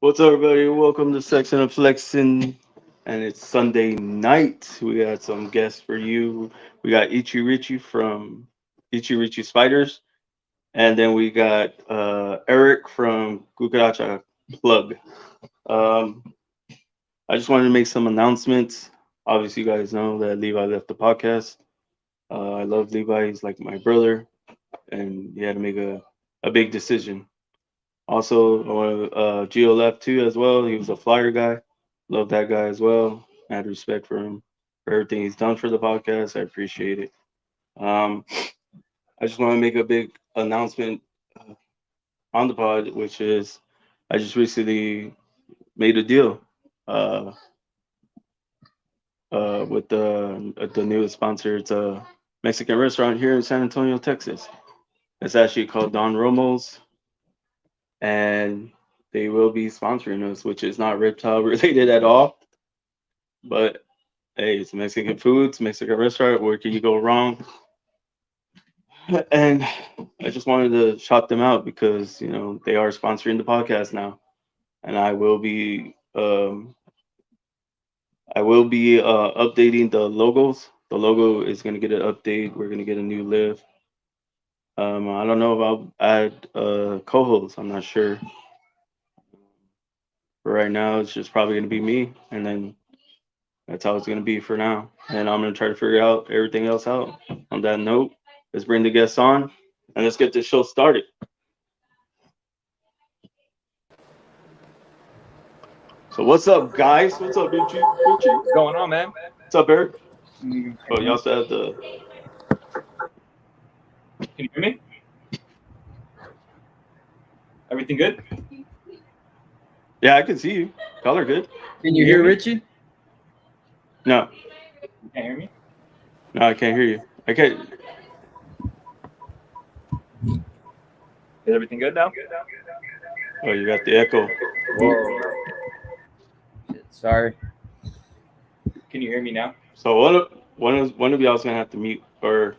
What's up, everybody? Welcome to Sexin of Flexin, and it's Sunday night. We got some guests for you. We got Richy from Richy Spiders, and then we got Eric from Cucaracha Plug. Um, I just wanted to make some announcements. Obviously, you guys know that Levi left the podcast. I love Levi; he's like my brother, and he had to make a big decision. Also, Gio left too as well. He was a flyer guy. Love that guy as well. I had respect for him for everything he's done for the podcast. I appreciate it. Um, I just want to make a big announcement uh, on the pod, which is I just recently made a deal uh, with the newest sponsor. It's a Mexican restaurant here in San Antonio, Texas. It's actually called Don Romo's, and they will be sponsoring us, which is not reptile related at all. But hey, it's Mexican food, it's Mexican restaurant. Where can you go wrong? And I just wanted to shout them out because they are sponsoring the podcast now, and I will be updating the logos. The logo is gonna get an update. We're gonna get a new lift. I don't know if I'll add co-hosts. I'm not sure. For right now, it's just probably gonna be me, and then that's how it's gonna be for now. And I'm gonna try to figure out everything else out. On that note, let's bring the guests on and let's get this show started. So what's up, guys? What's up, Richy? Richy? What's going on, man? What's up, Eric? Can Oh, you also have the. you hear me? Everything good? Yeah, I can see you. Color good. Can you hear Richy? No, You can't hear me? no, I can't hear you. I can't. Is everything good now? Oh, you got the echo. Whoa. Shit, sorry. Can you hear me now? So one of y'all's gonna have to mute. Or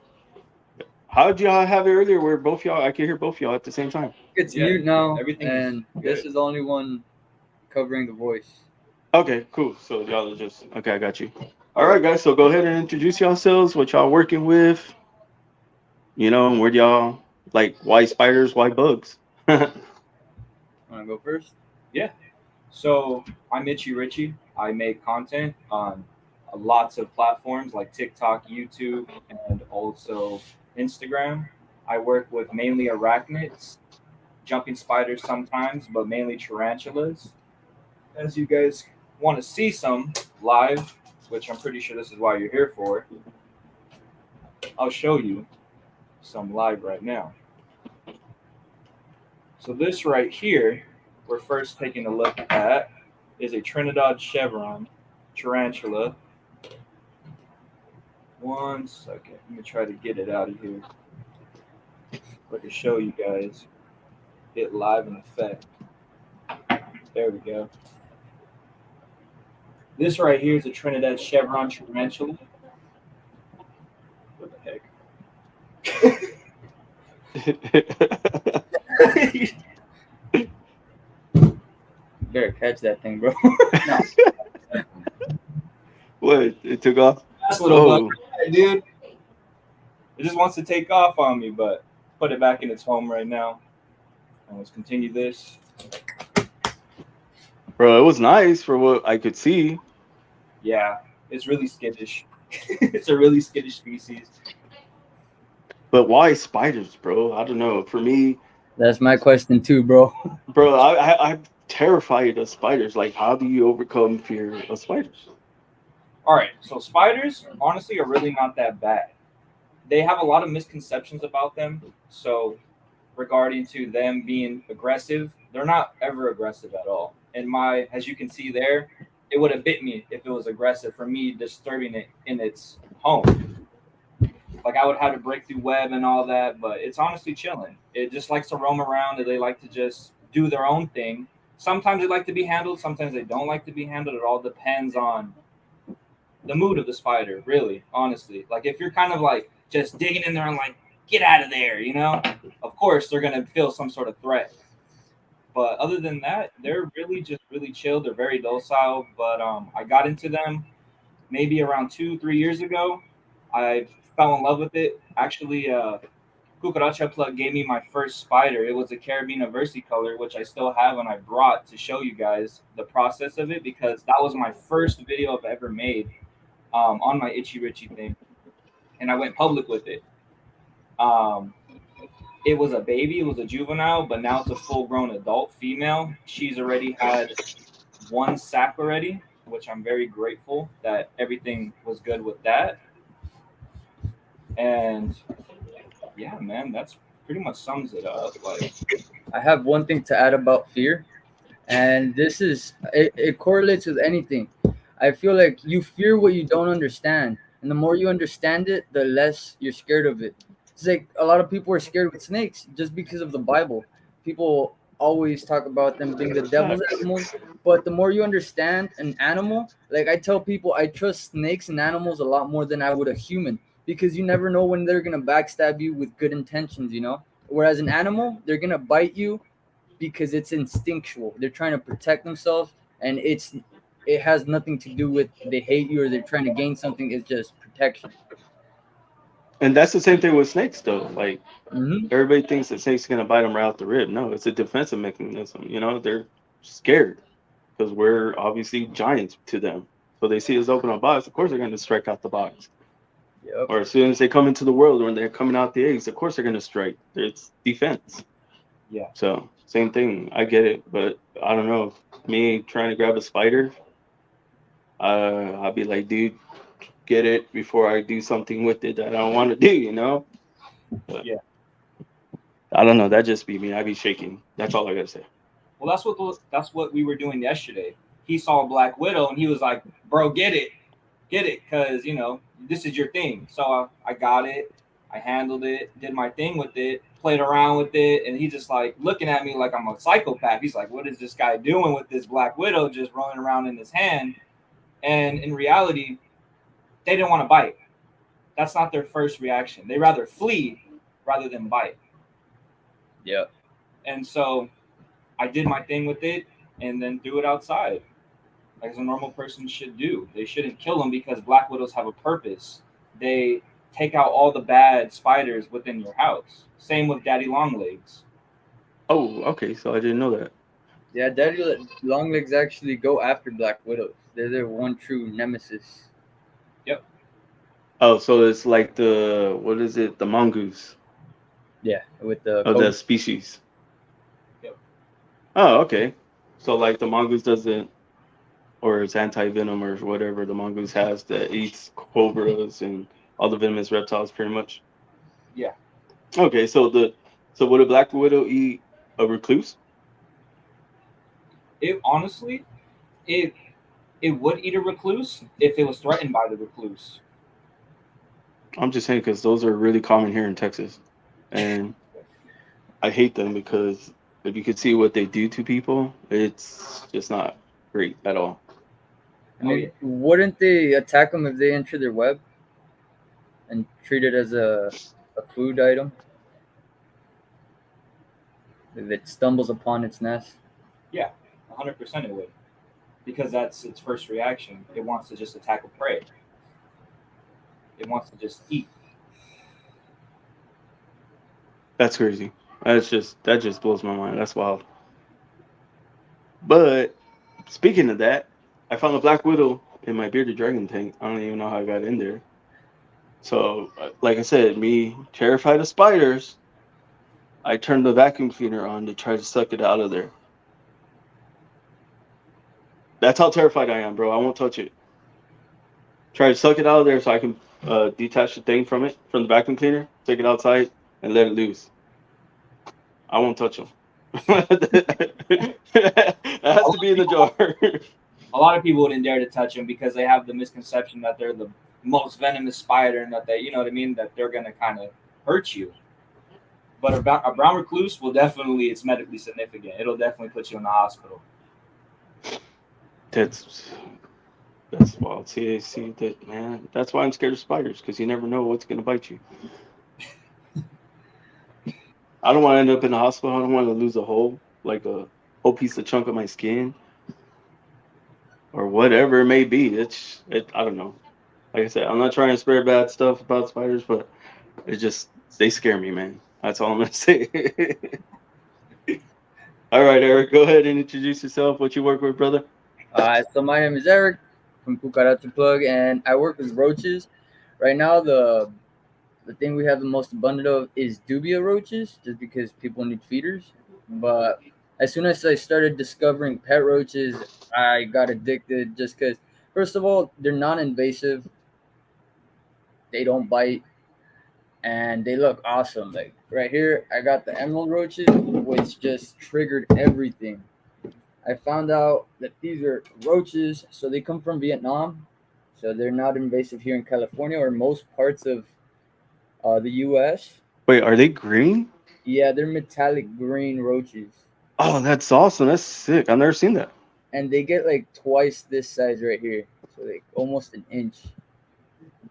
how did y'all have it earlier? Where both y'all, I could hear both y'all at the same time. It's Yeah, mute now, everything and is this good. is the only one covering the voice. Okay, cool. So y'all are just okay. I got you. All right, guys. So go ahead and introduce yourselves. What y'all working with? And where y'all like? Why spiders? Why bugs? Wanna go first? Yeah. So I'm Richy. I make content on lots of platforms like TikTok, YouTube, and also Instagram. I work with mainly arachnids, jumping spiders sometimes, but mainly tarantulas. As you guys want to see some live, which I'm pretty sure this is why you're here for, I'll show you some live right now. So this right here, we're first taking a look at, is a Trinidad chevron tarantula. One second, let me try to get it out of here. I can show you guys it live in effect. There we go. This right here is a Trinidad chevron tarantula. What the heck? You better catch that thing, bro. No, What? It took off? that's little bug, Oh, right, dude. It just wants to take off on me, but put it back in its home right now. And let's continue this. bro, it was nice for what I could see. Yeah, it's really skittish. It's a really skittish species. But why spiders, bro? I don't know. For me, That's my question too, bro. bro, I'm terrified of spiders. Like, how do you overcome fear of spiders? All right, so spiders honestly are really not that bad. They have a lot of misconceptions about them. So, regarding to them being aggressive, they're not ever aggressive at all. And as you can see there, it would have bit me if it was aggressive for me disturbing it in its home. Like I would have to break through web and all that, but it's honestly chilling. It just likes to roam around and they like to just do their own thing. Sometimes they like to be handled, sometimes they don't like to be handled. It all depends on the mood of the spider, really, honestly. Like if you're kind of like just digging in there and like, get out of there, of course they're gonna feel some sort of threat. But other than that, they're really just really chill. They're very docile. But I got into them maybe around 2, 3 years ago. I fell in love with it. Actually, Cucaracha plug gave me my first spider. It was a Caribbean versicolor, which I still have and I brought to show you guys the process of it because that was my first video I've ever made on my Richy thing, and I went public with it. Um, it was a baby, it was a juvenile, but now it's a full-grown adult female. She's already had one sack already, which I'm very grateful that everything was good with that. And yeah, man, that's pretty much sums it up. Like, I have one thing to add about fear, and this is it correlates with anything. I feel like you fear what you don't understand, and the more you understand it, the less you're scared of it. It's like a lot of people are scared with snakes just because of the Bible. People always talk about them being the devil's Facts. animals, but the more you understand an animal, like I tell people, I trust snakes and animals a lot more than I would a human because you never know when they're gonna backstab you with good intentions, you know. Whereas an animal, they're gonna bite you because it's instinctual. They're trying to protect themselves, and it has nothing to do with they hate you or they're trying to gain something. It's just protection. And that's the same thing with snakes, though. Like Hmm. everybody thinks that snake's gonna bite them right out the rib. No, it's a defensive mechanism. You know, they're scared because we're obviously giants to them. So they see us open a box, of course they're gonna strike out the box. Yep. Or as soon as they come into the world, when they're coming out the eggs, of course they're gonna strike. It's defense. yeah, So same thing. I get it, but I don't know. Me trying to grab a spider, I'll be like, dude, get it before I do something with it that I don't want to do. You know. But yeah. I don't know. That just be me. I be shaking. That's all I gotta say. Well, that's what we were doing yesterday. He saw a Black Widow and he was like, "Bro, get it, cause this is your thing." So I got it. I handled it, did my thing with it, played around with it, and he just like looking at me like I'm a psychopath. He's like, "What is this guy doing with this Black Widow just running around in his hand?" And in reality, they didn't want to bite. That's not their first reaction. They rather flee rather than bite. Yep. And so I did my thing with it and then threw it outside, as a normal person should do. They shouldn't kill them because Black Widows have a purpose. They take out all the bad spiders within your house. Same with Daddy Longlegs. Oh, okay. So I didn't know that. Yeah, daddy longlegs actually go after black widows. They're their one true nemesis. Yep. Oh, so it's like the what is it? The mongoose Yeah, with the of code. that species. Yep. Oh, okay. So like the mongoose doesn't, or it's anti venom or whatever the mongoose has that eats cobras and all the venomous reptiles, pretty much. Yeah. Okay, so would a black widow eat a recluse? It honestly, it it would eat a recluse if it was threatened by the recluse. I'm just saying because those are really common here in Texas, and I hate them because if you could see what they do to people, it's just not great at all. I Oh yeah. mean, wouldn't they attack them if they enter their web and treat it as a food item if it stumbles upon its nest? Yeah. 100% it would. Because that's its first reaction. It wants to just attack a prey. It wants to just eat. That's crazy. That just blows my mind. That's wild. But speaking of that, I found a black widow in my bearded dragon tank. I don't even know how I got in there. So, like I said, me terrified of spiders, I turned the vacuum cleaner on to try to suck it out of there. That's how terrified I am, bro. I won't touch it. Try to suck it out of there so I can detach the thing from it, from the vacuum cleaner, take it outside, and let it loose. I won't touch them. It A has lot to be of in the people jar. a lot of people wouldn't dare to touch them because they have the misconception that they're the most venomous spider and that they, you know what I mean, that they're gonna kind of hurt you. But a brown recluse will definitely, it's medically significant. It'll definitely put you in the hospital. That's that's wild. See that, man. That's why I'm scared of spiders because you never know what's gonna bite you. I don't want to end up in the hospital. I don't want to lose a hole like a whole piece of chunk of my skin or whatever it may be. I don't know. Like I said, I'm not trying to spread bad stuff about spiders, but it just they scare me, man. That's all I'm gonna say. All right, Eric, go ahead and introduce yourself. What you work with, brother? So my name is Eric from Cucaracha Plug, and I work with roaches. Right now, the thing we have the most abundant of is dubia roaches, just because people need feeders. But as soon as I started discovering pet roaches, I got addicted. Just because, first of all, they're non-invasive, they don't bite, and they look awesome. Like right here, I got the emerald roaches, which just triggered everything. I found out that these are roaches, so they come from Vietnam, so they're not invasive here in California or most parts of the U.S. Wait, are they green? Yeah, they're metallic green roaches, Oh, that's awesome. That's sick. I've never seen that. and they get like twice this size right here, so like almost an inch.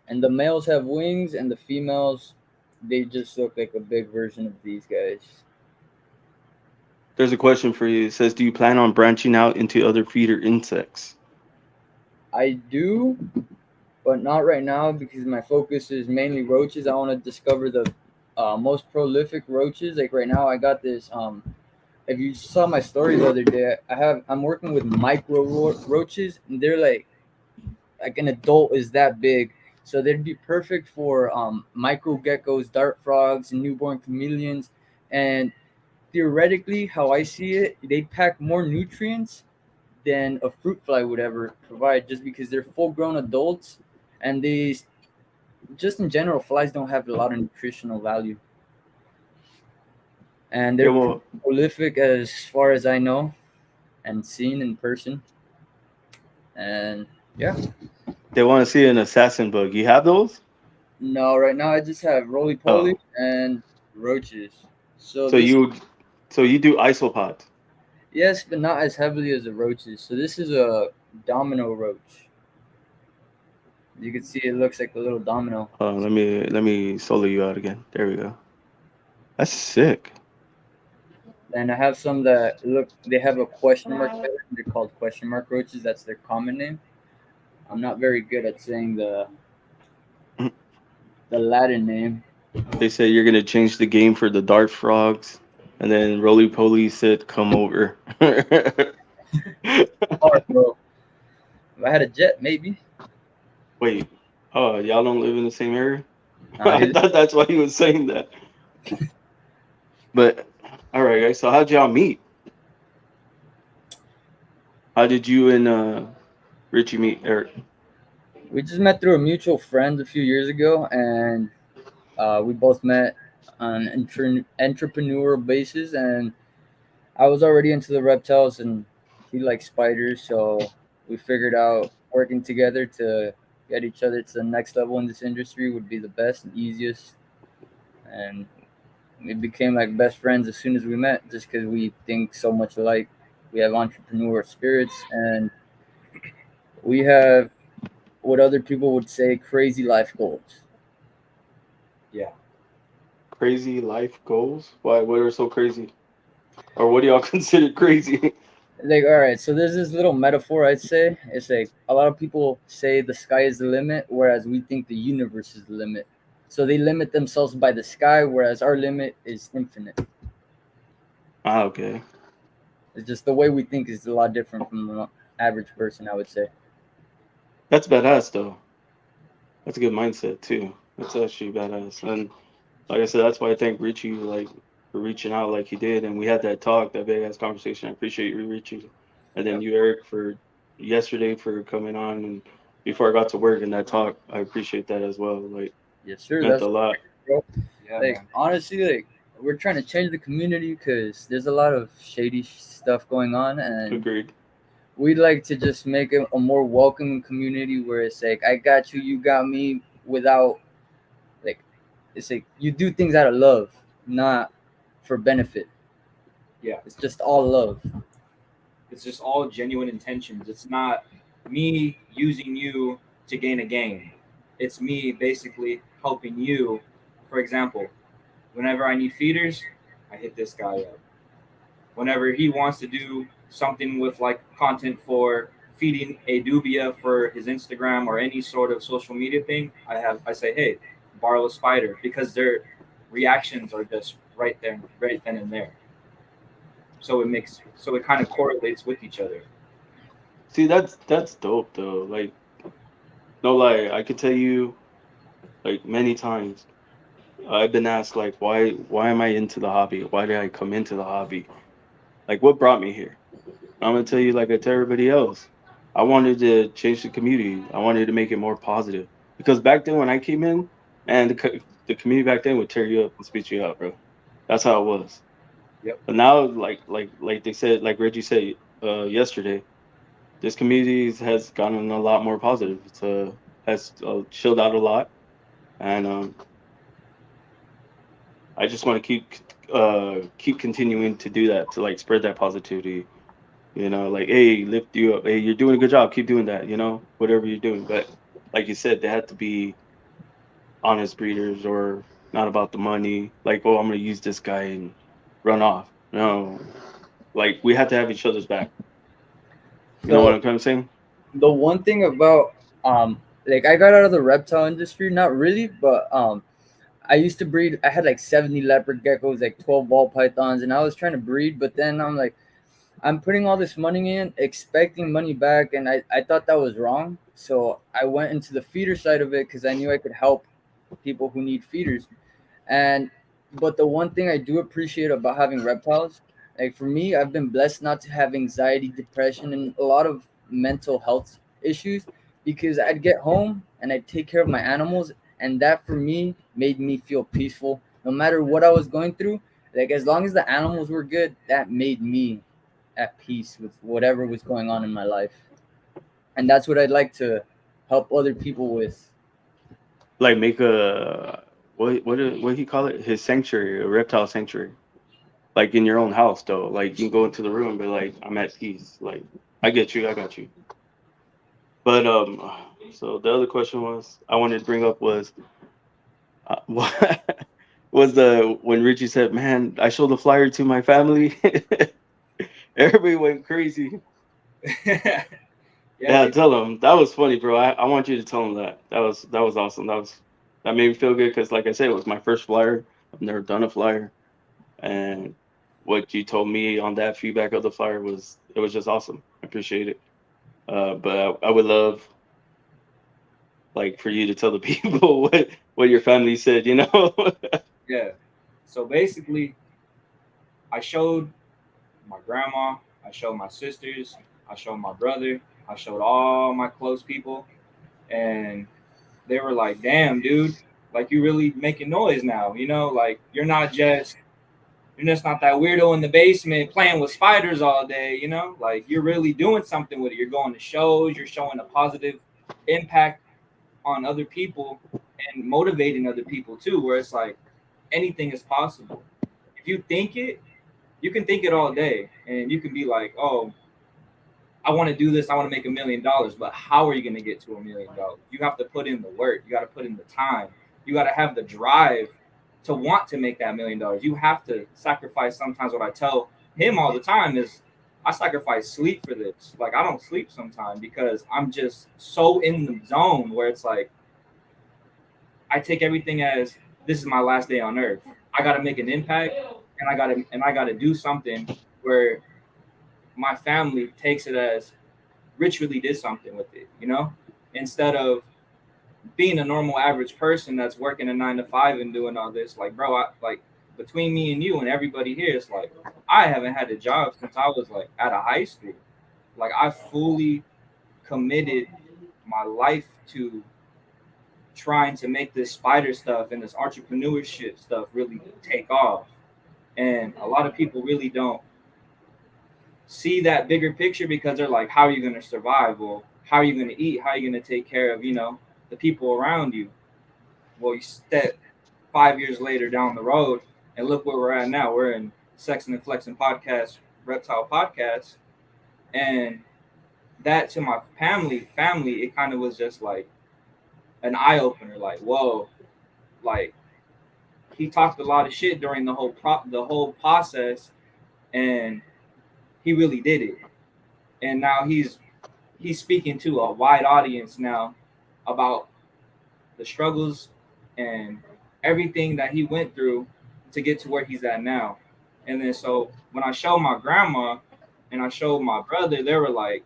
And the males have wings, and the females, they just look like a big version of these guys. There's a question for you. It says, "Do you plan on branching out into other feeder insects?" I do, but not right now because my focus is mainly roaches. I want to discover the most prolific roaches. Like right now, I got this. If you saw my story the other day, I'm working with roaches, and they're like an adult is that big, so they'd be perfect for micro geckos, dart frogs, and newborn chameleons. And theoretically, how I see it, they pack more nutrients than a fruit fly would ever provide, just because they're full grown adults, and they just in general, flies don't have a lot of nutritional value, and Yeah, they're well, prolific as far as I know and seen in person. And yeah, they want to see an assassin bug. You have those? no, right now I just have roly poly Oh, and roaches. So so this, you do isopods. yes, but not as heavily as the roaches. So this is a domino roach. You can see it looks like a little domino. Let me solo you out again. There we go. That's sick. And I have some that look, they have a question mark feather. They're called question mark roaches. That's their common name. I'm not very good at saying the Latin name. They said you're gonna change the game for the dart frogs, and then Roly Poly said, "Come over." Oh, bro. If I had a jet, maybe. Wait, oh, y'all don't live in the same area? I He, thought that's why he was saying that. But all right, guys. So how'd y'all meet? How did you and Richie meet, Eric? we just met through a mutual friend a few years ago, and we both met on entrepreneurial basis. And I was already into the reptiles, and he likes spiders, so we figured out working together to get each other to the next level in this industry would be the best and easiest. And we became like best friends as soon as we met, just because we think so much alike. We have entrepreneur spirits, and we have what other people would say crazy life goals. Yeah. Crazy life goals? Why? What are so crazy? Or what do y'all consider crazy? Like, all right, so there's this little metaphor I'd say. It's like a lot of people say the sky is the limit, whereas we think the universe is the limit. So they limit themselves by the sky, whereas our limit is infinite. Ah, okay. It's just the way we think is a lot different from the average person, I would say. That's badass though. That's a good mindset too. That's actually badass. And like I said, that's why I thank Richie like for reaching out like he did, and we had that talk, that big ass conversation. I appreciate you, Richie, and then Yep. you, Eric, for yesterday for coming on and before I got to work in that talk. I appreciate that as well. Like Yes, sir. meant That's a lot. bro. Yeah, Like man. honestly, like we're trying to change the community because there's a lot of shady stuff going on, and Agreed. we'd like to just make it a more welcoming community where it's like I got you, you got me, without like it's like you do things out of love, not for benefit. Yeah. It's just all love. It's just all genuine intentions. It's not me using you to gain a gain. It's me basically helping you. For example, whenever I need feeders, I hit this guy up. whenever he wants to do something with like content for feeding a dubia for his Instagram or any sort of social media thing, I say, hey, borrow a spider, because their reactions are just right then and there. So it kind of correlates with each other. See, that's dope though. Like, no lie, I could tell you like many times I've been asked like why am I into the hobby? Why did I come into the hobby? Like what brought me here? I'm gonna tell you like I tell everybody else. I wanted to change the community. I wanted to make it more positive. Because back then when I came in, and the community back then would tear you up and spit you out, bro. That's how it was. Yep. But now, like they said, like Reggie said yesterday, this community has gotten a lot more positive. It's has chilled out a lot, and I just want to keep continuing to do that to like spread that positivity. You know, like hey, lift you up. Hey, you're doing a good job. Keep doing that. You know, whatever you're doing. But like you said, they have to be honest breeders or not about the money. Like, oh, I'm gonna use this guy and run off. No, like we have to have each other's back. You know what The I'm kind of saying? the one thing about like I got out of the reptile industry, not really, but I used to breed. I had like 70 leopard geckos, like 12 ball pythons, and I was trying to breed, but then I'm like, I'm putting all this money in, expecting money back, and I thought that was wrong. So I went into the feeder side of it because I knew I could help people who need feeders. And but the one thing I do appreciate about having reptiles, like for me, I've been blessed not to have anxiety, depression, and a lot of mental health issues because I'd get home and I'd take care of my animals, and that for me made me feel peaceful. No matter what I was going through, like as long as the animals were good, that made me at peace with whatever was going on in my life. And that's what I'd like to help other people with. Like make a what he call it? His sanctuary, a reptile sanctuary. Like in your own house though. Like you can go into the room and be like, I'm at peace. Like I get you, I got you. But so the other question was I wanted to bring up was what was the when Richie said, "Man, I showed the flyer to my family." Everybody went crazy. Yeah, Yeah, they tell them that was funny, bro. I want you to tell them that. That was awesome. That made me feel good because, like I said, it was my first flyer. I've never done a flyer, and what you told me on that feedback of the flyer was it was just awesome. I appreciate it. But I would love like for you to tell the people what your family said. You know? yeah. So basically, I showed my grandma, I showed my sisters, I showed my brother, I showed all my close people, and they were like, "Damn, dude, like you really making noise now. You know, like you're just not that weirdo in the basement playing with spiders all day. You know, like you're really doing something with it. You're going to shows, you're showing a positive impact on other people and motivating other people too. Where it's like anything is possible. If you think it, you can think it all day, and you can be like, oh, I want to do this. I want to make $1 million. But how are you going to get to $1 million? You have to put in the work. You got to put in the time. You got to have the drive to want to make that $1 million. You have to sacrifice. Sometimes what I tell him all the time is I sacrifice sleep for this. Like I don't sleep sometimes because I'm just so in the zone where it's like I take everything as this is my last day on earth. I got to make an impact, and I got to do something where my family takes it as Rich really did something with it, you know, instead of being a normal average person that's working a 9 to 5 and doing all this. Like, bro, like between me and you and everybody here, it's like I haven't had a job since I was like out of high school. Like, I fully committed my life to trying to make this spider stuff and this entrepreneurship stuff really take off. And a lot of people really don't see that bigger picture because they're like, how are you going to survive? Well, how are you going to eat? How are you going to take care of, the people around you? Well, you step 5 years later down the road and look where we're at now. We're in Sexin and Flexin podcast, reptile podcast. And that to my family, it kind of was just like an eye opener. Like, whoa, like he talked a lot of shit during the whole process. And he really did it, and now he's speaking to a wide audience now about the struggles and everything that he went through to get to where he's at now. And then so when I showed my grandma and I showed my brother, they were like,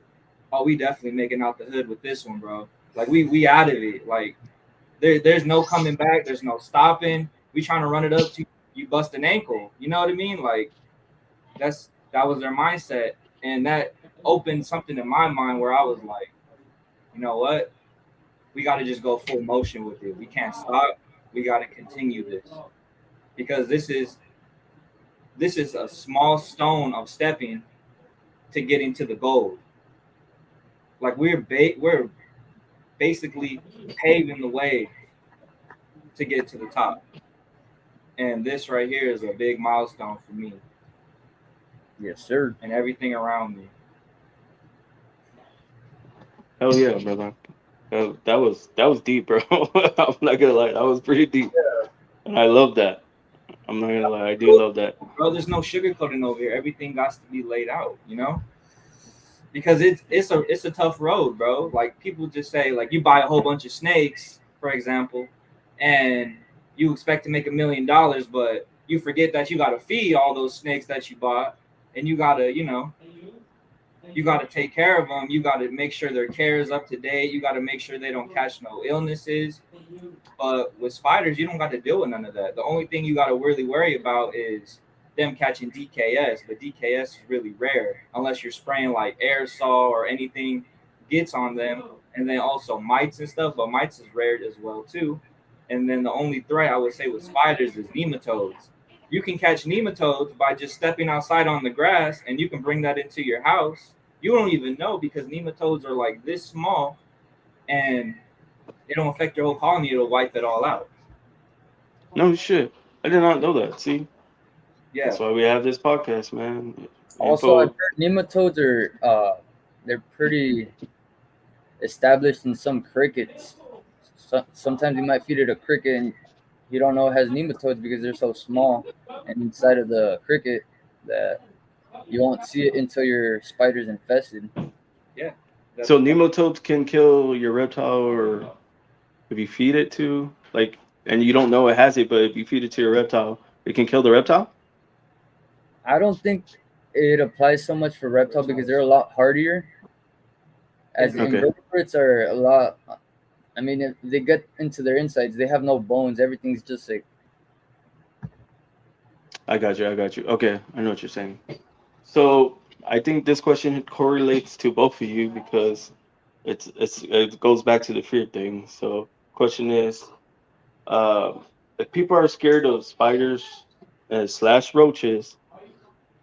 "Oh, we definitely making out the hood with this one, bro. Like we out of it. Like there's no coming back. There's no stopping. We trying to run it up to you bust an ankle. You know what I mean? Like that was their mindset, and that opened something in my mind where I was like, you know what? We got to just go full motion with it. We can't stop. We got to continue this because this is a small stone of stepping to getting to the goal. Like we're basically paving the way to get to the top. And this right here is a big milestone for me Yes, sir. and everything around me. Hell yeah, brother. That was deep, bro. I'm not gonna lie, that was pretty deep, and I love that. I'm not gonna lie, I do love that. Bro, there's no sugarcoating over here. Everything got to be laid out, you know? Because it's a tough road, bro. Like people just say, like you buy a whole bunch of snakes, for example, and you expect to make $1 million, but you forget that you gotta feed all those snakes that you bought, and you gotta, you got to take care of them. You got to make sure their care is up to date. You got to make sure they don't catch no illnesses. But with spiders, you don't got to deal with none of that. The only thing you got to really worry about is them catching DKS. But DKS is really rare unless you're spraying like aerosol or anything gets on them. And then also mites and stuff. But mites is rare as well too. And then the only threat I would say with spiders is nematodes. You can catch nematodes by just stepping outside on the grass, and you can bring that into your house. You don't even know because nematodes are like this small, and it don't affect your whole colony. It'll wipe it all out. No shit, I did not know that. See, Yeah, that's why we have this podcast, man. Also, I've Info. heard nematodes are they're pretty established in some crickets. Sometimes you might feed it a cricket and you don't know it has nematodes because they're so small and inside of the cricket that you won't see it until your spider's infested. yeah. So nematodes can kill your reptile, or if you feed it to, like, and you don't know it has it, but if you feed it to your reptile, it can kill the reptile. I don't think it applies so much for reptile because they're a lot hardier. As Okay, invertebrates are a lot. I mean, if they get into their insides, they have no bones. Everything's just like I got you. I got you. Okay, I know what you're saying. So I think this question correlates to both of you because it goes back to the fear thing. So question is, uh, if people are scared of spiders slash roaches,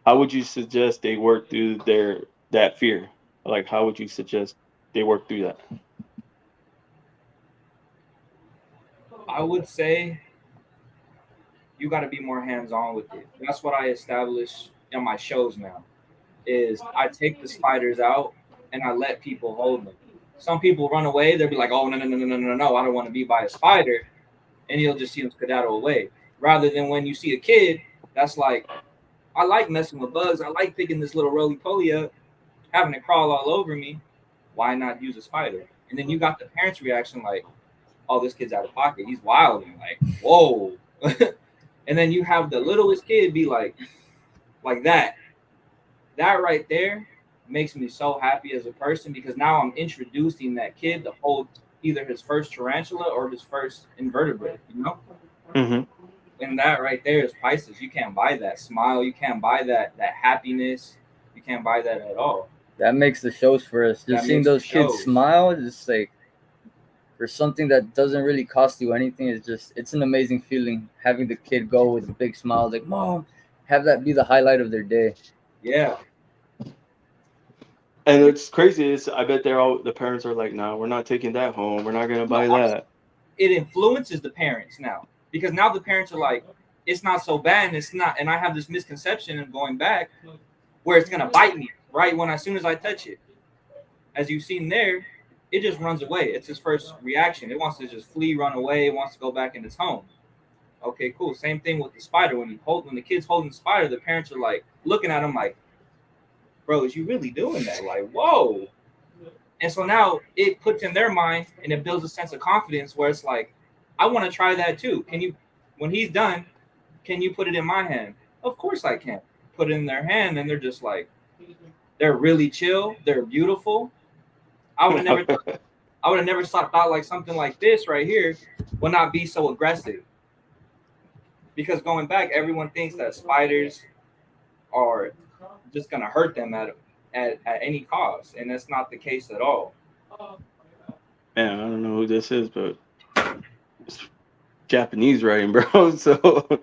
how would you suggest they work through that fear? Like, how would you suggest they work through that? I would say you got to be more hands-on with it. That's what I establish in my shows now. Is I take the spiders out and I let people hold them. Some people run away. They'll be like, "Oh no! I don't want to be by a spider," and you'll just see them skedaddle away. Rather than when you see a kid that's like, "I like messing with bugs. I like picking this little roly poly up, having it crawl all over me. Why not use a spider?" And then you got the parents' reaction like, "Oh, this kid's out of pocket. He's wild." And like, whoa. And then you have the littlest kid be like that. That right there makes me so happy as a person because now I'm introducing that kid to hold either his first tarantula or his first invertebrate, you know? Hmm. And that right there is priceless. You can't buy that smile. You can't buy that happiness. You can't buy that at all. that makes the shows for us. That Just seeing makes the those kids shows. smile, just like for something that doesn't really cost you anything, it's an amazing feeling having the kid go with a big smile, like mom, have that be the highlight of their day. Yeah. And it's crazy. I bet the parents are like, "No, we're not taking that home. We're not gonna No, buy that." it influences the parents now because now the parents are like, it's not so bad and it's not. And I have this misconception of going back where it's going to bite me right when as soon as I touch it. As you've seen there, it just runs away. It's his first reaction. It wants to just flee, run away. It wants to go back in its home. Okay, cool. Same thing with the spider. When the kid's holding the spider, the parents are like looking at him like, bro, is you really doing that? Like, whoa. And so now it puts in their mind and it builds a sense of confidence where it's like, I want to try that too. Can you, when he's done, can you put it in my hand? Of course I can. Put it in their hand and they're just like, they're really chill. They're beautiful. I would have never, I would have never thought like something like this right here would not be so aggressive. Because going back, everyone thinks that spiders are just gonna hurt them at any cost, and that's not the case at all. Man, I don't know who this is, but it's Japanese writing, bro. So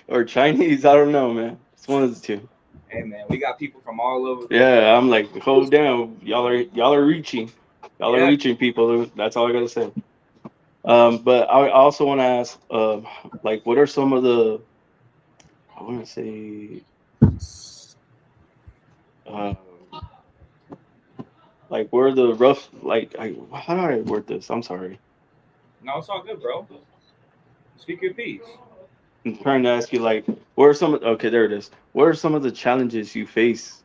or Chinese, I don't know, man. It's one of the two. Hey man, we got people from all over. Yeah, I'm like, hold down, y'all are reaching, y'all are Yeah. reaching people. That's all I gotta say. But I also want to ask, like, what are some of the, I want to say, uh, like, where are the rough, like, how do I word this? I'm sorry. No, it's all good, bro. Speak your piece. I'm trying to ask you, like, what are some, okay, there it is. What are some of the challenges you face,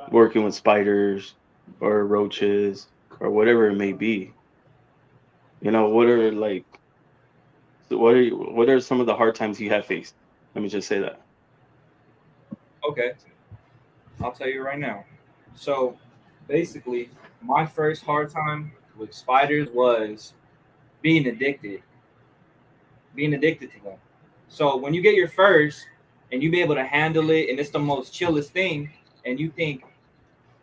working with spiders or roaches or whatever it may be? What are like, so what are some of the hard times you have faced? Let me just say that. Okay, I'll tell you right now. So basically, my first hard time with spiders was being addicted, being addicted to them. So when you get your first and you be able to handle it, and it's the most chillest thing, and you think,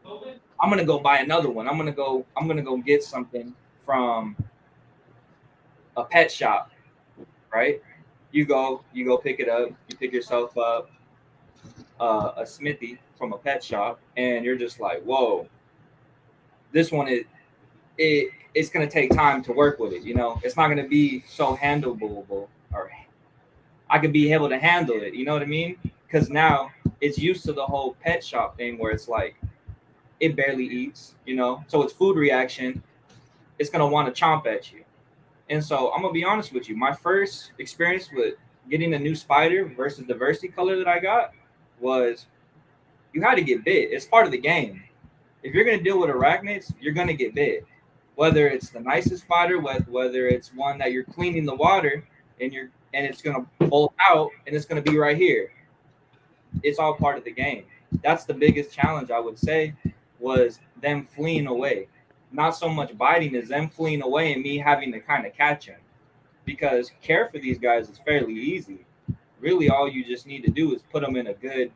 I'm gonna go buy another one. I'm gonna go get something from a pet shop, right? You go pick it up. You pick yourself up a Smithy from a pet shop, and you're just like, whoa, this one is it's gonna take time to work with it. It's not gonna be so handleable, or I could be able to handle it. You know what I mean? Because now it's used to the whole pet shop thing where it's like it barely eats. So its food reaction, it's gonna want to chomp at you. And so I'm gonna be honest with you. My first experience with getting a new spider versus the Versity color that I got was you had to get bit. It's part of the game. If you're gonna deal with arachnids, you're gonna get bit. Whether it's the nicest spider, whether it's one that you're cleaning the water and it's gonna bolt out and it's gonna be right here. It's all part of the game. That's the biggest challenge I would say was them fleeing away. Not so much biting as them fleeing away and me having to kind of catch them. Because care for these guys is fairly easy. Really, all you just need to do is put them in a good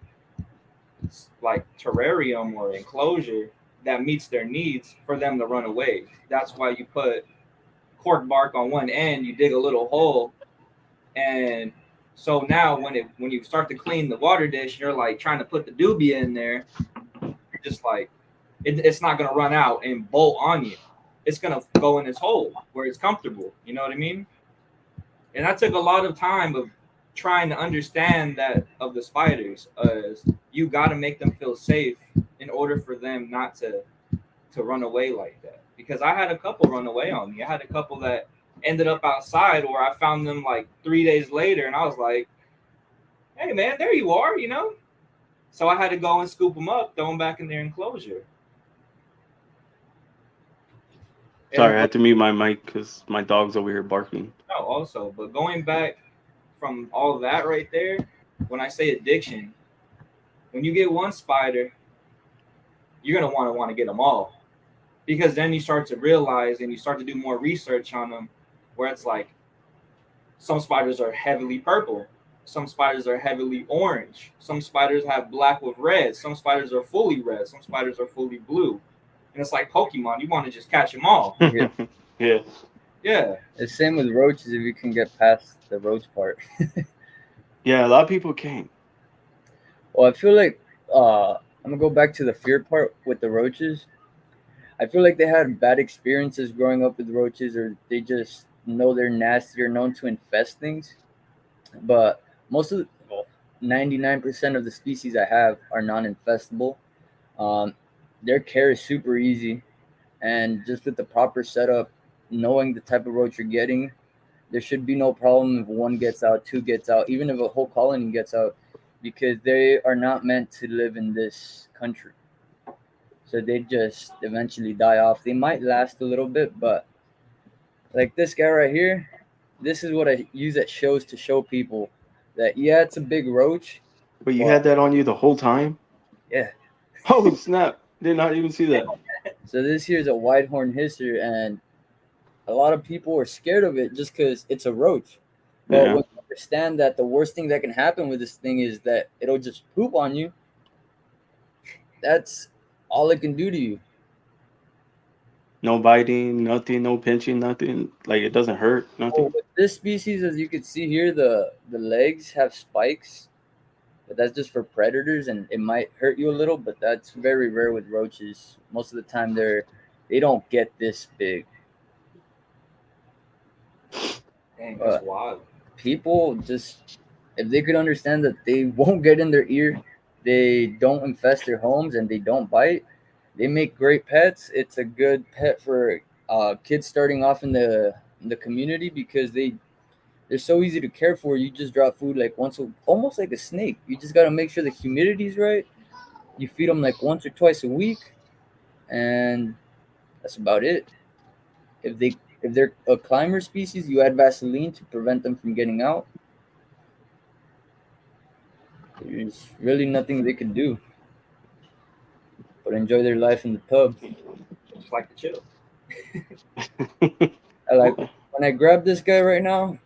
like terrarium or enclosure that meets their needs for them to run away. That's why you put cork bark on one end, you dig a little hole, and so now when you start to clean the water dish, you're like trying to put the dubia in there, you're just like it's not gonna run out and bolt on you. It's gonna go in its hole where it's comfortable. You know what I mean? And that took a lot of time of trying to understand that of the spiders, as you got to make them feel safe in order for them not to run away like that. Because I had a couple run away on me. I had a couple that ended up outside, or I found them like 3 days later, and I was like, "Hey man, there you are." So I had to go and scoop them up, throw them back in their enclosure. Sorry, I And had to mute my mic because my dog's over here barking. no, also, but going back from all of that right there, when I say addiction, when you get one spider, you're gonna want to get them all, because then you start to realize and you start to do more research on them, where it's like some spiders are heavily purple, some spiders are heavily orange, some spiders have black with red, some spiders are fully red, some spiders are fully blue, and it's like Pokemon. You want to just catch them all. Yeah. Yeah. Yeah. The same with roaches if you can get past the roach part. Yeah, a lot of people can't. Well, I feel like I'm gonna go back to the fear part with the roaches. I feel like they had bad experiences growing up with roaches, or they just know they're nasty or known to infest things. But most of well, 99% of the species I have are non-infestable. Um, their care is super easy, and just with the proper setup, knowing the type of roach you're getting, there should be no problem if one gets out, two gets out, even if a whole colony gets out. because they are not meant to live in this country. So they just eventually die off. They might last a little bit, but like this guy right here, this is what I use at shows to show people that yeah, it's a big roach, But you but had that on you the whole time? yeah. Oh snap! Did not even see that. So this here is a white horn hisser, and a lot of people are scared of it just because it's a roach. But Yeah. when you understand that the worst thing that can happen with this thing is that it'll just poop on you, that's all it can do to you. No biting, nothing, no pinching, nothing. Like it doesn't hurt, So nothing. with this species, as you can see here, the legs have spikes, but that's just for predators, and it might hurt you a little, but that's very rare with roaches. Most of the time, they don't get this big. Dang, that's But wild. people just, if they could understand that they won't get in their ear, they don't infest their homes, and they don't bite, they make great pets. It's a good pet for kids starting off in the community because they're so easy to care for. You just drop food like almost like a snake. You just gotta make sure the humidity's right. You feed them like once or twice a week, and that's about it. If they're a climber species, you add Vaseline to prevent them from getting out. There's really nothing they can do but enjoy their life in the tub. Just like the chill. I like when I grabbed this guy right now.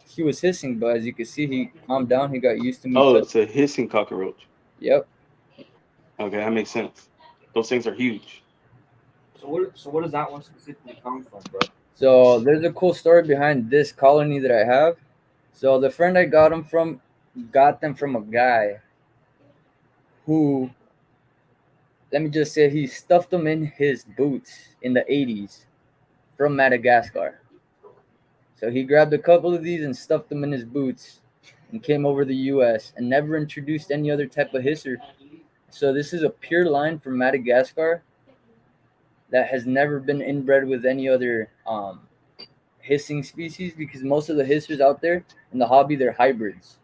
He was hissing, but as you can see, he calmed down. He got used to me Oh, touching. it's a hissing cockroach. Yep. Okay, that makes sense. Those things are huge. So what does that one specifically come from, bro? So there's a cool story behind this colony that I have. So the friend I got them from a guy who, let me just say, he stuffed them in his boots in the 80s from Madagascar. So he grabbed a couple of these and stuffed them in his boots and came over the US and never introduced any other type of hisser. So this is a pure line from Madagascar that has never been inbred with any other hissing species because most of the hissers out there in the hobby they're hybrids.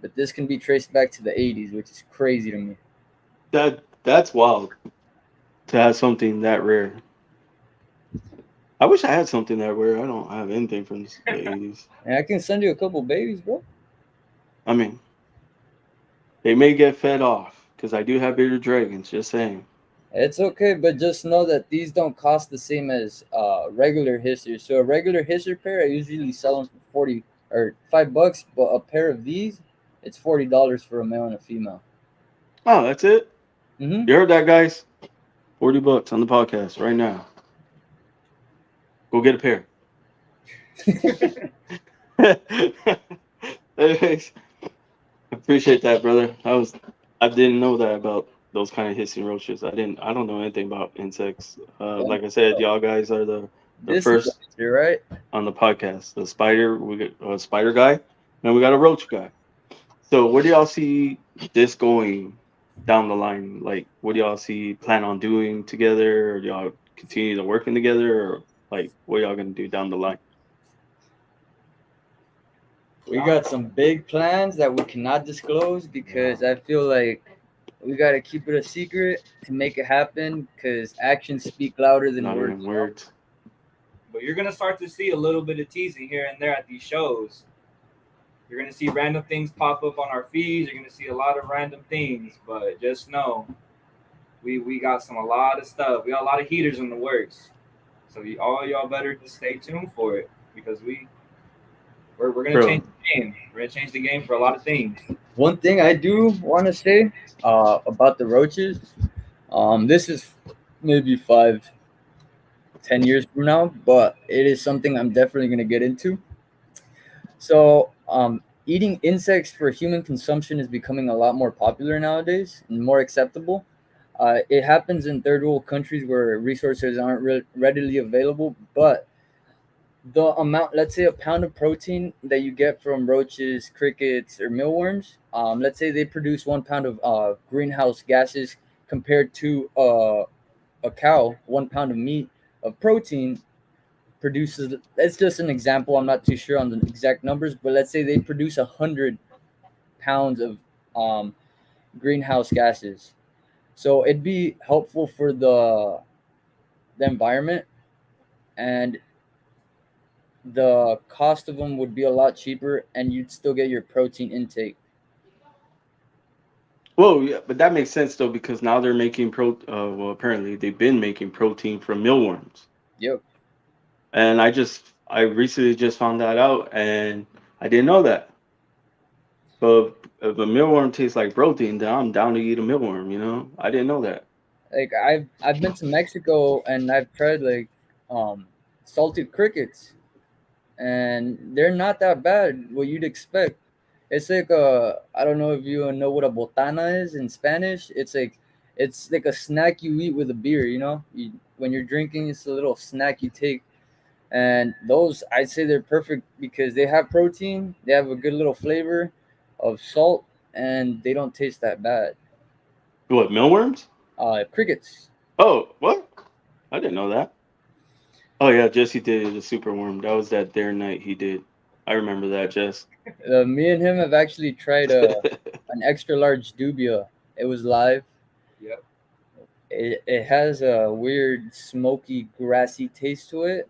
But this can be traced back to the 80s, which is crazy to me. That's wild to have something that rare. I wish I had something that rare. I don't have anything from the 80s. And I can send you a couple babies, bro. I mean, they may get fed off because I do have bearded dragons. Just saying. It's okay, but just know that these don't cost the same as regular hissers. So a regular hisser pair, I usually sell them for 40 or $5, but a pair of these, it's $40 for a male and a female. Oh, that's it. Mm-hmm. You heard that, guys? $40 on the podcast right now. Go get a pair. Anyways, appreciate that, brother. I didn't know that about those kind of hissing roaches. I don't know anything about insects. Like I said, y'all guys are the This is first you're right. on the podcast. The spider, we got a spider guy, and we got a roach guy. So where do y'all see this going down the line? Like, what do y'all see plan on doing together? Or do y'all continue to working together, or like what y'all gonna do down the line? We got some big plans that we cannot disclose because I feel like we got to keep it a secret to make it happen because actions speak louder than Not words. even words. But you're gonna start to see a little bit of teasing here and there at these shows. You're gonna see random things pop up on our feeds. You're gonna see a lot of random things, but just know we got a lot of stuff. We got a lot of heaters in the works. So all y'all better just stay tuned for it because we're gonna Bro. change the game. We're gonna change the game for a lot of things. One thing I do want to say about the roaches, this is maybe 5, 10 years from now, but it is something I'm definitely going to get into. So, eating insects for human consumption is becoming a lot more popular nowadays and more acceptable. It happens in third world countries where resources aren't readily available, but the amount, let's say a pound of protein that you get from roaches, crickets, or mealworms, let's say they produce 1 pound of greenhouse gases compared to a cow, 1 pound of meat of protein produces. That's just an example. I'm not too sure on the exact numbers, but let's say they produce 100 pounds of greenhouse gases. So it'd be helpful for the environment, and the cost of them would be a lot cheaper, and you'd still get your protein intake. Well, yeah, but that makes sense though because now they're making well, apparently they've been making protein from mealworms, Yep. and I recently just found that out, and I didn't know that. So if a mealworm tastes like protein, then I'm down to eat a mealworm. You know, I didn't know that. Like I've been to Mexico and I've tried like um salted crickets, and they're not that bad. What you'd expect. It's like I don't know if you know what a botana is in Spanish. It's like a snack you eat with a beer. When you're drinking, it's a little snack you take. And those, I'd say they're perfect because they have protein, they have a good little flavor of salt, and they don't taste that bad. What mealworms? Crickets. Oh, what? I didn't know that. Oh yeah, Jesse did the super worm. That was that dare night he did. I remember that, Jess. Me and him have actually tried an extra large dubia. It was live. Yep. It has a weird smoky grassy taste to it.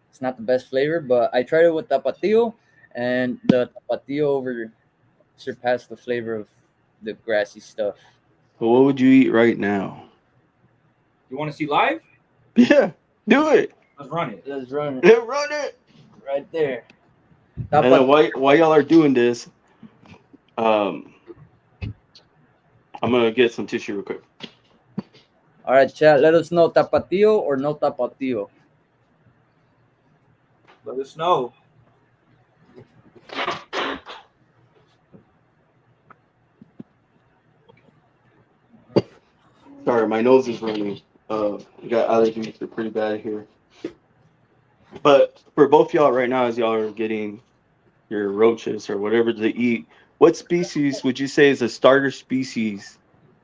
It's not the best flavor, but I tried it with tapatio, and the tapatio over surpassed the flavor of the grassy stuff. But what would you eat right now? You want to see live? Yeah, do it. Let's run it. Let's run it Yeah, run it. right there. And then while y'all are doing this, um, I'm gonna get some tissue real quick. All right, chat. Let us know tapatio or no tapatio. Let us know. Sorry, my nose is running. I got allergies. They're pretty bad here. But for both y'all right now, as y'all are getting your roaches or whatever to eat, what species would you say is a starter species?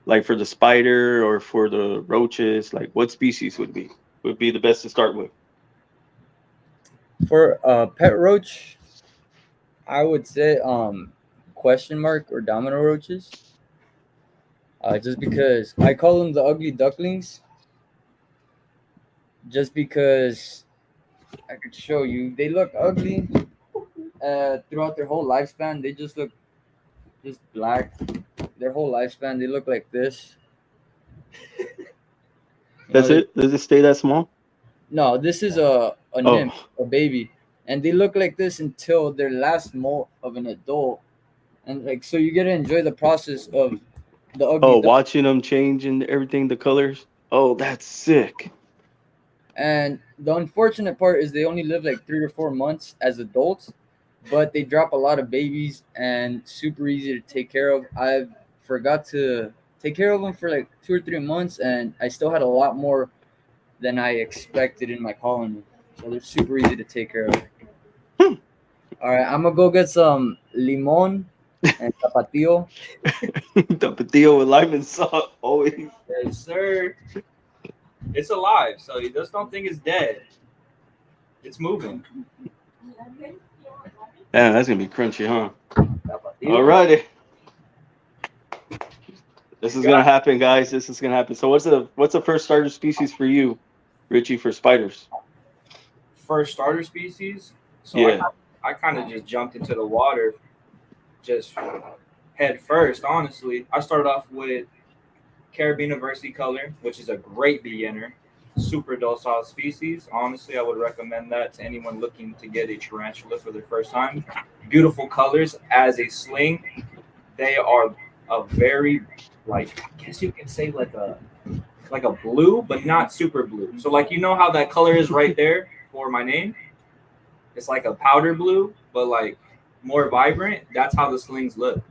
Like for the spider or for the roaches, like what species would be the best to start with? For pet roach, I would say question mark or domino roaches. Just because I call them the ugly ducklings. Just because I could show you, they look ugly. Throughout their whole lifespan, they just look just black. Their whole lifespan, they look like this. That's it? Does it stay that small? No, this is a nymph, a baby, and they look like this until their last molt of an adult, and like so you get to enjoy the process of the ugly. Oh, watching them change and everything, the colors. Oh, that's sick. And the unfortunate part is they only live like 3 or 4 months as adults, but they drop a lot of babies and super easy to take care of. I've forgot to take care of them for like 2 or 3 months, and I still had a lot more than I expected in my colony. So they're super easy to take care of. All right, I'm gonna go get some limon and tapatio. Tapatio with lime and salt, always. Yes, sir. It's alive, so you just don't think it's dead. It's moving. Yeah, that's gonna be crunchy, huh? Tapatio. Alrighty. This is gonna happen, guys. This is gonna happen. So what's the first starter species for you, Richy, for spiders? First starter species. So Yeah. I kind of just jumped into the water, just head first. Honestly, I started off with Carabiner versicolor, which is a great beginner, super docile species. Honestly, I would recommend that to anyone looking to get a tarantula for their first time. Beautiful colors as a sling. They are a very, like, I guess you can say like a blue, but not super blue. So like, you know how that color is right there for my name? It's like a powder blue, but like more vibrant. That's how the slings look.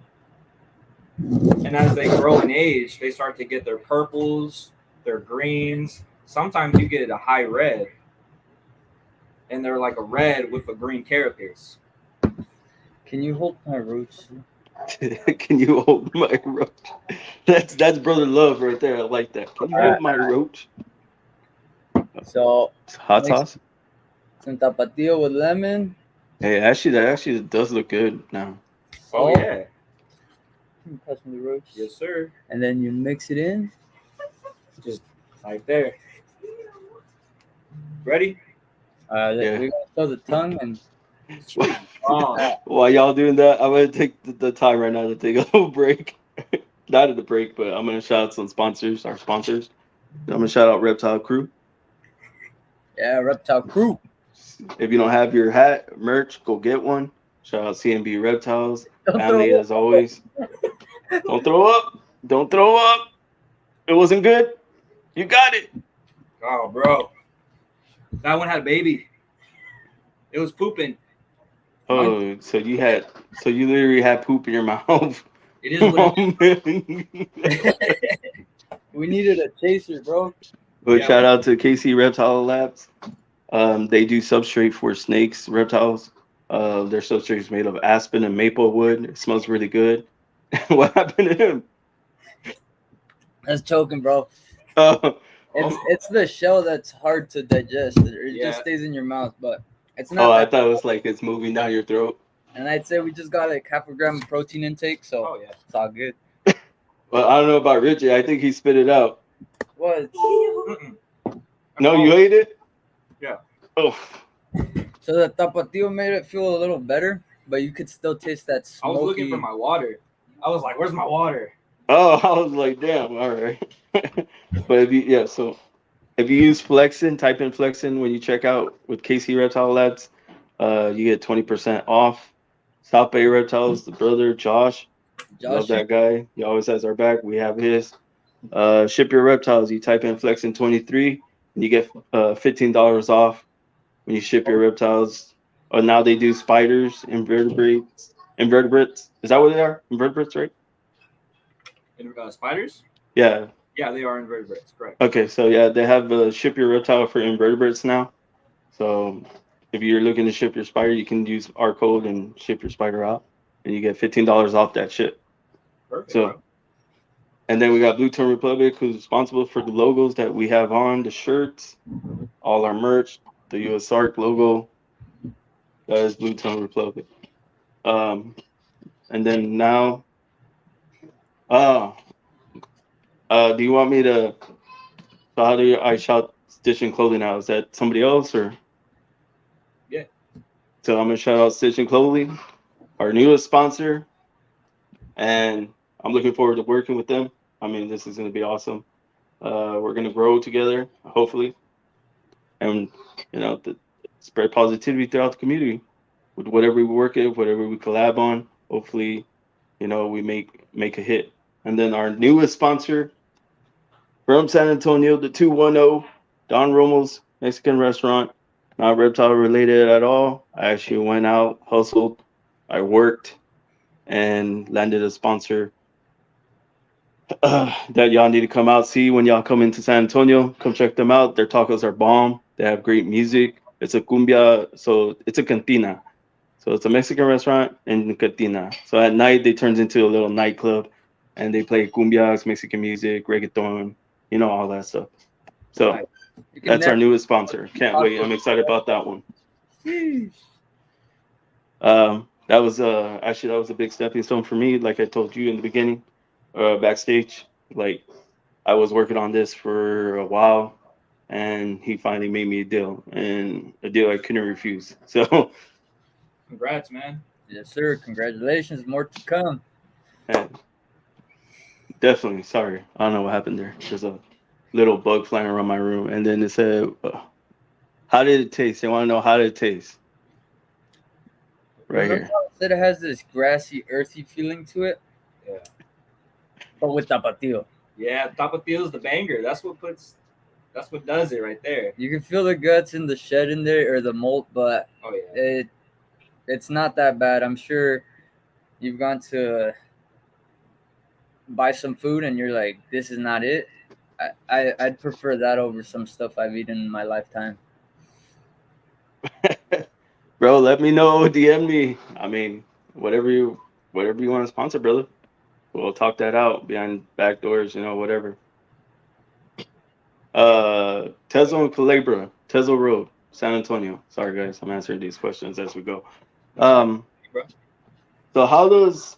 And as they grow in age, they start to get their purples, their greens. Sometimes you get a high red, and they're like a red with a green carapace. Can you hold my roach? Can you hold my roach? That's brother love right there. I like that. Can you hold my roach? So Hot sauce. some tapatio with lemon. Hey, actually, that actually does look good now. Oh Salt. yeah. You pass me the roaches. Yes, sir. And then you mix it in. Just like there. Ready? Yeah. We gotta show the tongue and Oh, While y'all doing that, I'm gonna take the time right now to take a little break. Not at the break, but I'm gonna shout out some sponsors, our sponsors. I'm gonna shout out Reptile Crew. yeah, reptile crew. If you don't have your hat merch, go get one. Shout out CNB Reptiles. Don't Family throw as always. Don't throw up. Don't throw up. It wasn't good. You got it. oh, bro. That one had a baby. It was pooping. Oh, so you literally had poop in your mouth. It is what We needed a chaser, bro. But Yeah. shout out to KC Reptile Labs. They do substrate for snakes, reptiles. Their substrate is made of aspen and maple wood. It smells really good. What happened to him? That's choking, bro. Uh, It's the shell that's hard to digest. It Yeah. just stays in your mouth, but it's oh, not. I That, thought it was like it's moving down your throat. and I'd say we just got like half a gram of protein intake, so Oh, yeah. it's all good. Well, I don't know about Richy. I think he spit it out. What? Mm-mm. No, you ate it? Yeah. Oh, So the tapatio made it feel a little better, but you could still taste that I smoky. was looking for my water. I was like, where's my water? oh, I was like, damn, all right. But if you use Flexin, type in Flexin when you check out with KC Reptile Labs, you get 20% off. South Bay Reptiles, the brother Josh, love Josh, that guy. He always has our back. We have his. Ship your reptiles. You type in Flexin 23, and you get $15 off when you ship your reptiles. Oh, now they do spiders, invertebrates. Is that what they are? Invertebrates, right? Spiders? Yeah. Yeah, they are invertebrates. Correct. Okay, so yeah, they have ship your reptile for invertebrates now. So if you're looking to ship your spider, you can use our code and ship your spider out, and you get $15 off that ship. Perfect. So, bro. and then we got Blue Tone Republic, who's responsible for the logos that we have on the shirts, all our merch, the US ARC logo. That is Blue Tone Republic. And then now, do you want me to? So how do I shout Stitch and Clothing out? Is that somebody else or? Yeah. So I'm gonna shout out Stitch and Clothing, our newest sponsor, and I'm looking forward to working with them. I mean, this is gonna be awesome. We're gonna grow together, hopefully, and spread positivity throughout the community with whatever we work at, whatever we collab on. Hopefully, we make a hit. And then our newest sponsor from San Antonio, the 210 Don Romo's Mexican restaurant. Not reptile related at all. I actually went out, hustled, I worked, and landed a sponsor that y'all need to come out see when y'all come into San Antonio. Come check them out. Their tacos are bomb. They have great music. It's a cumbia, so it's a cantina. So it's a Mexican restaurant and cantina. So at night they turns into a little nightclub, and they play cumbias, Mexican music, reggaeton, all that stuff. So you can that's our never. newest sponsor. Can't wait. I'm excited about that one. Sheesh. That was actually that was a big stepping stone for me. Like I told you in the beginning, backstage, like I was working on this for a while, and he finally made me a deal, and a deal I couldn't refuse. So, Congrats, man. Yes, sir. Congratulations. More to come. and definitely sorry. I don't know what happened there. There's a little bug flying around my room, and then it said, "How did it taste?" They want to know how did it taste. Right Remember here. how I said it has this grassy, earthy feeling to it, Yeah. but with tapatio. Yeah, Tapatio's the banger. That's what does it right there. You can feel the guts in the shed in there or the molt, but Oh yeah. it's not that bad. I'm sure you've gone to buy some food and you're like, this is not it. I'd prefer that over some stuff I've eaten in my lifetime. Bro, let me know. DM me. I mean, whatever you want to sponsor, brother. We'll talk that out behind back doors, whatever. Tezo and Calabria, Tezo Road, San Antonio. Sorry guys, I'm answering these questions as we go. So how does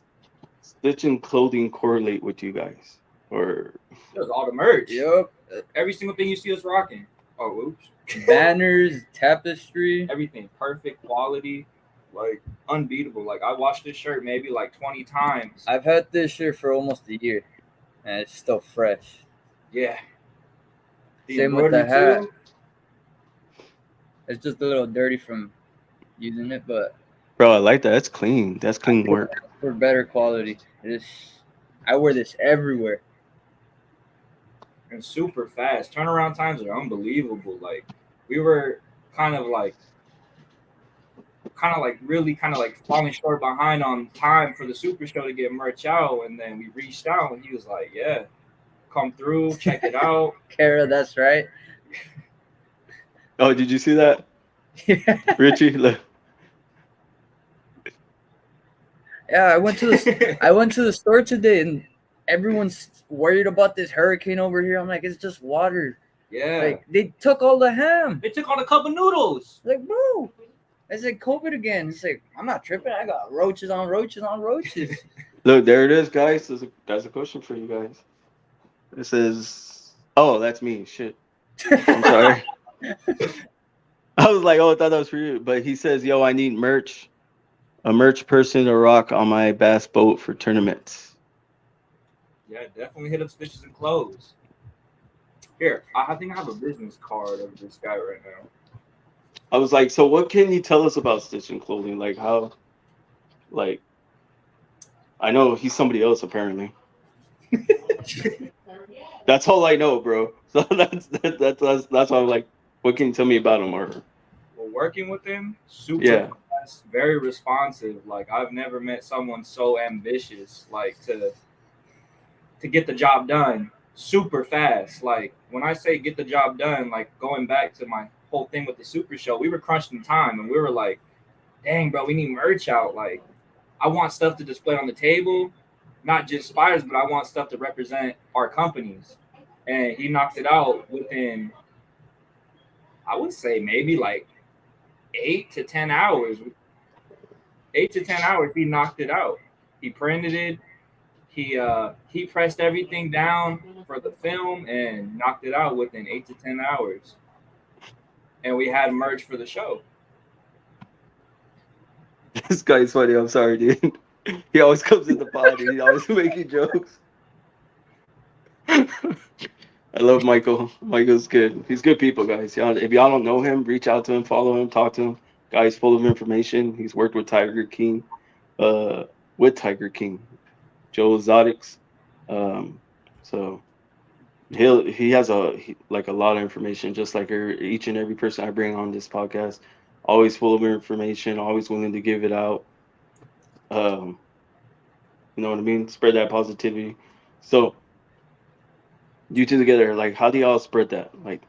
Stitching clothing correlate with you guys? Or It was all the merch. Yep. Every single thing you see us rocking. Oh, oops. Banners, tapestry. Everything perfect quality, like unbeatable. Like I washed this shirt maybe like 20 times. I've had this shirt for almost a year, and it's still fresh. Yeah. Same with the embroidery, hat. too. It's just a little dirty from using it, but bro, I like that. That's clean. That's clean work. for better quality. I wear this everywhere. And super fast. Turnaround times are unbelievable. Like we were kind of like really falling short behind on time for the super show to get merch out, and then we reached out and he was like, yeah, come through, check it out. Kara, that's right. Oh, did you see that, Richy? Look. Yeah, I went to the store today, and everyone's worried about this hurricane over here. I'm like, it's just water. Yeah. Like they took all the ham. They took all the cup of noodles. Like, bro, it's like COVID again. It's like I'm not tripping. I got roaches on roaches on roaches. Look, there it is, guys. That's a question for you guys. It says, "Oh, that's me." Shit, I'm sorry. I was like, "Oh, I thought that was for you." But he says, "Yo, I need merch. A merch person to rock on my bass boat for tournaments." Yeah, definitely hit up Stitches and Clothes. Here, I think I have a business card of this guy right now. I was like, "So what can you tell us about Stitching Clothing? Like how, like, I know he's somebody else apparently." That's all I know, bro. So that's why I'm like, what can you tell me about him? Or Well, working with him, super yeah, fast, very responsive. Like I've never met someone so ambitious, like to get the job done super fast. Like when I say get the job done, like going back to my whole thing with the super show, we were crunching time and we were like, dang, bro, we need merch out. Like I want stuff to display on the table, not just spiders, but I want stuff to represent our companies. And he knocked it out within, I would say maybe like 8 to 10 hours. 8 to 10 hours, he knocked it out. He printed it. He pressed everything down for the film and knocked it out within 8 to 10 hours. And we had merch for the show. this guy's funny. I'm sorry, dude. He always comes in the pod. He always making jokes. I love Michael. Michael's good. He's good people, guys. Y'all, if y'all don't know him, reach out to him, follow him, talk to him. Guy's full of information. He's worked with Tiger King, Joe Exotics. So he has a lot of information, just like each and every person I bring on this podcast. Always full of information, always willing to give it out. You know what I mean? Spread that positivity. So you two together, like, how do y'all spread that, like,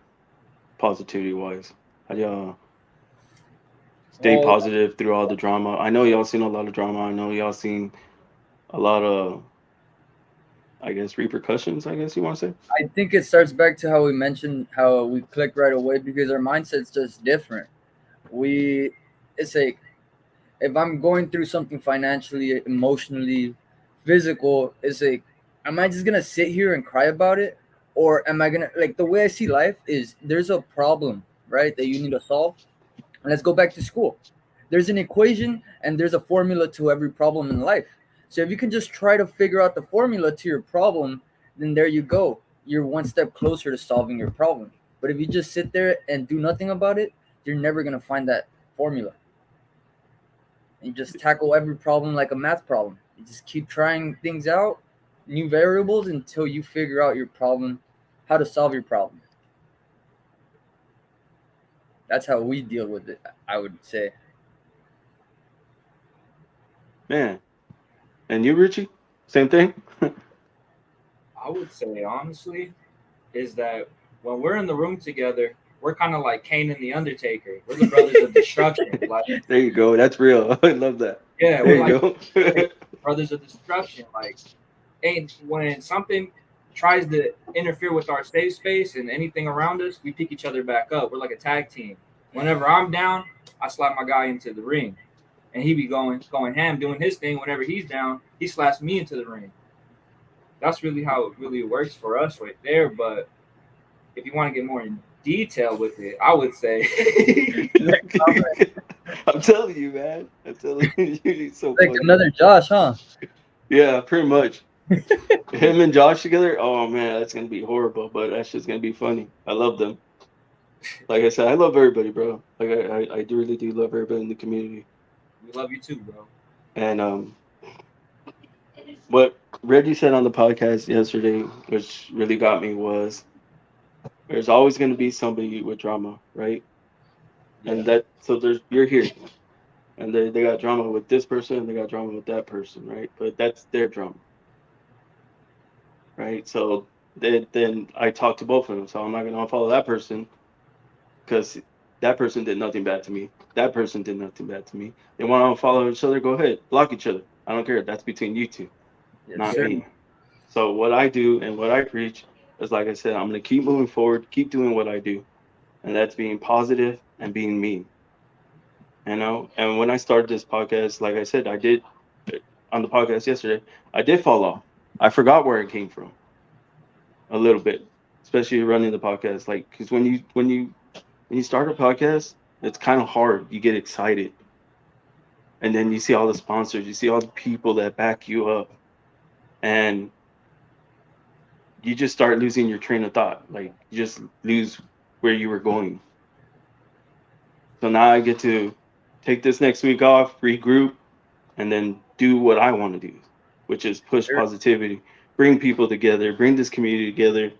positivity wise? How do y'all stay Well, positive through all the drama? I know y'all seen a lot of drama. I know y'all seen a lot of, I guess, repercussions, I guess you want to say? I think it starts back to how we mentioned how we clicked right away because our mindset's just different. It's like if I'm going through something financially, emotionally, physical, it's like, am I just gonna sit here and cry about it? Or am I gonna, like, the way I see life is there's a problem, right, that you need to solve. And let's go back to school. There's an equation and there's a formula to every problem in life. So if you can just try to figure out the formula to your problem, then there you go. You're one step closer to solving your problem. But if you just sit there and do nothing about it, you're never gonna find that formula. You just tackle every problem like a math problem. You just keep trying things out, new variables, until you figure out your problem, how to solve your problem. That's how we deal with it, I would say. Man. And you, Richy? Same thing? I would say, honestly, is that when we're in the room together, we're kind of like Kane and the Undertaker. We're the brothers of destruction. Like, There you go. That's real. I love that. yeah, There we're you like go. brothers of destruction. Like, and when something tries to interfere with our safe space and anything around us, we pick each other back up. We're like a tag team. Whenever I'm down, I slap my guy into the ring, and he be going ham doing his thing. Whenever he's down, he slaps me into the ring. That's really how it really works for us right there. But if you want to get more in detail with it, I would say I'm telling you, man. I'm telling you, he's so like funny. another Josh, huh? Yeah, pretty much. Him and Josh together. Oh man, that's gonna be horrible, but that's just gonna be funny. I love them. Like I said, I love everybody, bro. Like I do really do love everybody in the community. we love you too, bro. And what Reggie said on the podcast yesterday, which really got me, was there's always gonna be somebody with drama, right? And that so there's you're here, and they got drama with this person, and they got drama with that person, right? But that's their drama, right? So then I talked to both of them, so I'm not gonna unfollow that person because that person did nothing bad to me. That person did nothing bad to me. They want to follow each other, go ahead, block each other. I don't care. That's between you two, Yes, not sir. me. So what I do and what I preach is, like I said, I'm gonna keep moving forward, keep doing what I do, and that's being positive and being me. You know. And when I started this podcast, like I said, I did on the podcast yesterday, I did fall off. I forgot where it came from a little bit, especially running the podcast. Like, because when you start a podcast, it's kind of hard. You get excited, and then you see all the sponsors, you see all the people that back you up, and you just start losing your train of thought. Like you just lose where you were going. So now I get to take this next week off, regroup, and then do what I want to do, which is push Sure. positivity, bring people together, bring this community together,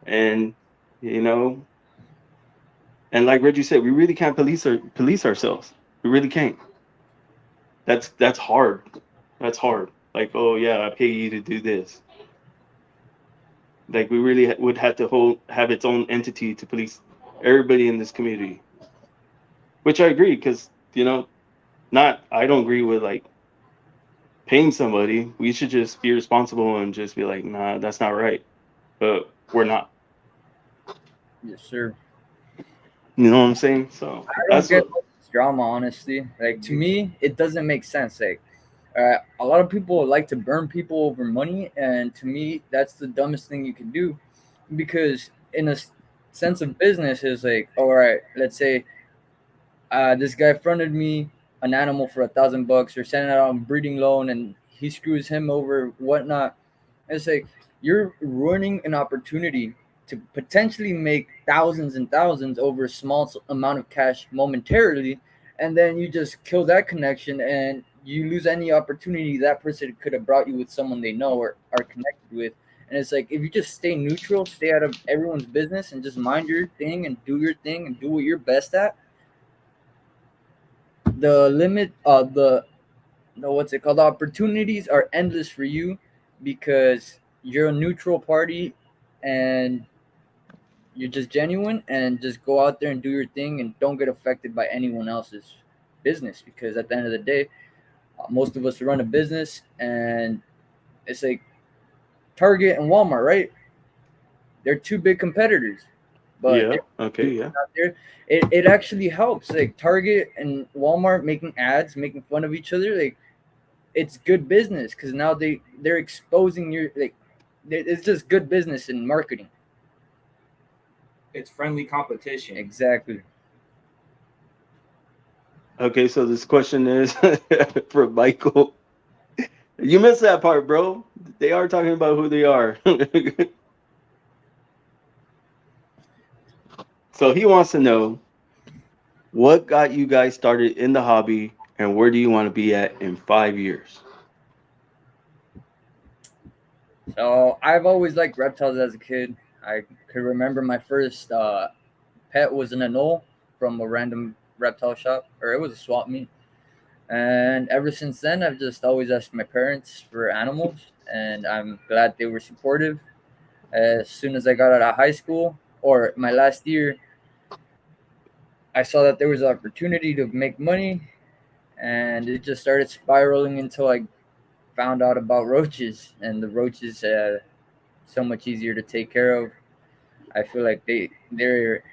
and you know, and like Reggie said, we really can't police ourselves. We really can't. That's hard. That's hard. Like, oh yeah, I pay you to do this. Like we really would have to have its own entity to police everybody in this community. Which I agree, because not I don't agree with like paying somebody. We should just be responsible and just be like, nah, that's not right. But we're not. Yes, sir. You know what I'm saying? So I don't that's get what. all this drama, honestly. Like to me, it doesn't make sense. Like a lot of people like to burn people over money, and to me, that's the dumbest thing you can do, because in a sense of business, is like, all right, let's say this guy fronted me an animal for $1,000 or sent it out on breeding loan, and he screws him over, whatnot. It's like you're ruining an opportunity to potentially make thousands and thousands over a small amount of cash momentarily, and then you just kill that connection and you lose any opportunity that person could have brought you with someone they know or are connected with. And it's like if you just stay neutral, stay out of everyone's business, and just mind your thing and do your thing and do what you're best at, the limit the no what's it called, the opportunities are endless for you, because you're a neutral party, and you're just genuine, and just go out there and do your thing and don't get affected by anyone else's business, because at the end of the day, most of us run a business, and it's like Target and Walmart, right? They're two big competitors, but Yeah. Okay. Yeah. out there, it actually helps, like Target and Walmart making ads, making fun of each other. Like it's good business, because now they're exposing your, like, it's just good business in marketing. It's friendly competition. Exactly. Okay. So this question is for Michael. You missed that part, bro. They are talking about who they are. So he wants to know what got you guys started in the hobby, and where do you want to be at in 5 years? So I've always liked reptiles as a kid. I could remember my first pet was an anole from a random reptile shop, or it was a swap meet. And ever since then, I've just always asked my parents for animals, and I'm glad they were supportive. As soon as I got out of high school, or my last year, I saw that there was an opportunity to make money, and it just started spiraling until I found out about roaches, and the roaches so much easier to take care of. I feel like they're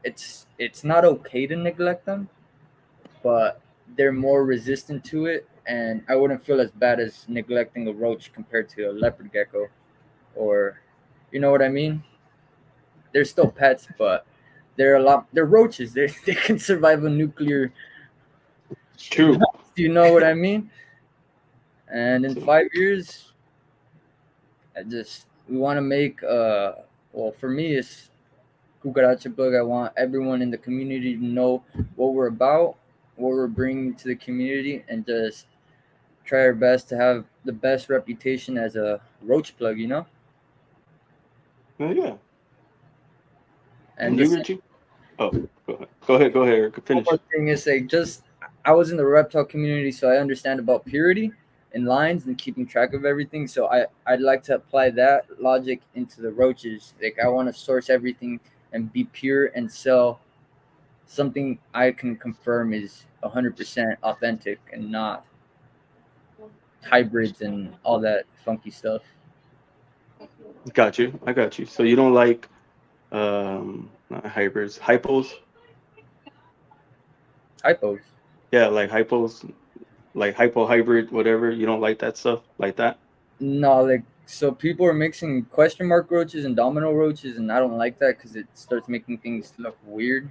it's not okay to neglect them, but they're more resistant to it, and I wouldn't feel as bad as neglecting a roach compared to a leopard gecko, or you know what I mean. They're still pets, but they're roaches. They can survive a nuclear True. blast, you know what I mean. And in So, 5 years, we want to make well, for me it's Cucaracha Plug. I want everyone in the community to know what we're about, what we're bringing to the community, and just try our best to have the best reputation as a roach plug, you know. yeah. And And the you, same Richie? Oh, go ahead. Go ahead. Go ahead, Eric. Finish. other thing is like just I was in the reptile community, so I understand about purity and lines and keeping track of everything. So I'd like to apply that logic into the roaches. Like I want to source everything and be pure and sell something I can confirm is 100% authentic and not hybrids and all that funky stuff. Got you. I got you. So you don't like not hybrids, hypos? Typos. Yeah, like hypos, like hypo hybrid, whatever. You don't like that stuff like that? No, like so people are mixing question mark roaches and domino roaches, and I don't like that because it starts making things look weird.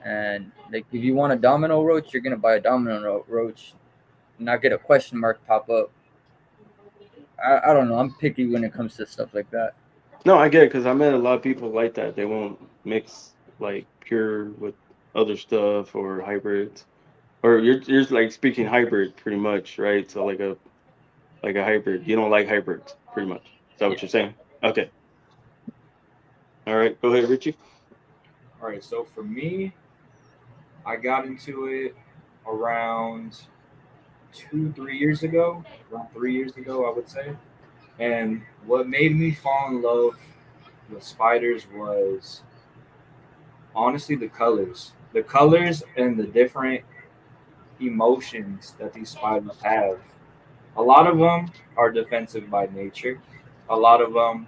And like if you want a domino roach, you're gonna buy a domino roach, not get a question mark pop up. I don't know. I'm picky when it comes to stuff like that. No, I get it because I met a lot of people like that. They won't mix like pure with other stuff or hybrids. Or you're like speaking hybrid pretty much, right? So like a hybrid. You don't like hybrids, pretty much. Is that Yeah. what you're saying? Okay. All right. Go ahead, Richie. All right, so for me, I got into it around 2, 3 years ago. Around 3 years ago, I would say. And what made me fall in love with spiders was honestly the colors and the different emotions that these spiders have. A lot of them are defensive by nature. A lot of them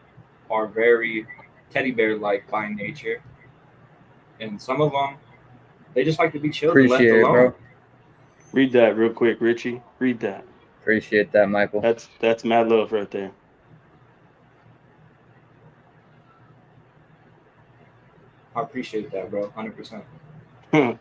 are very teddy bear like by nature, and some of them they just like to be chilled and left Appreciate it, alone. bro. Read that real quick, Richie. Read that. Appreciate that, Michael. That's mad love right there. I appreciate that, bro. 100%. Yeah,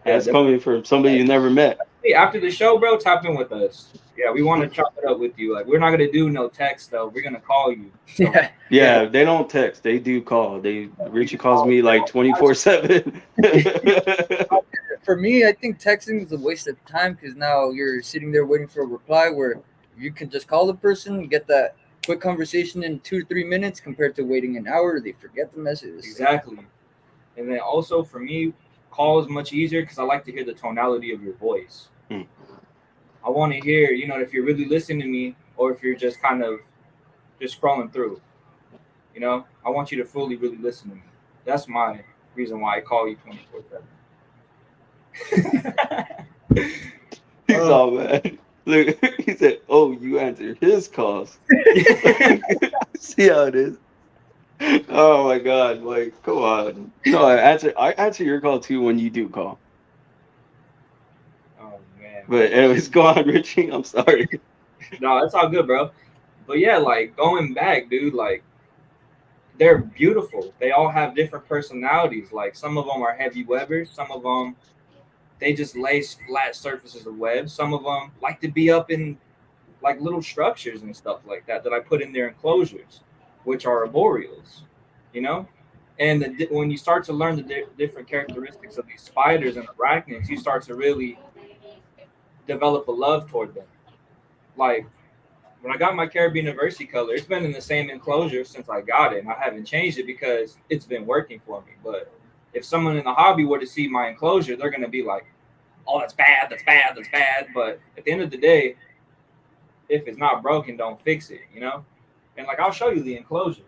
That's coming from somebody you never met. hey, after the show, bro, tap in with us. Yeah, we want to chop it up with you. Like, we're not gonna do no text though. We're gonna call you. So, Yeah. Yeah, they don't text. They do call. we Richie just calls call. me like 24/7. For me, I think texting is a waste of time because now you're sitting there waiting for a reply where you can just call the person, get that quick conversation in 2 to 3 minutes compared to waiting an hour. They forget the message. Exactly. And then also for me, call is much easier because I like to hear the tonality of your voice. Hmm. I want to hear, if you're really listening to me or if you're just kind of just scrolling through. I want you to fully really listen to me. That's my reason why I call you 24/7. He's all mad. Look, he said, "Oh, you answer his calls." See how it is. Oh my God, like, come on. No, I answer your call too when you do call. Oh man. But anyways, go on, Richie. I'm sorry. No, that's all good, bro. But yeah, like going back, dude, like they're beautiful. They all have different personalities. Like some of them are heavy webbers, some of them they just lay flat surfaces of webs. Some of them like to be up in like little structures and stuff like that I put in their enclosures, which are arboreals, you know. And when you start to learn the different characteristics of these spiders and arachnids, you start to really develop a love toward them. Like when I got my Caribbean University color, it's been in the same enclosure since I got it, and I haven't changed it because it's been working for me. But if someone in the hobby were to see my enclosure, they're gonna be like, "Oh, that's bad, that's bad, that's bad." But at the end of the day, if it's not broken, don't fix it, you know? And like I'll show you the enclosure.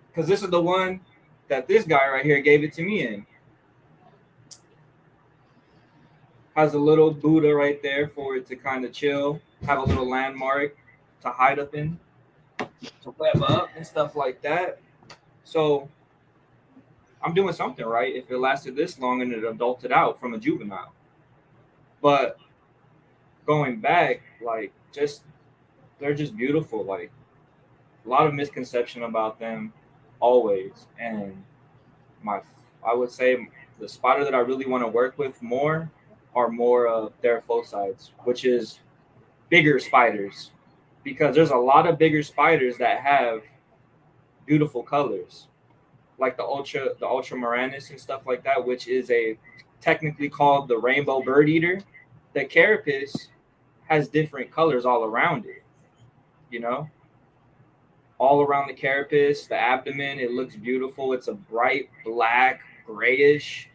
Because this is the one that this guy right here gave it to me in. Has a little Buddha right there for it to kind of chill, have a little landmark to hide up in, to web up and stuff like that. So I'm doing something right if it lasted this long and it adulted out from a juvenile. But going back, like just they're just beautiful. Like a lot of misconception about them, always. And my, I would say the spider that I really want to work with more are more of theraphocytes, which is bigger spiders, because there's a lot of bigger spiders that have beautiful colors, like the ultra maranus and stuff like that, which is a technically called the rainbow bird eater. The carapace has different colors all around it, you know, all around the carapace, the abdomen. It looks beautiful. It's a bright black, grayish.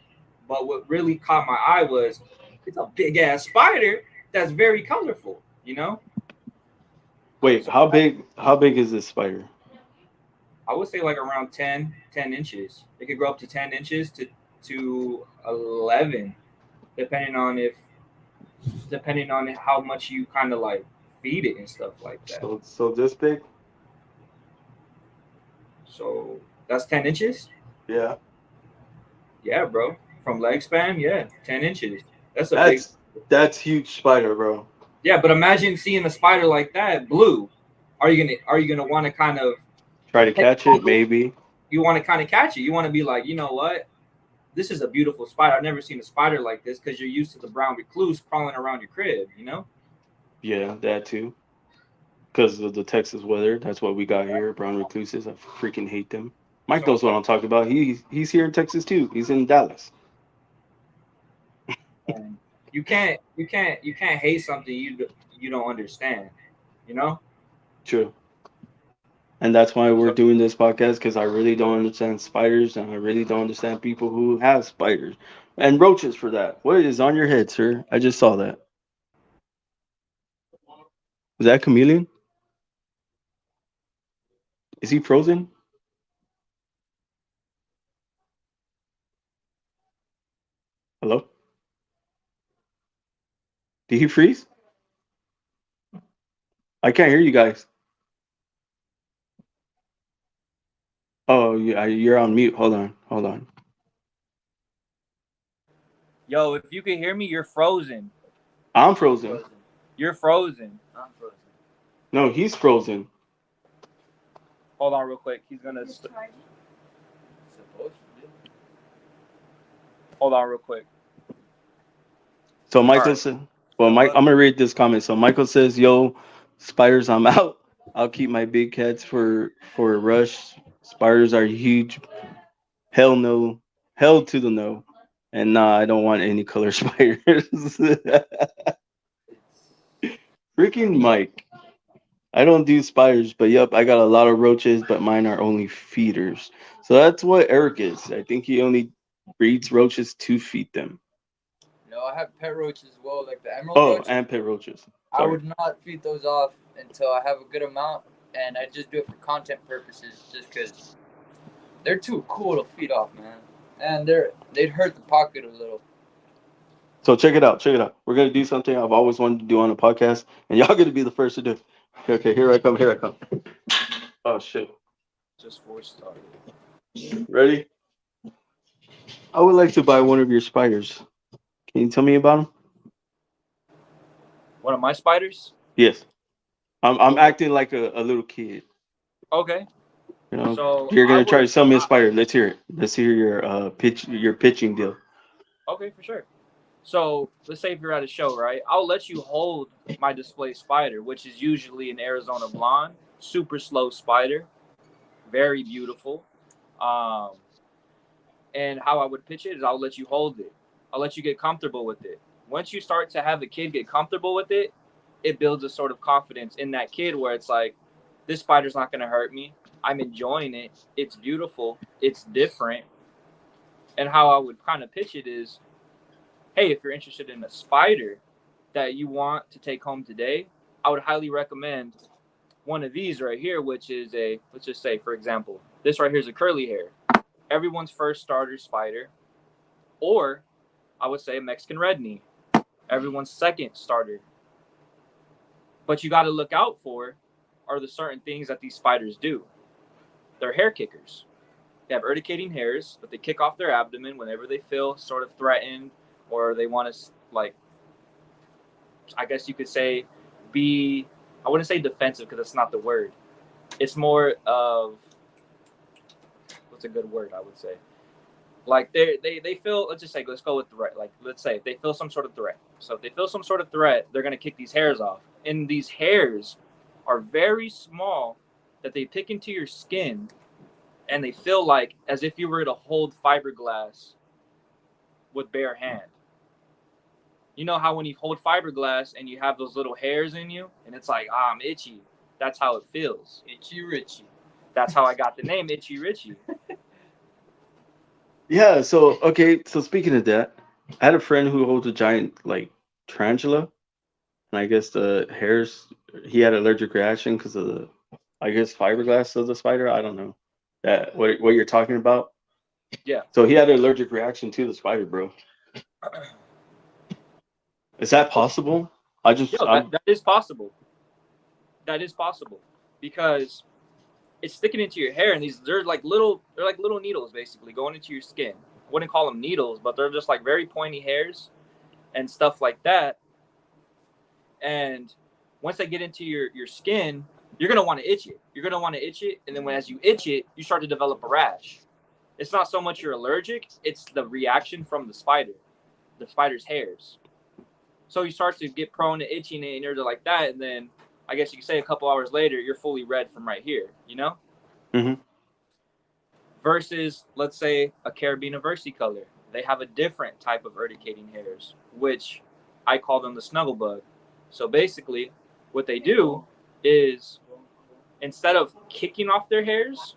But what really caught my eye was it's a big ass spider that's very colorful, you know? Wait, So how big is this spider? I would say like around 10 inches. It could grow up to 10 inches to 11, depending on if depending on how much you kind of like feed it and stuff like that. So this big? So that's 10 inches. Yeah. Yeah, bro. From leg span, yeah, 10 inches. That's a big. That's huge spider, bro. Yeah, but imagine seeing a spider like that, blue. Are you gonna want to kind of Try to take catch it, maybe. you want to kind of catch it? You want to be like, you know what? This is a beautiful spider. I've never seen a spider like this, because you're used to the brown recluse crawling around your crib, you know? Yeah, that too. Because of the Texas weather, that's what we got here. Brown recluses, I freaking hate them. Mike So knows what I'm talking about. He's here in Texas too. He's in Dallas. you can't hate something you don't understand, you know? True. And that's why we're So doing this podcast, because I really don't understand spiders, and I really don't understand people who have spiders and roaches for that. What is on your head, sir? I just saw that. Is that chameleon? Is he frozen? Hello? Did he freeze? I can't hear you guys. Oh, yeah, you're on mute. Hold on. Hold on. yo, if you can hear me, you're frozen. I'm frozen. You're frozen. I'm frozen. No, he's frozen. Hold on, real quick. He's gonna. Hold on, real quick. So All Michael right. said, well, Mike, I'm gonna read this comment. So Michael says, "Yo, spiders, I'm out. I'll keep my big cats for a rush. Spiders are huge. Hell no. Hell to the no. And nah, I don't want any color spiders." Freaking Mike. I don't do spiders, but yep, I got a lot of roaches, but mine are only feeders. So that's what Eric is. I think he only breeds roaches to feed them. No, I have pet roaches as well, like the emerald Oh, roach. and pet roaches. I Sorry. would not feed those off until I have a good amount, and I just do it for content purposes, just because they're too cool to feed off, man. And they'd hurt the pocket a little. So check it out. Check it out. We're gonna do something I've always wanted to do on a podcast, and y'all gonna be the first to do. Okay, okay, here I come. Here I come. Oh shit. Just force started. Ready? I would like to buy one of your spiders. Can you tell me about them? One of my spiders. Yes. I'm Okay. acting like a little kid. Okay. You know, So you're I gonna try would. to sell me a spider. Let's hear it. Let's hear your your pitching deal. Okay, for sure. So let's say if you're at a show, right? I'll let you hold my display spider, which is usually an Arizona blonde, super slow spider, very beautiful. Um, and how I would pitch it is I'll let you hold it. I'll let you get comfortable with it. Once you start to have the kid get comfortable with it, it builds a sort of confidence in that kid where it's like, this spider's not going to hurt me. I'm enjoying it. It's beautiful. It's different. And how I would kind of pitch it is, hey, if you're interested in a spider that you want to take home today, I would highly recommend one of these right here, which is a, let's just say, for example, this right here is a curly hair. Everyone's first starter spider. Or I would say Mexican red knee, everyone's second starter. But you got to look out for are the certain things that these spiders do. They're hair kickers. They have urticating hairs that they kick off their abdomen whenever they feel sort of threatened or they want to like I guess you could say, be, I wouldn't say defensive because that's not the word. It's more of, what's a good word I would say? Like they feel, let's just say, let's go with threat. Like, let's say if they feel some sort of threat. So if they feel some sort of threat, they're going to kick these hairs off. And these hairs are very small that they pick into your skin, and they feel like as if you were to hold fiberglass with bare hand. You know how when you hold fiberglass and you have those little hairs in you, and it's like, I'm itchy. That's how it feels. Itchy Richy. That's how I got the name Itchy Richy. Yeah. So okay. So speaking of that, I had a friend who holds a giant like tarantula, and I guess the hairs. He had an allergic reaction because of the, I guess, fiberglass of the spider. I don't know that what you're talking about. Yeah. So he had an allergic reaction to the spider, bro. Is that possible? That is possible. That is possible because it's sticking into your hair, and they're like little needles basically going into your skin. I wouldn't call them needles, but they're just like very pointy hairs and stuff like that. And once they get into your skin, you're gonna want to itch it. You're gonna want to itch it, and then as you itch it, you start to develop a rash. It's not so much you're allergic; it's the reaction from the spider's hairs. So you start to get prone to itching and you're like that, and then I guess you could say a couple hours later, you're fully red from right here, you know? Mm-hmm. Versus, let's say, a Carabiner versicolor. They have a different type of urticating hairs, which I call them the snuggle bug. So basically, what they do is, instead of kicking off their hairs,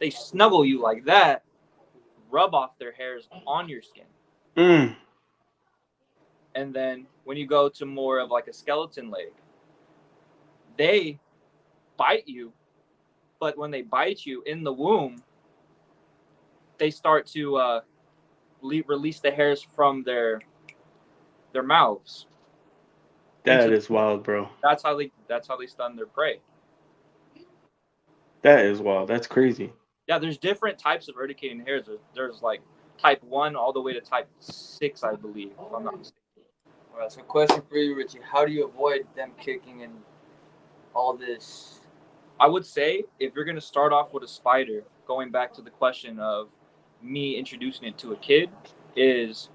they snuggle you like that, rub off their hairs on your skin. Mm. And then when you go to more of like a skeleton leg, they bite you, but when they bite you in the womb, they start to release the hairs from their mouths. That is wild, bro. That's how they stun their prey. That is wild. That's crazy. Yeah, there's different types of urticating hairs. There's like type 1 all the way to type 6, I believe, if I'm not mistaken. All right, so question for you, Richy. How do you avoid them kicking and all this? I would say if you're going to start off with a spider, going back to the question of me introducing it to a kid, is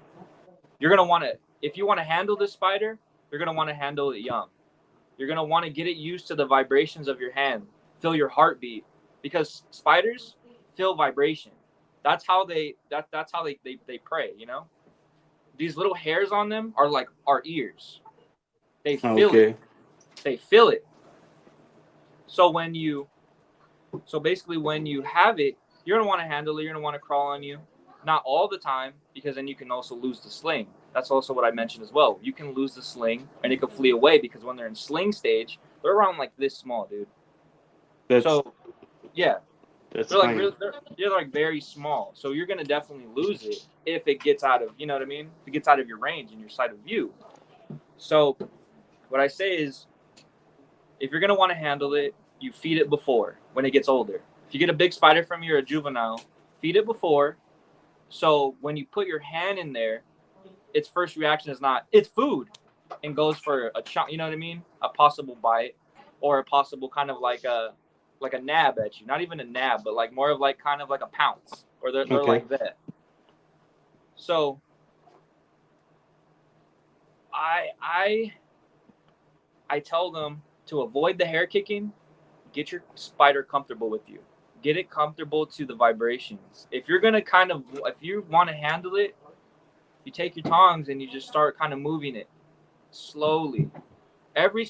you're going to want to, if you want to handle this spider, you're going to want to handle it young. You're going to want to get it used to the vibrations of your hand, feel your heartbeat, because spiders feel vibration. That's how they prey, you know? These little hairs on them are like our ears. They feel it. They feel it. So basically when you have it, you're gonna want to handle it, you're gonna want to crawl on you. Not all the time, because then you can also lose the sling. That's also what I mentioned as well. You can lose the sling and it could flee away, because when they're in sling stage, they're around like this small, dude. Yeah. They're like they're like very small. So you're gonna definitely lose it if it gets out of, you know what I mean? If it gets out of your range and your side of view. So what I say is, if you're gonna want to handle it, you feed it before when it gets older. If you get a big spider from you or a juvenile, feed it before. So when you put your hand in there, its first reaction is not, it's food, and goes for a chunk, you know what I mean? A possible bite, or a possible kind of like a nab at you. Not even a nab, but like more of like kind of like a pounce, or they're like that. So I tell them to avoid the hair kicking. Get your spider comfortable with you. Get it comfortable to the vibrations. If you're gonna if you want to handle it, you take your tongs and you just start kind of moving it slowly. Every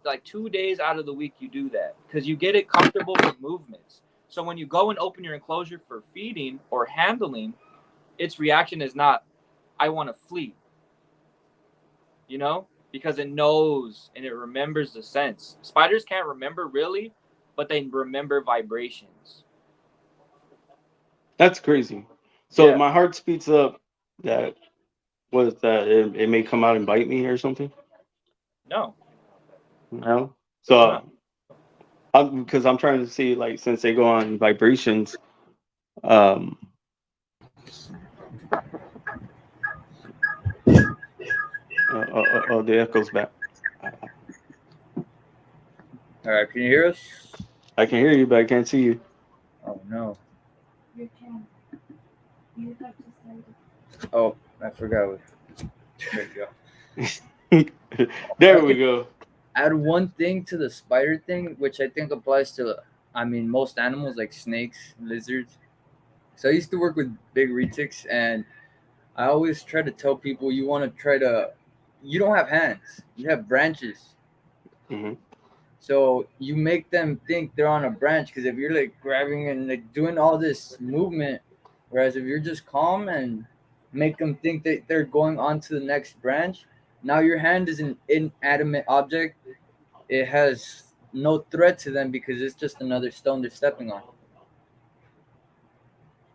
like 2 days out of the week you do that, because you get it comfortable with movements. So when you go and open your enclosure for feeding or handling, its reaction is not, I want to flee. You know, because it knows and it remembers the sense. Spiders can't remember really, but they remember vibrations. That's crazy. So my heart speeds up. That was that it may come out and bite me or something. No. No. So because I'm trying to see, like, since they go on vibrations, The echo's back. All right, can you hear us? I can hear you, but I can't see you. Oh no. Oh, I forgot. There you go. There we go. Add one thing to the spider thing, which I think applies to, I mean, most animals like snakes, lizards. So I used to work with big retics, and I always try to tell people you want to try to, you don't have hands, you have branches. Hmm. So you make them think they're on a branch because if you're like grabbing and like doing all this movement, whereas if you're just calm and make them think that they're going on to the next branch, now your hand is an inanimate object. It has no threat to them because it's just another stone they're stepping on.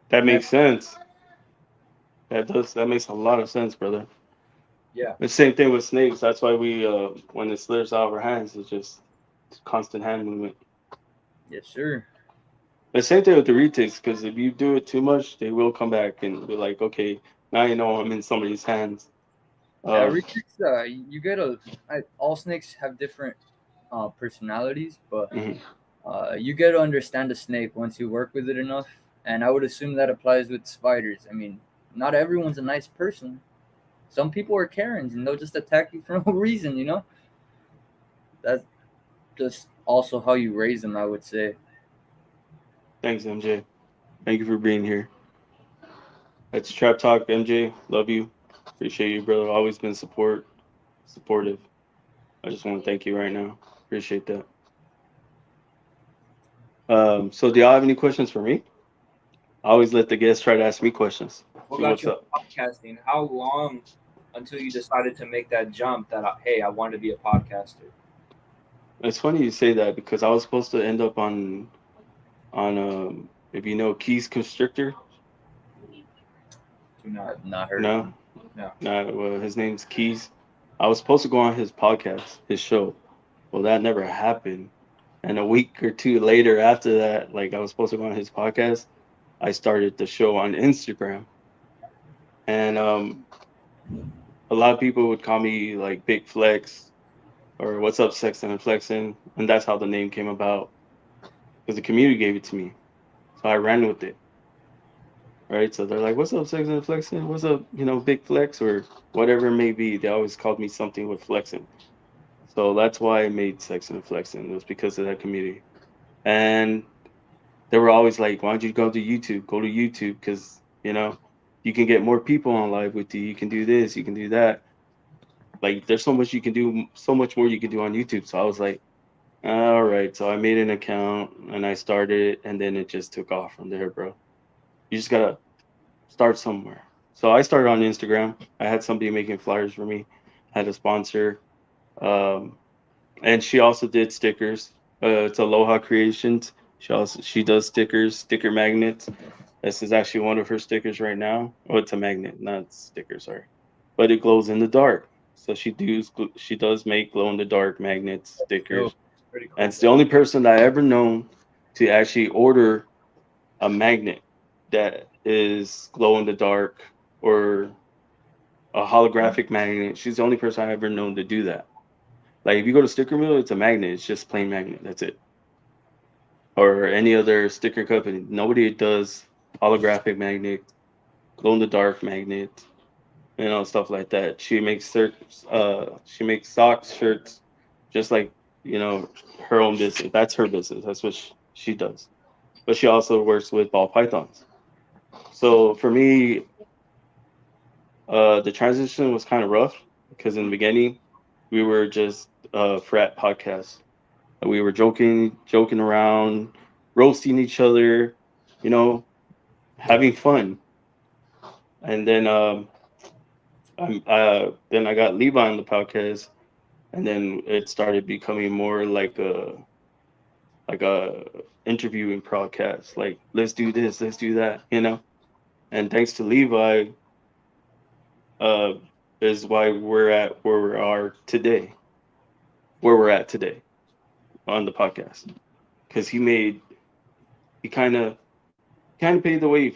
That And I, makes sense. That does. That makes a lot of sense, brother. yeah, The same thing with snakes. That's why we, when it slips out of our hands, it's just constant hand movement. yes, sir. The same thing with the retics, because if you do it too much, they will come back and be like, okay, now you know I'm in somebody's hands. Yeah, Um, retics, you get all snakes have different personalities, but mhm. you get to understand a snake once you work with it enough. And I would assume that applies with spiders. I mean, not everyone's a nice person. Some people are Karens and they'll just attack you for no reason, you know? That's just also how you raise them, I would say. Thanks, MJ. Thank you for being here. It's Trap Talk, MJ. Love you. Appreciate you, brother. Always been supportive. I just want to thank you right now. Appreciate that. So do y'all have any questions for me? I always let the guests try to ask me questions. What See got what's you up. into podcasting? How long until you decided to make that jump that hey, I want to be a podcaster? It's funny you say that because I was supposed to end up on if you know Keys Constrictor. Do not. I've not heard of No, them. No. no. Well, his name's Keys. I was supposed to go on his podcast, his show. Well, that never happened. And a week or two later, after that, like I was supposed to go on his podcast, I started the show on Instagram, and a lot of people would call me like Big Flex or "What's up, Sexin and Flexin," and that's how the name came about because the community gave it to me, so I ran with it. Right, so they're like, "What's up, Sexin and Flexin? What's up, Big Flex or whatever it may be." They always called me something with Flexin, so that's why I made Sexin and Flexin. It was because of that community, and they were always like, "Why don't you go to YouTube? Go to YouTube because you can get more people on live with you. You can do this, you can do that. Like, there's so much you can do, so much more you can do on YouTube." So I was like, "All right." So I made an account and I started, and then it just took off from there, bro. You just gotta start somewhere. So I started on Instagram. I had somebody making flyers for me. Had a sponsor, um, and she also did stickers. It's Aloha Creations. She does stickers, sticker magnets. This is actually one of her stickers right now. Oh, it's a magnet, not sticker, sorry. But it glows in the dark. So she does make glow in the dark magnets, So, stickers. Pretty And cool. it's the only person that I ever known to actually order a magnet that is glow in the dark or a holographic magnet. She's the only person I ever known to do that. Like if you go to Sticker Mill, it's a magnet. It's just plain magnet. That's it. Or any other sticker company. Nobody does holographic magnet, glow in the dark magnet, stuff like that. She makes socks, shirts, just like her own business. That's her business. That's what she does. But she also works with ball pythons. So for me, the transition was kind of rough because in the beginning we were just a frat podcast. We were joking around, roasting each other, you know, having fun. And then I got Levi on the podcast, and then it started becoming more like a interviewing podcast. Like, let's do this, let's do that. And thanks to Levi, uh, is why we're at where we are today, where we're at today on the podcast, because he kind of paved the way,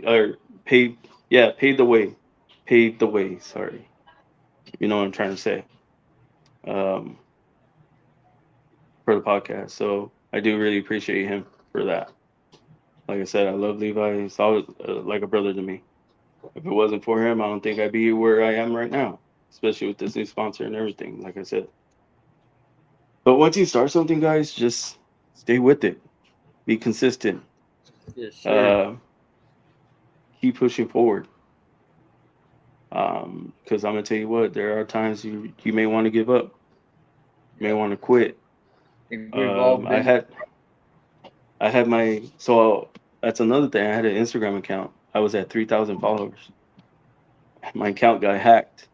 or paved, yeah, paved the way, paved the way. Sorry, You know what I'm trying to say, um, for the podcast. So I do really appreciate him for that. Like I said, I love Levi. He's always like a brother to me. If it wasn't for him, I don't think I'd be where I am right now, especially with this new sponsor and everything. Like I said, but once you start something, guys, just stay with it. Be consistent. Yes, sir. Uh, keep pushing forward. Because I'm gonna tell you what, there are times you may want to give up, you may Yeah. want to quit. I think we've all I been. had my so that's another thing. I had an Instagram account. I was at 3,000 followers. My account got hacked.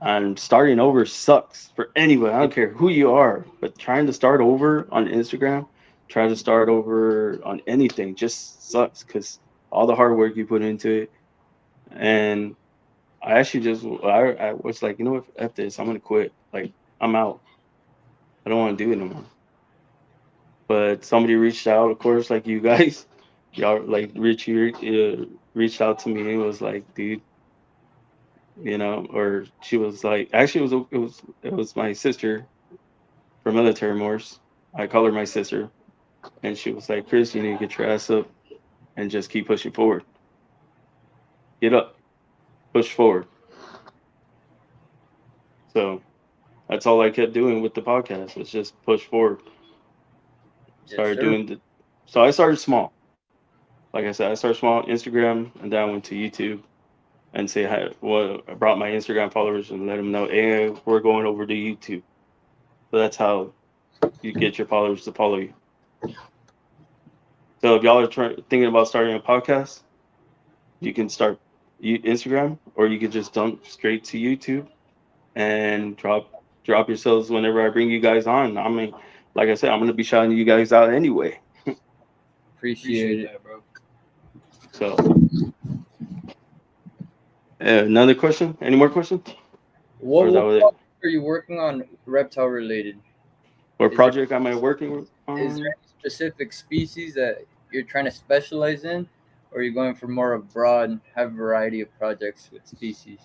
And starting over sucks for anyone. I don't care who you are, but trying to start over on Instagram, try to start over on anything just sucks because all the hard work you put into it. And I actually I was like, you know what, F this, I'm gonna quit. Like I'm out. I don't want to do it anymore. But somebody reached out, of course, like you guys, y'all like Richy reached out to me and was like, dude, or she was like, actually, it was my sister for military Morse. I call her my sister, and she was like, "Chris, you need to get your ass up and just keep pushing forward. Get up, push forward." So that's all I kept doing with the podcast was just push forward. Yes, Started sir. doing the, so I started small. Like I said, I started small Instagram, and then I went to YouTube and say hi. Well, I brought my Instagram followers and let them know, hey, we're going over to YouTube. So that's how you get your followers to follow you. So if y'all are thinking about starting a podcast, you can start Instagram, or you could just dump straight to YouTube and drop yourselves whenever I bring you guys on. I mean, like I said, I'm gonna be shouting you guys out anyway. Appreciate it. that, bro. So another question? Any more questions? Or is that What what it? project are you working on reptile related? What Is there project am I working is there on? any specific species that you're trying to specialize in, or are you going for more of broad, have variety of projects with species?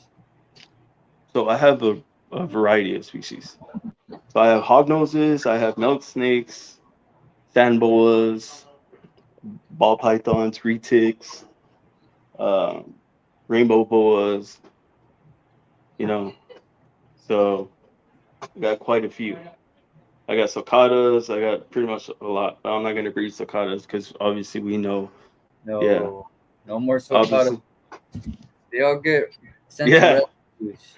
So I have a variety of species. So I have hognoses, I have milk snakes, sand boas, ball pythons, retics, um, rainbow boas. You know, so I got quite a few. I got cicadas. I got pretty much a lot. I'm not gonna breed cicadas because obviously we know. Yeah, No, no more sulcata. obviously. They all get sent to Yeah, rescues.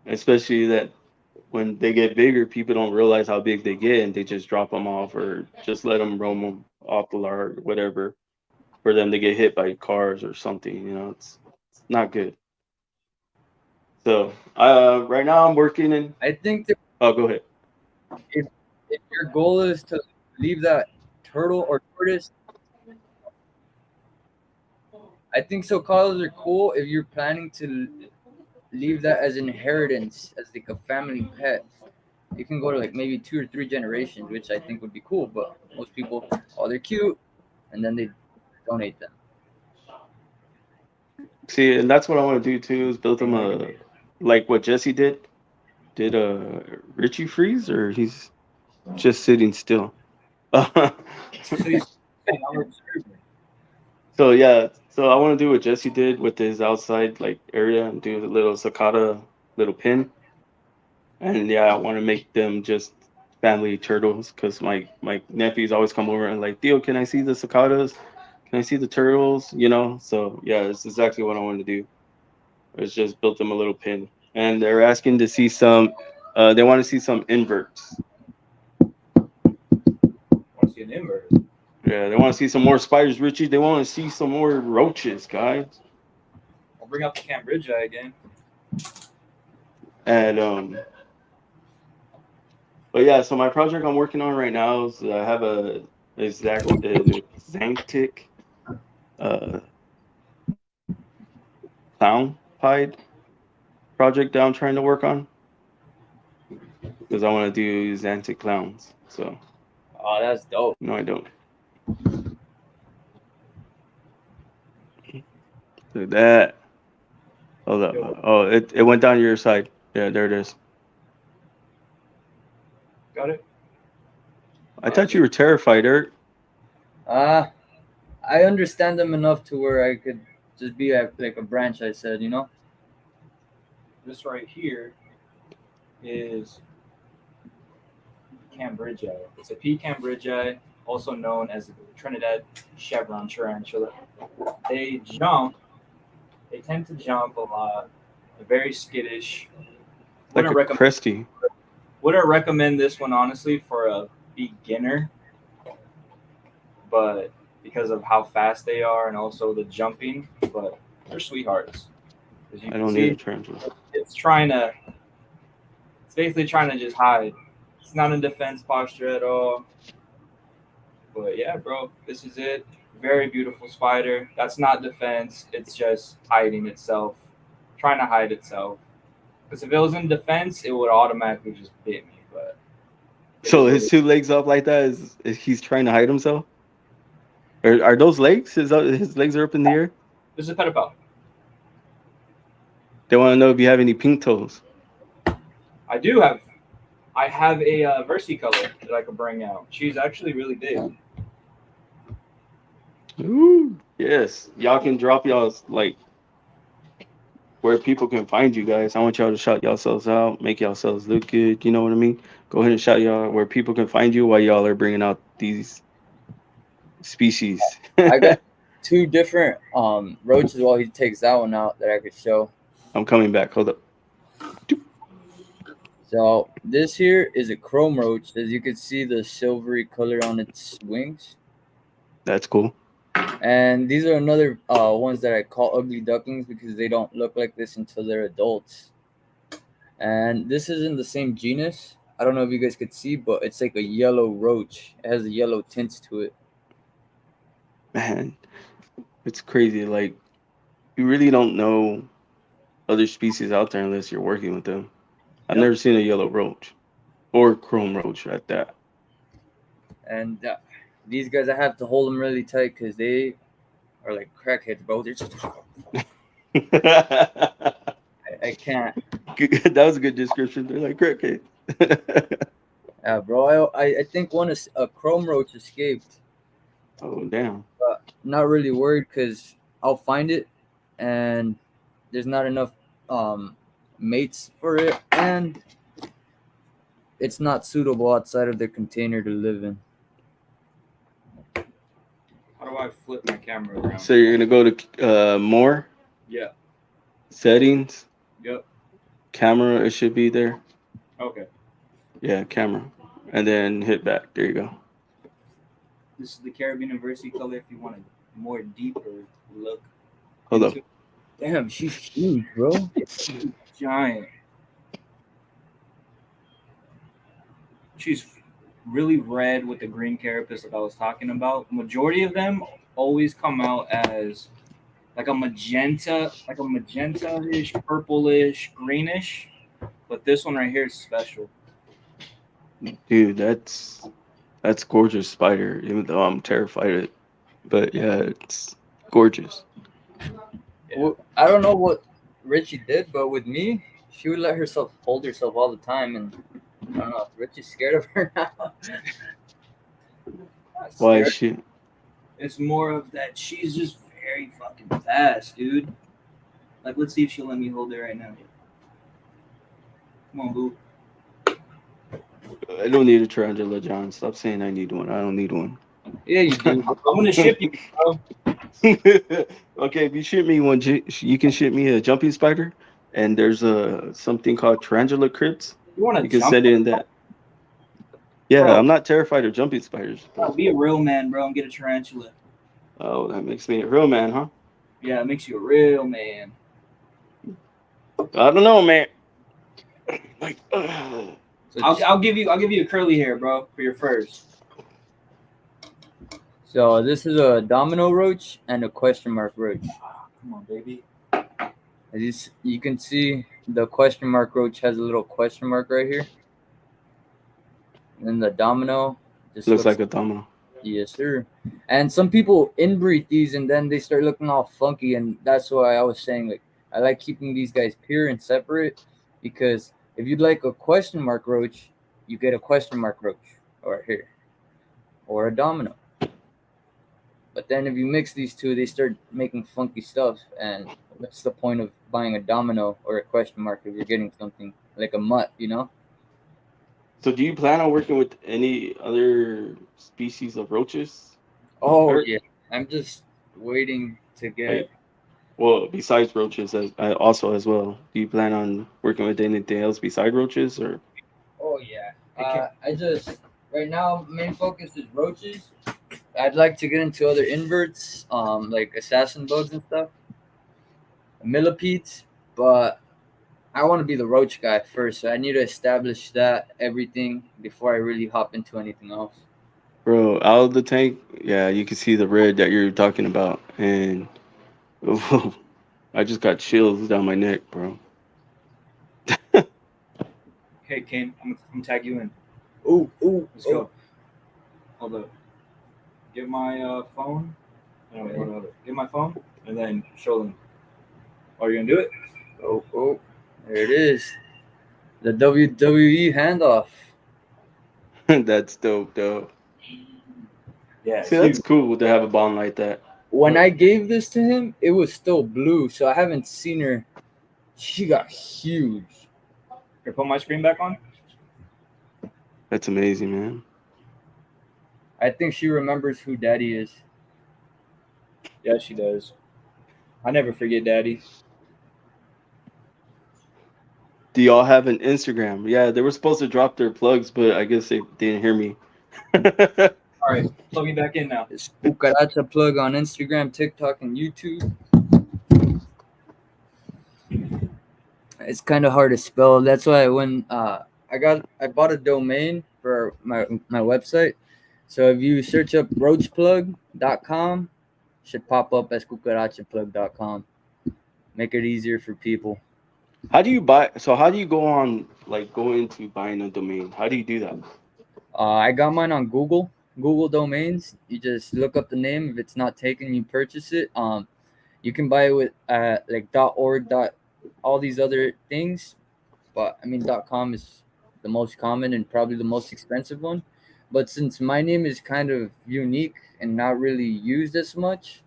especially that when they get bigger, people don't realize how big they get, and they just drop them off or just let them roam them off the yard, whatever, for them to get hit by cars or something. It's not good. So, right now I'm working in. I think that Oh, go ahead. if, if your goal is to leave that turtle or tortoise, I think sulcatas are cool if you're planning to leave that as inheritance, as like a family pet. You can go to like maybe 2 or 3 generations, which I think would be cool. But most people, oh, they're cute, and then they donate them. See, and that's what I want to do too is build them a like what Jesse did. Did Richie freeze or he's just sitting still? So he's saying I'm observing. So yeah, so I want to do what Jesse did with his outside like area and do the little cicada little pin. And yeah, I want to make them just family turtles because my nephews always come over and like, Theo, can I see the cicadas? Can I see the turtles? So yeah, it's exactly what I want to do. It's just built them a little pin, and they're asking to see some. They want to see some inverts. Want to see an invert? Yeah, they want to see some more spiders, Richie. They want to see some more roaches, guys. I'll bring out the Richyy again. And but yeah, so my project I'm working on right now is I have a Xantic uh clown pied project that I'm trying to work on because I want to do Xantic clowns. So Oh, that's dope. no, I don't. Look at that. Hold up. Oh, it went down your side. Yeah, there it is. Got it? I thought you were terrified, Eric. I understand them enough to where I could just be like a branch. I said, you know. This right here is Cambridgei. It's a pecan bridgei, also known as the Trinidad chevron tarantula. They jump. They tend to jump a lot. They're very skittish. Like Wouldn't a recommend cresty. wouldn't recommend this one honestly for a beginner, but because of how fast they are and also the jumping, but they're sweethearts. As you I can don't need a see, tarantula. it's basically trying to just hide. It's not in defense posture at all. But yeah, bro, this is it. Very beautiful spider. That's not defense. It's just hiding itself, trying to hide itself. Because if it was in defense, it would automatically just bit me. But So his two legs up like that is he's trying to hide himself? Are those legs? His legs are up in the air? this is a pedophile. They want to know if you have any pink toes. I do have. I have a versicolor that I could bring out. She's actually really big. Ooh, yes. Y'all can drop y'all's like where people can find you guys. I want y'all to shout yourselves out, make yourselves look good. You know what I mean? Go ahead and shout y'all where people can find you while y'all are bringing out these species. I got two different roaches while he takes that one out that I could show. I'm coming back. Hold up. So this here is a chrome roach. As you can see, the silvery color on its wings. That's cool. And these are another ones that I call ugly ducklings because they don't look like this until they're adults. And this is in the same genus. I don't know if you guys could see, but it's like a yellow roach. It has a yellow tint to it. Man, it's crazy. Like, you really don't know other species out there unless you're working with them. I've Yep. never seen a yellow roach or chrome roach at that. And these guys, I have to hold them really tight because they are like crackheads, bro. They're just, I can't. That was a good description. They're like crackhead. Bro, I think one is a chrome roach escaped. Oh damn. But not really worried because I'll find it and there's not enough mates for it, and it's not suitable outside of the container to live in. How do I flip my camera around? So you're gonna go to more Yeah. settings, Yep. camera. It should be there. Okay. Yeah, camera, and then hit back. There you go. This is the Caribbean versicolor if you want a more deeper look. Hold up. Damn, she's huge, bro. Giant. She's really red with the green carapace that I was talking about. Majority of them always come out as like a magenta-ish, purplish, greenish. But this one right here is special. Dude, that's gorgeous spider. Even though I'm terrified of it, but yeah, it's gorgeous. Yeah. Well, I don't know what Richy did, but with me, she would let herself hold herself all the time, and I don't know if Richy's scared of her now. Not Why is scared. she? It's more of that she's just very fucking fast, dude. Like, let's see if she'll let me hold it right now. Come on, boo. I don't need a tarantula, John. Stop saying I need one. I don't need one. Yeah, you do. I'm gonna ship you, bro. Okay, if you ship me one, you can ship me a jumping spider, and there's a something called tarantula crypts. You want to You can jump? send it in that. Yeah, Bro. I'm not terrified of jumping spiders. Be a real man, bro, and get a tarantula. Oh, that makes me a real man, huh? Yeah, it makes you a real man. I don't know, man. Like, So, I'll give you a curly hair, bro, for your first. so this is a domino roach and a question mark roach. Come on, baby. As you can see, the question mark roach has a little question mark right here. And then the domino just looks like a domino. Yes, sir. And some people inbreed these and then they start looking all funky, and that's why I was saying like I like keeping these guys pure and separate Because if you'd like a question mark roach, you get a question mark roach, or here, or a domino. But then if you mix these two, they start making funky stuff. And what's the point of buying a domino or a question mark if you're getting something like a mutt, you know? So do you plan on working with any other species of roaches? Oh Or yeah, I'm just waiting to get. like, well, besides roaches, as also as well. Do you plan on working with anything else besides roaches, or? Oh yeah. It can, I just right now main focus is roaches. I'd like to get into other inverts, like assassin bugs and stuff, millipedes, but I want to be the roach guy first. So I need to establish that everything before I really hop into anything else. Bro, out of the tank, yeah, you can see the red that you're talking about, and I just got chills down my neck, bro. hey, Kane, I'm gonna tag you in. Ooh, ooh, Let's ooh. go. Hold up. Get my phone. No, wait, hold up. Get my phone, and then show them. Are you gonna do it? Oh, oh, there it is. The WWE handoff. That's dope, though. Yeah, See, it's that's huge. cool to have a bond like that. When Look, I gave this to him, it was still blue, so I haven't seen her. She got huge. here, put my screen back on. That's amazing, man. I think she remembers who Daddy is. Yeah, she does. I never forget Daddy. Do y'all have an Instagram? Yeah, they were supposed to drop their plugs, but I guess they didn't hear me. All right, plug me back in now. It's Cucaracha plug on Instagram, TikTok, and YouTube. It's kind of hard to spell. That's why when I bought a domain for my website. So if you search up roachplug.com, should pop up as cucarachaplug.com. Make it easier for people. How do you buy? So how do you go on like go into buying a domain? How do you do that? I got mine on Google domains. You just look up the name. If it's not taken, you purchase it. You can buy it with like .org, all these other things. But I mean, .com is the most common and probably the most expensive one. But since my name is kind of unique and not really used as much,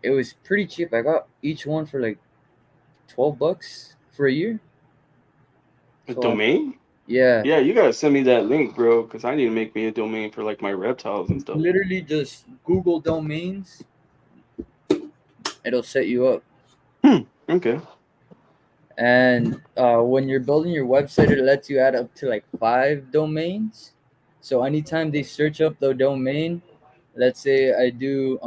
it was pretty cheap. I got each one for like $12 for a year. A So domain? yeah, Yeah, you gotta send me that link, bro, because I need to make me a domain for like my reptiles and stuff. literally just Google domains. It'll set you up. Okay. And when you're building your website, it lets you add up to like 5 domains. So anytime they search up the domain, let's say I do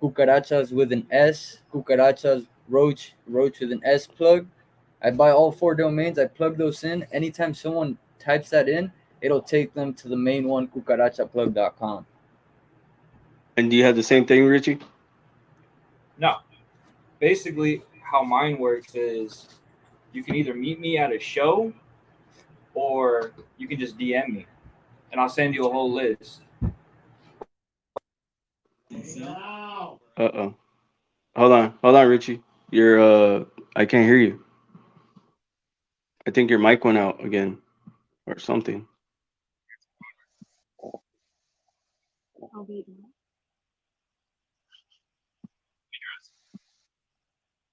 cucarachas with an S, cucarachas roach with an S plug. I buy all 4 domains. I plug those in. Anytime someone types that in, it'll take them to the main one, cucarachaplug.com. And do you have the same thing, Richie? No, basically, how mine works is you can either meet me at a show or you can just DM me, and I'll send you a whole list. Uh-oh. Hold on, Richie. You're I can't hear you. I think your mic went out again or something.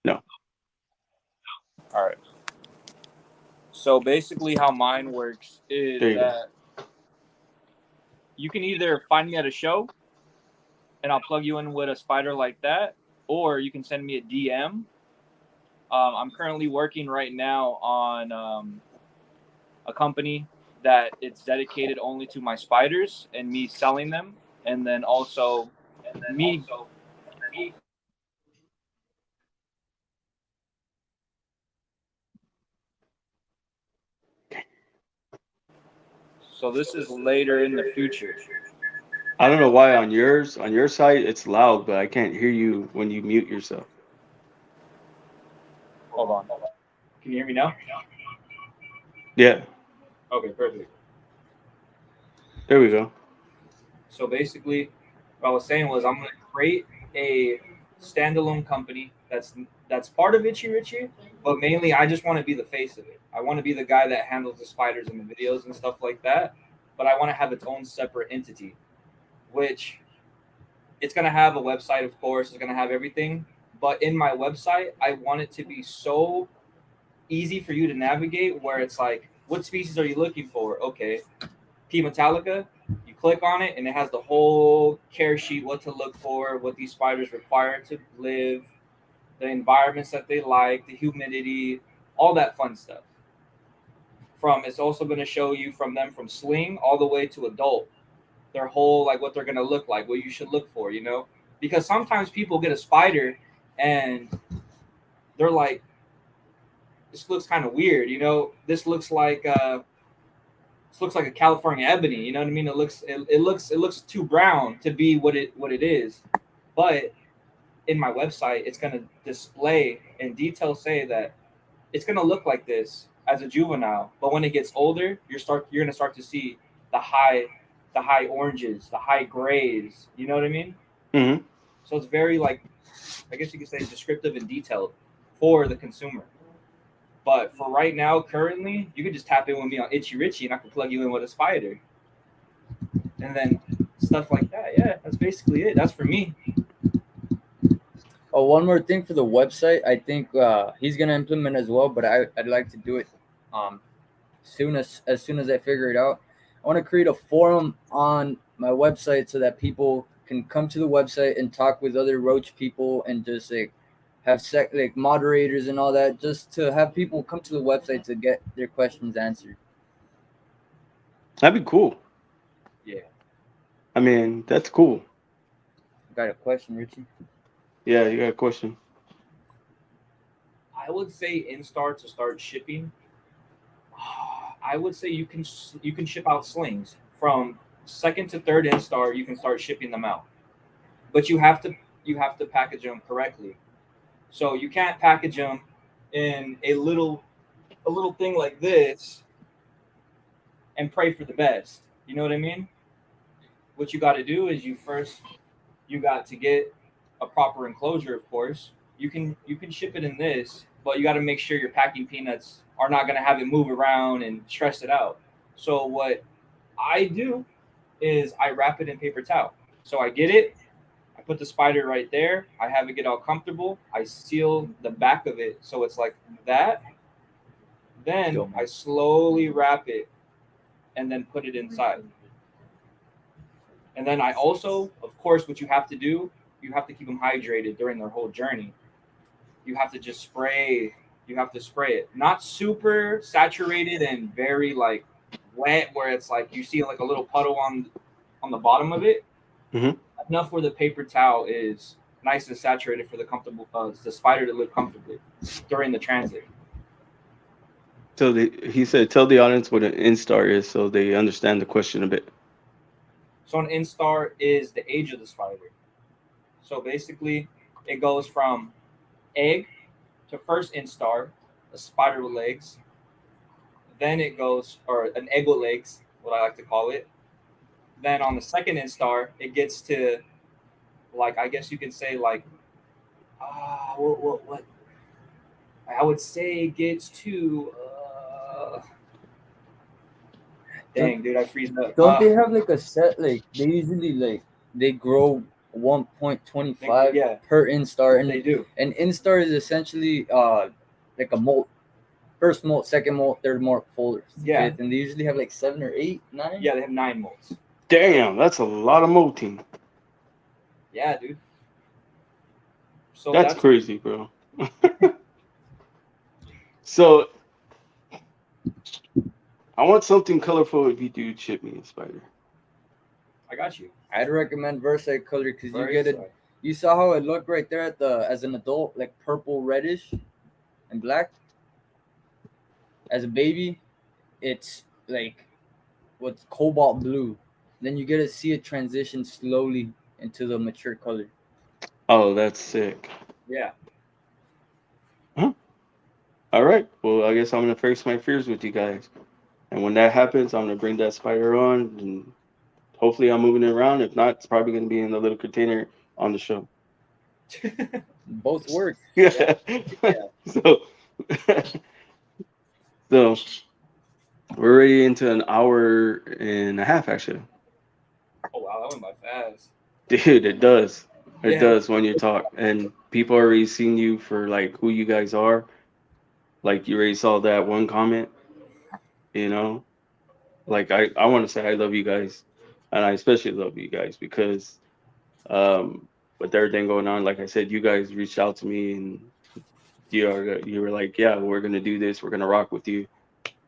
No. All right. So basically, how mine works There is you go. that you can either find me at a show and I'll plug you in with a spider like that, or you can send me a DM. I'm currently working right now on a company that it's dedicated only to my spiders and me selling them, and then also me. So this is later in the future. I don't know why on your side it's loud, but I can't hear you when you mute yourself. Hold on. Can you hear me now? Yeah, Okay, perfect. there we go. So basically, what I was saying was I'm gonna create a standalone company that's part of Richyy, but mainly I just want to be the face of it. I want to be the guy that handles the spiders and the videos and stuff like that. But I want to have its own separate entity, which it's gonna have a website, of course. It's gonna have everything. But in my website, I want it to be so easy for you to navigate, where it's like, what species are you looking for? Okay, P Metallica. You click on it, and it has the whole care sheet, what to look for, what these spiders require to live, the environments that they like, the humidity, all that fun stuff. It's also going to show you from sling all the way to adult, their whole, like, what they're going to look like, what you should look for, because sometimes people get a spider and they're like, this looks kind of weird, this looks like a California ebony, you know what I mean? It looks too brown to be what it is. But in my website, it's going to display in detail, say that it's going to look like this as a juvenile, but when it gets older, you're going to start to see the high oranges, the high grays, you know what I mean? Mm-hmm. So it's very, like, I guess you could say, descriptive and detailed for the consumer. But for right now, currently, you can just tap in with me on Richyy, and I can plug you in with a spider. And then stuff like that. Yeah, that's basically it. That's for me. Oh, one more thing for the website. I think he's gonna implement as well, but I'd like to do it as soon as I figure it out. I want to create a forum on my website so that people can come to the website and talk with other roach people and just like have like moderators and all that, just to have people come to the website to get their questions answered. That'd be cool. Yeah. I mean, that's cool. Got a question, Richy? Yeah, you got a question? I would say Instar to start shipping. I would say you can ship out slings from second to third Instar. You can start shipping them out, but you have to package them correctly. So you can't package them in a little thing like this and pray for the best. You know what I mean? What you got to do is you got to get a proper enclosure. Of course, you can ship it in this, but you got to make sure your packing peanuts are not going to have it move around and stress it out. So what I do is I wrap it in paper towel. So I get it, I put the spider right there, I have it get all comfortable, I seal the back of it so it's like that. Then I slowly wrap it and then put it inside. And then I also, of course, what you have to do, you have to keep them hydrated during their whole journey. You have to just spray. You have to spray it. Not super saturated and very, like, wet where it's like you see like a little puddle on the bottom of it. Mm-hmm. Enough where the paper towel is nice and saturated for the spider to live comfortably during the transit. So he said, tell the audience what an instar is so they understand the question a bit. So an instar is the age of the spider. So basically, it goes from egg to first instar, a spider with legs. Then it goes, or an egg with legs, what I like to call it. Then on the second instar, it gets to, like, I guess you can say, like, what? I would say it gets to, dang, dude, I freeze up. Don't they have like a set, like they usually like they grow 1.25 per instar, and they do. An instar is essentially like a molt, first molt, second molt, third molt, fourth, fifth, and they usually have like 7 or 8, 9. Yeah, they have 9 molts. Damn, that's a lot of molting. Yeah, dude. So that's crazy, bro. So I want something colorful if you do chip me a spider. I got you. I'd recommend Versailles color because you get it. You saw how it looked right there as an adult, like purple, reddish, and black. As a baby, it's like what's cobalt blue. Then you get to see it transition slowly into the mature color. Oh, that's sick. Yeah. Huh? All right. Well, I guess I'm gonna face my fears with you guys, and when that happens, I'm gonna bring that spider on, and hopefully I'm moving it around. If not, it's probably gonna be in the little container on the show. Both work. Yeah. Yeah. So, so we're already into an hour and a half, actually. Oh wow, that went by fast. Dude, it does. It Yeah. does when you talk, and people already seen you for like who you guys are. Like you already saw that one comment, you know. Like I want to say I love you guys, and I especially love you guys because with everything going on, like I said, you guys reached out to me and you were like, yeah, we're gonna do this, we're gonna rock with you,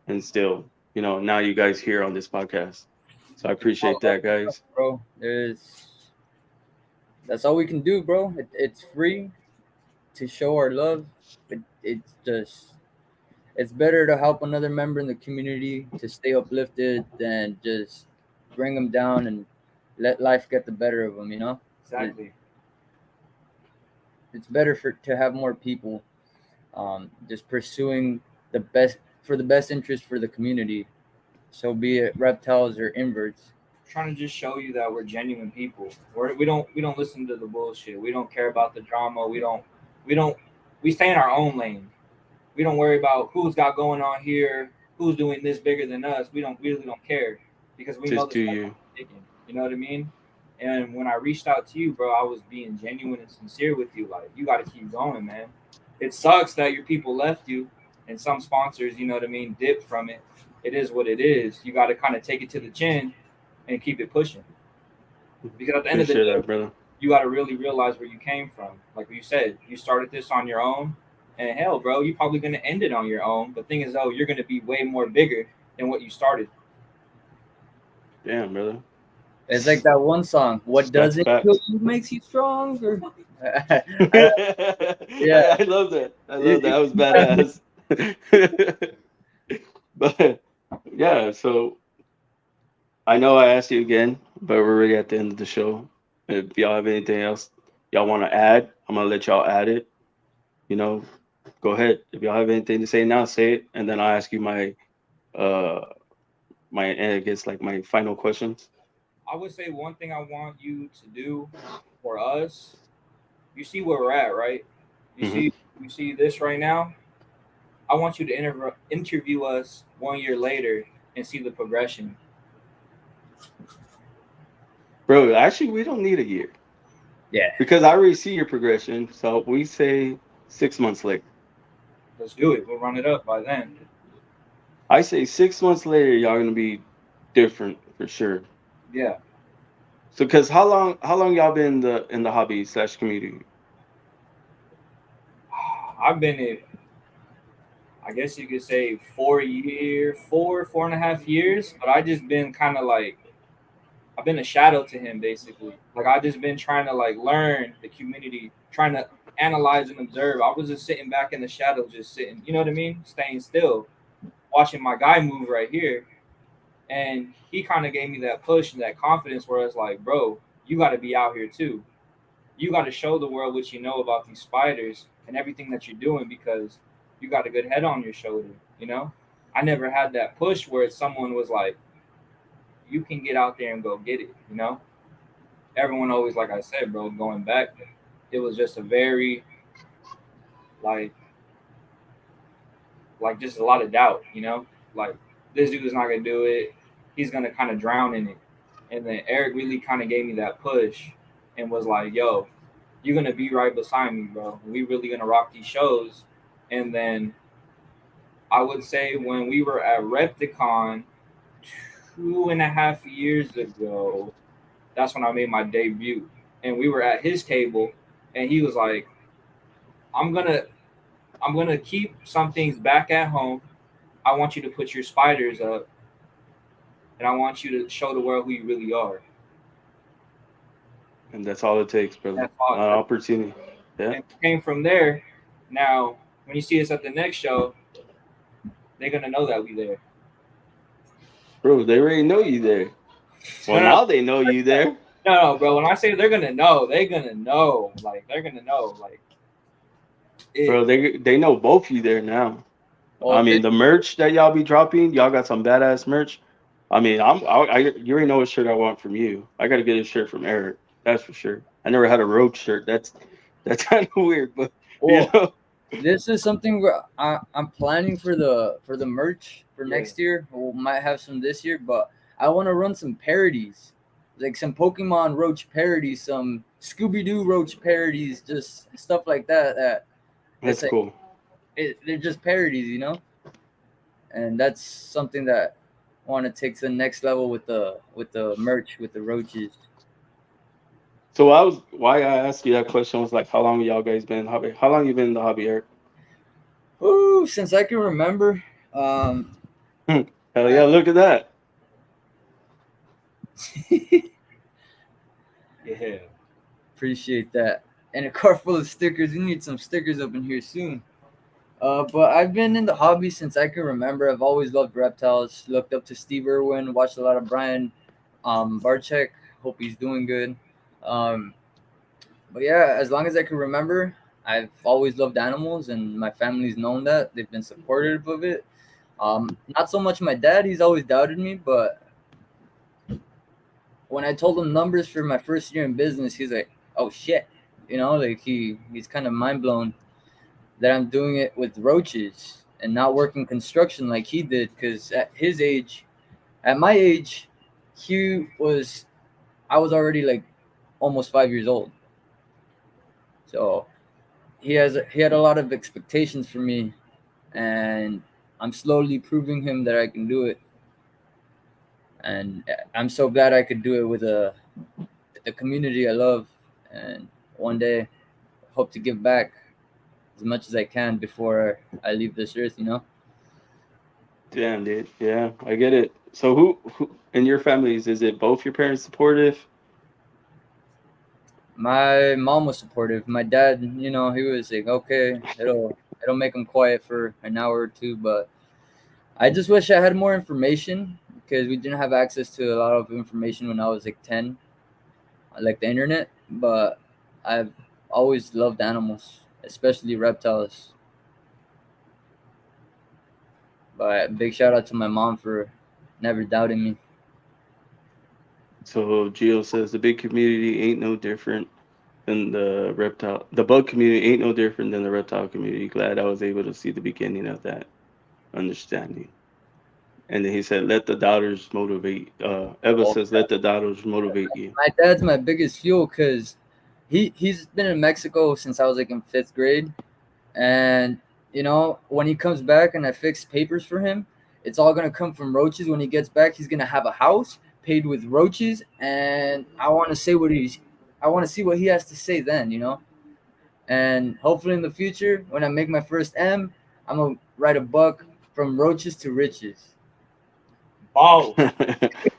and still, now you guys here on this podcast. So I appreciate All love that, and love, guys. bro. That's all we can do, bro. It's free to show our love, but it's better to help another member in the community to stay uplifted than just bring them down and let life get the better of them. It, Exactly. it's better to have more people just pursuing the best interest for the community. So be it reptiles or inverts. Trying to just show you that we're genuine people. We don't listen to the bullshit. We don't care about the drama. We don't we stay in our own lane. We don't worry about who's got going on here, who's doing this bigger than us. We really don't care because we know Just this do stuff you. is taken. You know what I mean? And when I reached out to you, bro, I was being genuine and sincere with you. Like, you got to keep going, man. It sucks that your people left you and some sponsors, you know what I mean, dipped from it. It is what it is. You got to kind of take it to the chin and keep it pushing. Because at the end of the Appreciate day, that, brother. you got to really realize where you came from. Like you said, you started this on your own, and hell, bro, you're probably gonna end it on your own. But thing is, though, you're gonna be way more bigger than what you started. Damn, brother. It's like that one song. What That's doesn't kill facts. you makes you stronger. Yeah. I love that. I love that. You- That was badass. But yeah, so I know I asked you again, but we're already at the end of the show. If y'all have anything else y'all want to add, I'm gonna let y'all add it. You know, go ahead. If y'all have anything to say now, say it, and then I'll ask you uh I guess like my final questions. I would say one thing I want you to do for us. You see where we're at, right? You Hmm. see, you see this right now. I want you to interview us 1 year later and see the progression. Bro, actually, we don't need a year yeah. because I already see your progression. So we say 6 months later. Let's do it. We'll run it up by then. I say 6 months later, y'all gonna be different for sure. Yeah, So, cause how long y'all been in the hobby slash community? I've been in, I guess you could say 4.5 years, but I just been kind of like I've been a shadow to him basically. Like I just been trying to like learn the community, trying to analyze and observe. I was just sitting back in the shadows, just sitting. You know what I mean? Staying still, watching my guy move right here, and he kind of gave me that push and that confidence where it's like, bro, you got to be out here too. You got to show the world what you know about these spiders and everything that you're doing because you got a good head on your shoulder. You know, I never had that push where someone was like, you can get out there and go get it. You know, everyone always, like I said, bro, going back, it was just a very like just a lot of doubt, you know, like this dude is not gonna do it. He's gonna kind of drown in it. And then Eric really kind of gave me that push and was like, "Yo, you're gonna be right beside me, bro. We really gonna rock these shows." And then I would say when we were at Repticon 2.5 years ago, that's when I made my debut. And we were at his table, and he was like, "I'm gonna keep some things back at home. I want you to put your spiders up, and I want you to show the world who you really are." And that's all it takes, brother. That's all. An opportunity. Yeah, And came from there. Now, when you see us at the next show, they're gonna know that we there. bro. They already know you there. Well, No, no, now they know you there, no, bro. When I say they're gonna know, they're gonna know. Like they're gonna know. Like it. bro. They know both you there now. I Well, mean, the merch that y'all be dropping, y'all got some badass merch. I mean, you already know what shirt I want from you. I got to get a shirt from Eric. That's for sure. I never had a roach shirt. That's kind of weird, but you Well, know, this is something where I'm planning for the merch for Yeah. next year. We might have some this year, but I want to run some parodies, like some Pokemon Roach parodies, some Scooby Doo Roach parodies, just stuff like that. That it's that's like cool. they're just parodies, you know. And that's something that I want to take to the next level with the merch with the roaches. So why I asked you that question was like, how long y'all guys been in the hobby? How long you been in the hobby, Eric? Ooh, since I can remember, um, Hell I yeah, look at that. Yeah. appreciate that. And a car full of stickers. We need some stickers up in here soon. But I've been in the hobby since I can remember. I've always loved reptiles. Looked up to Steve Irwin. Watched a lot of Brian Barczyk. Hope he's doing good. Um, but yeah, as long as I can remember, I've always loved animals, and my family's known that. They've been supportive of it. Not so much my dad. He's always doubted me, but when I told him numbers for my first year in business, he's like, "Oh shit," like he's kind of mind blown that I'm doing it with roaches and not working construction like he did. Because at my age, he was, I was already like almost 5 years old. So he had a lot of expectations for me, and I'm slowly proving him that I can do it. And I'm so glad I could do it with the community I love. And one day, hope to give back as much as I can before I leave this earth. Damn, dude. Yeah, I get it. So who in your families is it both your parents supportive? My mom was supportive. My dad, he was like, okay, it'll make him quiet for an hour or two. But I just wish I had more information because we didn't have access to a lot of information when I was like 10, like the internet. But I've always loved animals, especially reptiles. But big shout out to my mom for never doubting me. So Gio says the big community ain't no different than the bug community ain't no different than the reptile community. Glad I was able to see the beginning of that understanding. And then he said, let the doubters motivate. Eva Oh, says, let the doubters motivate you. my dad's my biggest fuel because he's been in Mexico since I was like in 5th grade. And when he comes back and I fix papers for him, it's all gonna come from roaches. When he gets back, he's gonna have a house paid with roaches, and I want to see what he has to say then. And hopefully in the future, when I make my first I'm gonna write a book from roaches to riches. Balls.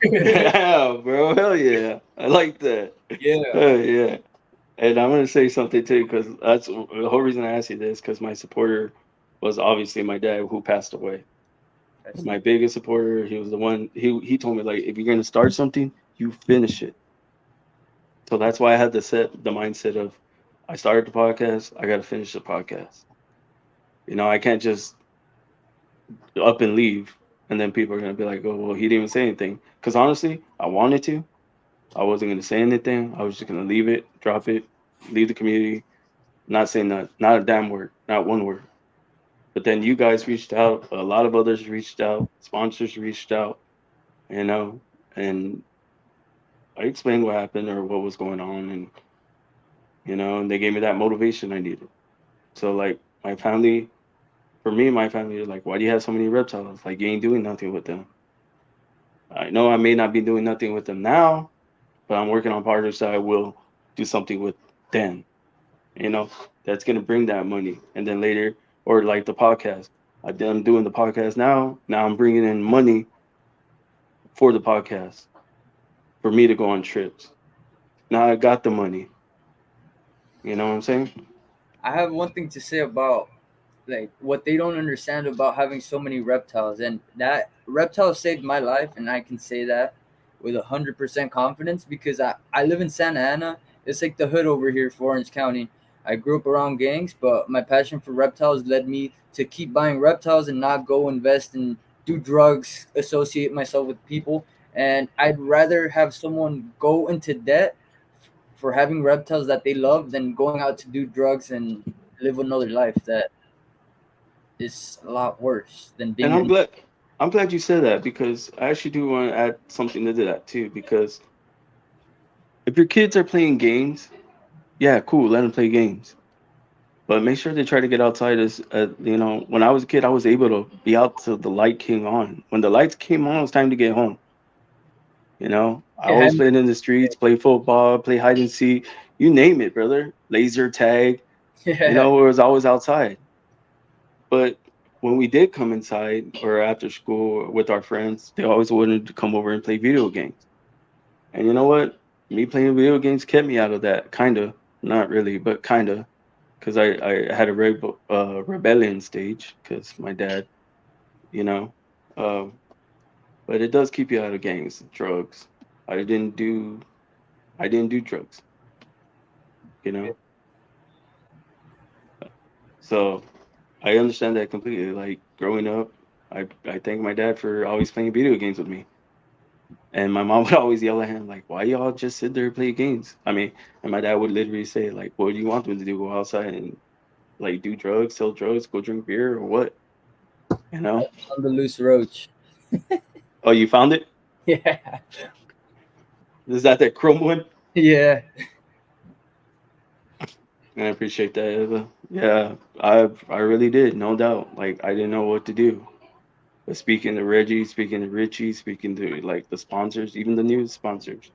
Yeah, bro. Hell yeah. I like that. Yeah. Hell yeah. And I'm gonna say something too, because that's the whole reason I asked you this, because my supporter was obviously my dad who passed away. And my biggest supporter, he was the one he told me like if you're gonna start something, you finish it. So that's why I had to set the mindset of I started the podcast, I gotta finish the podcast. I can't just up and leave and then people are gonna be like, oh well he didn't even say anything. Because honestly, I wanted to. I wasn't gonna say anything. I was just gonna leave it, drop it, leave the community, not saying not a damn word, not one word. But then you guys reached out, a lot of others reached out, sponsors reached out, you know, and I explained what happened or what was going on, and they gave me that motivation I needed. So like my family, for me, my family is like, why do you have so many reptiles? Like you ain't doing nothing with them. I know I may not be doing nothing with them now, but I'm working on projects that I will do something with then. You know, that's gonna bring that money, and then later, or like the podcast. I'm doing the podcast now. Now I'm bringing in money for the podcast for me to go on trips. Now I got the money. You know what I'm saying? I have one thing to say about like what they don't understand about having so many reptiles, and that reptile saved my life, and I can say that with 100% confidence because I live in Santa Ana. It's like the hood over here for Orange County. I grew up around gangs, but my passion for reptiles led me to keep buying reptiles and not go invest and do drugs, associate myself with people. And I'd rather have someone go into debt for having reptiles that they love than going out to do drugs and live another life that is a lot worse than And being an. I'm glad you said that because I actually do want to add something to that too. Because if your kids are playing games, yeah, cool, let them play games. But make sure they try to get outside. As when I was a kid, I was able to be out till the light came on. When the lights came on, it was time to get home. I Yeah, always played in the streets, play football, play hide and seek, you name it, brother. Laser tag, yeah, it was always outside. But when we did come inside or after school or with our friends, they always wanted to come over and play video games. And you know what? Me playing video games kept me out of that, kind of. Not really, but kind of. Because I had a rebellion stage because my dad, you know. Um, but it does keep you out of gangs, drugs. I didn't do I didn't do drugs, you Yeah. know. So I understand that completely. Like growing up, I thank my dad for always playing video games with me. And my mom would always yell at him, like, why y'all just sit there and play games? I mean, and my dad would literally say, like, what do you want them to do? Go outside and like do drugs, sell drugs, go drink beer or what? You know? on the loose roach. Oh, you found it? Yeah, Is that chrome one? yeah. I appreciate that, Eva. Yeah, I really did, no doubt. Like I didn't know what to do. But speaking to Reggie, speaking to Richy, speaking to like the sponsors, even the new sponsors.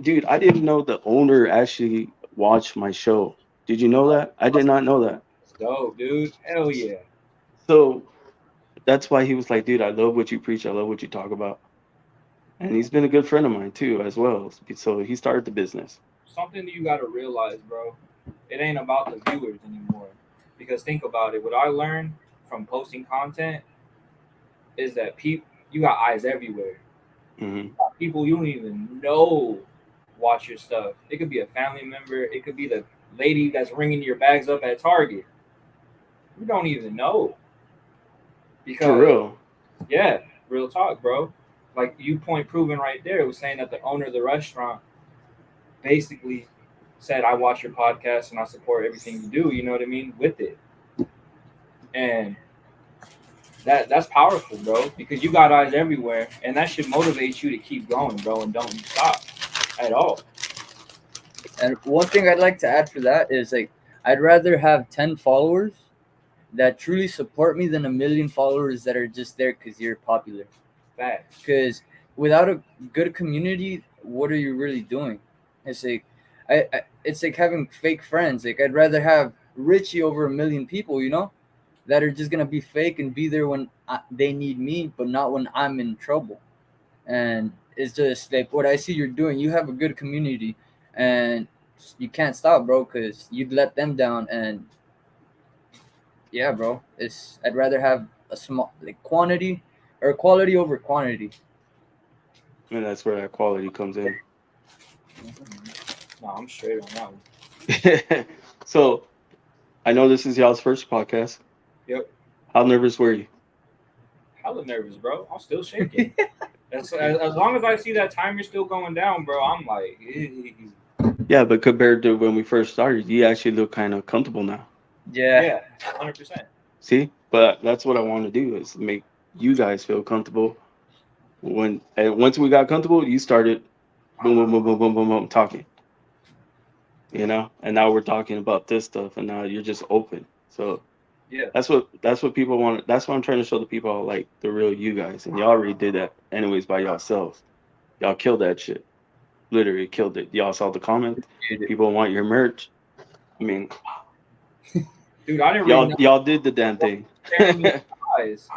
Dude, I didn't know the owner actually watched my show. Did you know that? I did not know that. It's dope, dude. Hell yeah. So that's why he was like, dude, I love what you preach. I love what you talk about. And he's been a good friend of mine too, as well. So he started the business. Something that you got to realize, bro. It ain't about the viewers anymore. Because think about it. What I learned from posting content is that you got eyes everywhere. Hmm. People you don't even know watch your stuff. It could be a family member. It could be the lady that's ringing your bags up at Target. You don't even know For because real. yeah, real talk, bro. Like you point proven right there. It was saying that the owner of the restaurant basically said, "I watch your podcast and I support everything you do." You know what I mean with it, and that's powerful, bro. Because you got eyes everywhere, and that should motivate you to keep going, bro, and don't stop at all. And one thing I'd like to add for that is like I'd rather have 10 followers that truly support me than a million followers that are just there because you're popular. Facts. Because without a good community, what are you really doing? It's like it's like having fake friends. Like I'd rather have Richie over a million people, that are just gonna be fake and be there when they need me, but not when I'm in trouble. And it's just like what I see you're doing. You have a good community, and you can't stop, bro, because you'd let them down. And yeah, bro, it's I'd rather have a small like quantity or quality over quantity. And that's where that quality comes in. No, I'm straight on that one. So I know this is y'all's first podcast. Yep. How nervous were you? Hella nervous, bro. I'm still shaking. As long as I see that timer still going down, bro, I'm like, Yeah, but compared to when we first started, you actually look kind of comfortable now. Yeah, yeah, 100%. See, but that's what I want to do is make you guys feel comfortable. And once we got comfortable, you started boom, boom, boom, boom, boom, boom, boom, talking. And now we're talking about this stuff, and now you're just open. So Yeah, that's what people want. That's what I'm trying to show the people, like the real you guys, and y'all already did that anyways by yourselves. Y'all killed that shit. Literally killed it. Y'all saw the comments. dude. People want your merch. I mean, dude, I didn't read y'all nothing y'all did the damn thing. staring me in the eyes.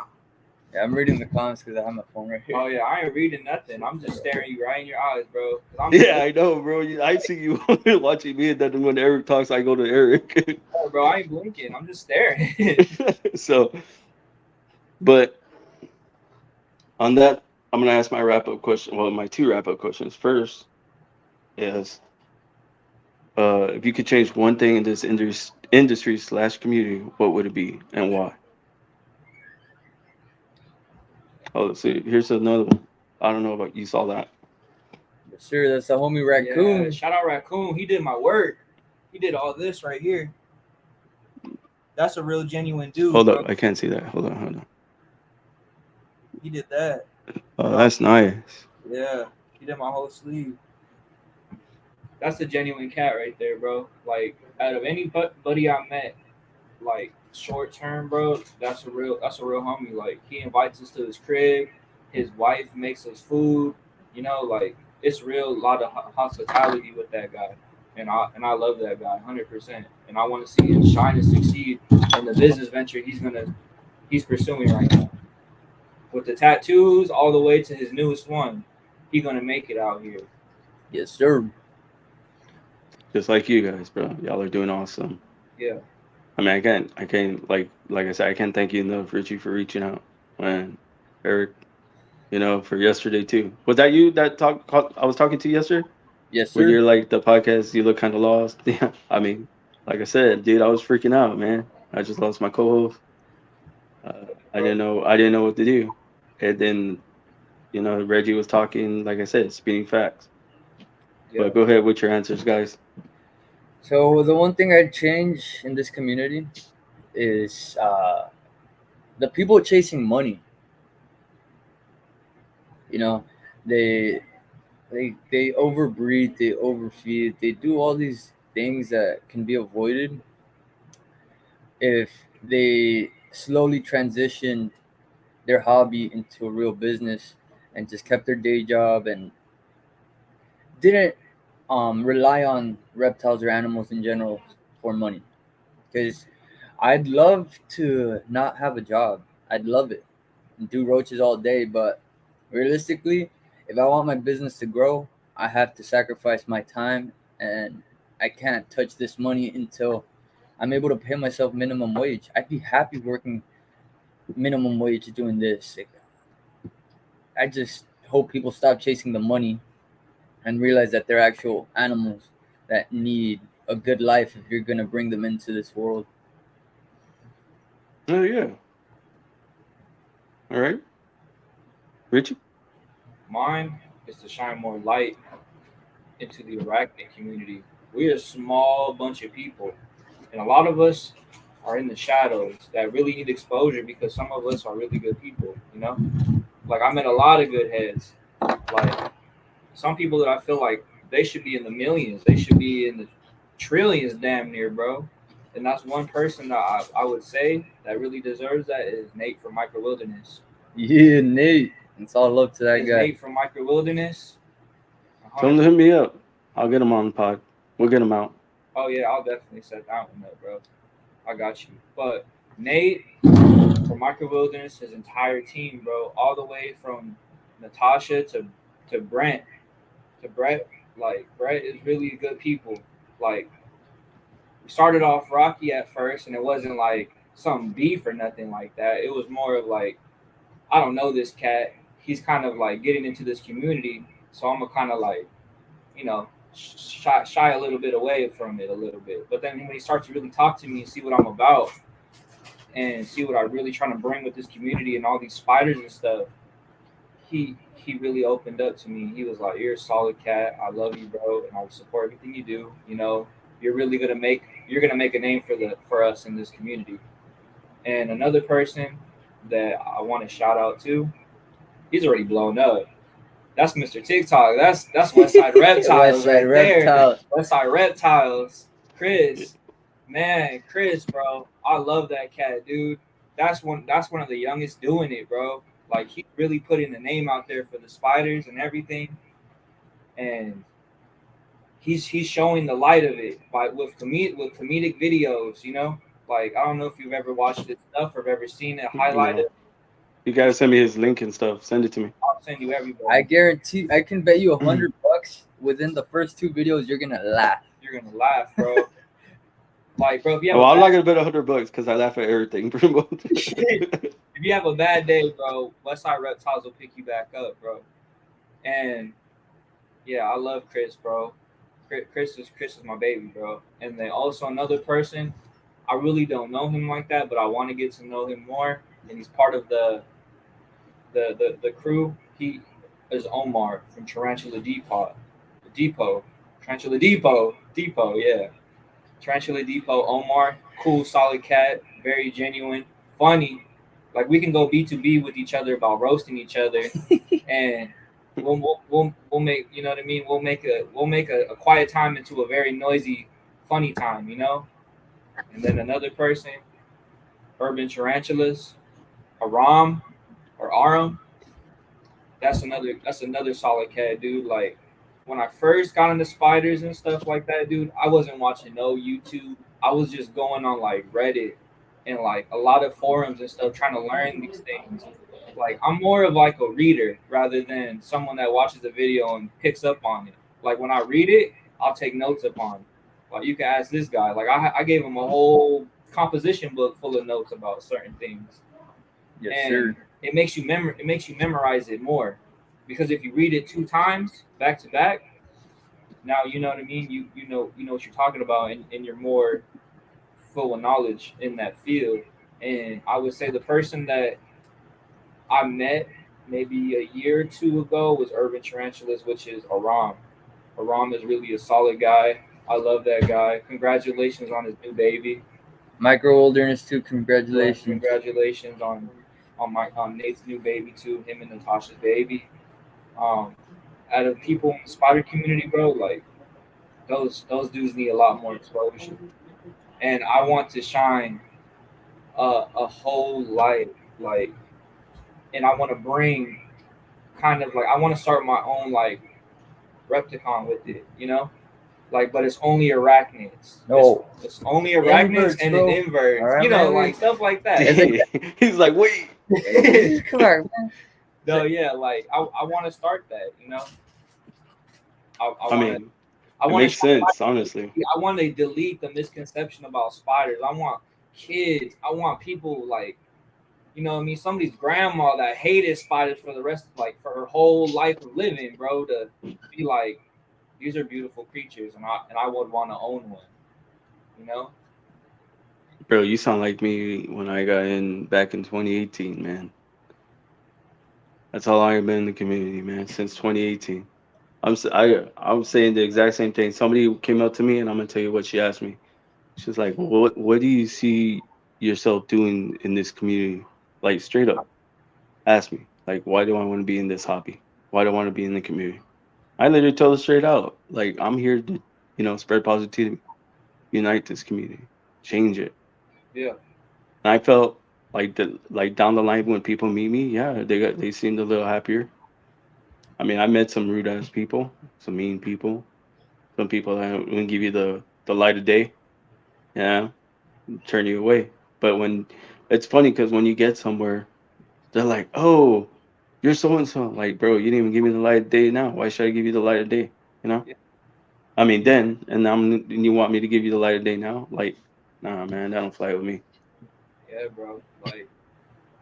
Yeah, I'm reading the comments because I have my phone right here. Oh yeah, I ain't reading nothing. I'm just staring you right in your eyes, bro. 'Cause I'm Yeah, I know, bro. I see you watching me, and then when Eric talks, I go to Eric. bro, I ain't blinking. I'm just staring. So, but on that, I'm gonna ask my wrap up question. Well, my two wrap up questions. First is, if you could change one thing in this industry slash community, what would it be and why? Oh, see, here's another one. I don't know about you saw that. Sure, that's the homie Raccoon. Yeah, shout out Raccoon. He did my work. He did all this right here. That's a real genuine dude. Hold bro. up, I can't see that. Hold on. He did that. Oh, that's nice. Yeah, he did my whole sleeve. That's a genuine cat right there, bro. Like out of anybody I met, like short term, bro, that's a real homie. Like he invites us to his crib. His wife makes us food. You know, like it's real a lot of hospitality with that guy, and I love that guy 100%. And I want to see him shine and succeed in the business venture he's pursuing right now. With the tattoos all the way to his newest one, he's gonna make it out here. Yes, sir. Just like you guys, bro. Y'all are doing awesome. Yeah. I mean, I can't like I said, I can't thank you enough, Richy, for reaching out. And Eric, for yesterday too. Was that you that I was talking to yesterday? Yes, When sir. you're like the podcast, you look kind of lost. Yeah. I mean, like I said, dude, I was freaking out, man. I just lost my co-host. I didn't know what to do. And then, Reggie was talking, like I said, spitting facts. Yeah. But go ahead with your answers, guys. So the one thing I'd change in this community is the people chasing money. You know, they they overbreed, they overfeed, they do all these things that can be avoided if they slowly transitioned their hobby into a real business and just kept their day job and didn't rely on reptiles or animals in general for money. Because I'd love to not have a job. I'd love it and do roaches all day. But realistically, if I want my business to grow, I have to sacrifice my time, and I can't touch this money until I'm able to pay myself minimum wage. I'd be happy working minimum wage doing this. Like, I just hope people stop chasing the money and realize that they're actual animals that need a good life if you're gonna bring them into this world. Oh yeah. All right, Richie. Mine is to shine more light into the arachnid community. We're a small bunch of people, and a lot of us are in the shadows that really need exposure because some of us are really good people, you know? Like, I met a lot of good heads. Like, some people that I feel like they should be in the millions, they should be in the trillions damn near, bro. And that's one person that I would say that really deserves that is Nate from Micro Wilderness. Yeah, Nate. It's all love to that Is guy. Nate from Micro Wilderness. Tell him to hit me up. I'll get him on the pod. We'll get him out. Oh yeah, I'll definitely set that one up, bro. I got you. But Nate from Micro Wilderness, his entire team, bro, all the way from Natasha to Brent to Brett. Like Brett is really good people. Like we started off rocky at first, and it wasn't like some beef or nothing like that. It was more of like I don't know this cat. He's kind of like getting into this community, so I'm gonna kind of like shy a little bit away from it a little bit. But then when he starts to really talk to me and see what I'm about and see what I'm really trying to bring with this community and all these spiders and stuff, he really opened up to me. He was like, "You're a solid cat. I love you, bro, and I will support everything you do. You know, you're gonna make a name for us in this community." And another person that I want to shout out to, he's already blown up. That's Mr. TikTok. That's Westside Reptiles right there. Westside Reptiles. Chris. Man, Chris, bro. I love that cat, dude. That's one of the youngest doing it, bro. Like he really putting the name out there for the spiders and everything. And he's showing the light of it by with comedic videos, you know? Like I don't know if you've ever watched his stuff or ever seen it highlighted. No. You gotta send me his link and stuff. Send it to me. I'll send you everybody. I guarantee I can bet you $100 within the first 2 videos you're gonna laugh. You're gonna laugh, bro. Like, bro, if you have I'm not gonna bet $100 because I laugh at everything pretty much. if you have a bad day, bro, Westside Reptiles will pick you back up, bro. And yeah, I love Chris, bro. Chris is my baby, bro. And then also another person, I really don't know him like that, but I want to get to know him more. And he's part of the crew. He is Omar from Tarantula Depot. Depot, Tarantula Depot, yeah. Tarantula Depot, Omar, cool, solid cat, very genuine, funny. Like we can go B2B with each other about roasting each other, and we'll make, you know what I mean. We'll make a quiet time into a very noisy, funny time, you know. And then another person, Urban Tarantulas, Aram or Aram. That's another solid cat, dude. Like when I first got into spiders and stuff like that, dude, I wasn't watching no YouTube. I was just going on like Reddit and like a lot of forums and stuff trying to learn these things. Like I'm more of like a reader rather than someone that watches a video and picks up on it. Like when I read it, I'll take notes upon it. Like you can ask this guy. Like I gave him a whole composition book full of notes about certain things, Yes, and sir. it makes you memorize it more, because if you read it two times back to back, now you know what I mean. You know what you're talking about, and you're more full of knowledge in that field. And I would say the person that I met maybe a year or two ago was Urban Tarantulas, which is Aram. Aram is really a solid guy. I love that guy. Congratulations on his new baby. Micro wilderness too. Yeah, Congratulations. congratulations on Nate's new baby too. Him and Natasha's baby. Um, Out of people in the spider community, bro, like those dudes need a lot more exposure. And I want to shine a whole light, like, and I want to bring kind of like I want to start my own like repticon with it, you know, like, but it's only arachnids. No. It's only arachnids Inverts, and bro. an inverts, Alright, you know, man. like stuff like that. He's like, wait. Come on, man. No, yeah, like I want to start that, you know. I I want to mean, I it want makes to sense, honestly. I want to delete the misconception about spiders. I want kids. I want people like, you know what I mean, somebody's grandma that hated spiders for the rest, like for her whole life of living, bro, to be like, these are beautiful creatures, and I would want to own one. You know? Bro, you sound like me when I got in back in 2018, man. That's how long I've been in the community, man, since 2018. I'm saying the exact same thing. Somebody came up to me, and I'm gonna tell you what she asked me. She's like, what do you see yourself doing in this community? Like straight up, ask me. Like, why do I want to be in this hobby? Why do I want to be in the community? I literally told her straight out, like, I'm here to, spread positivity, unite this community, change it. Yeah, And I felt like down the line when people meet me, yeah, they seemed a little happier. I mean, I met some rude ass people, some mean people, some people that wouldn't give you the light of day, yeah, turn you away. But when it's funny because when you get somewhere, they're like, "Oh, you're so and so." Like, bro, you didn't even give me the light of day now. Why should I give you the light of day? You know? yeah, I mean, then and you want me to give you the light of day now? Like, nah, man, that don't fly with me. yeah, bro. Like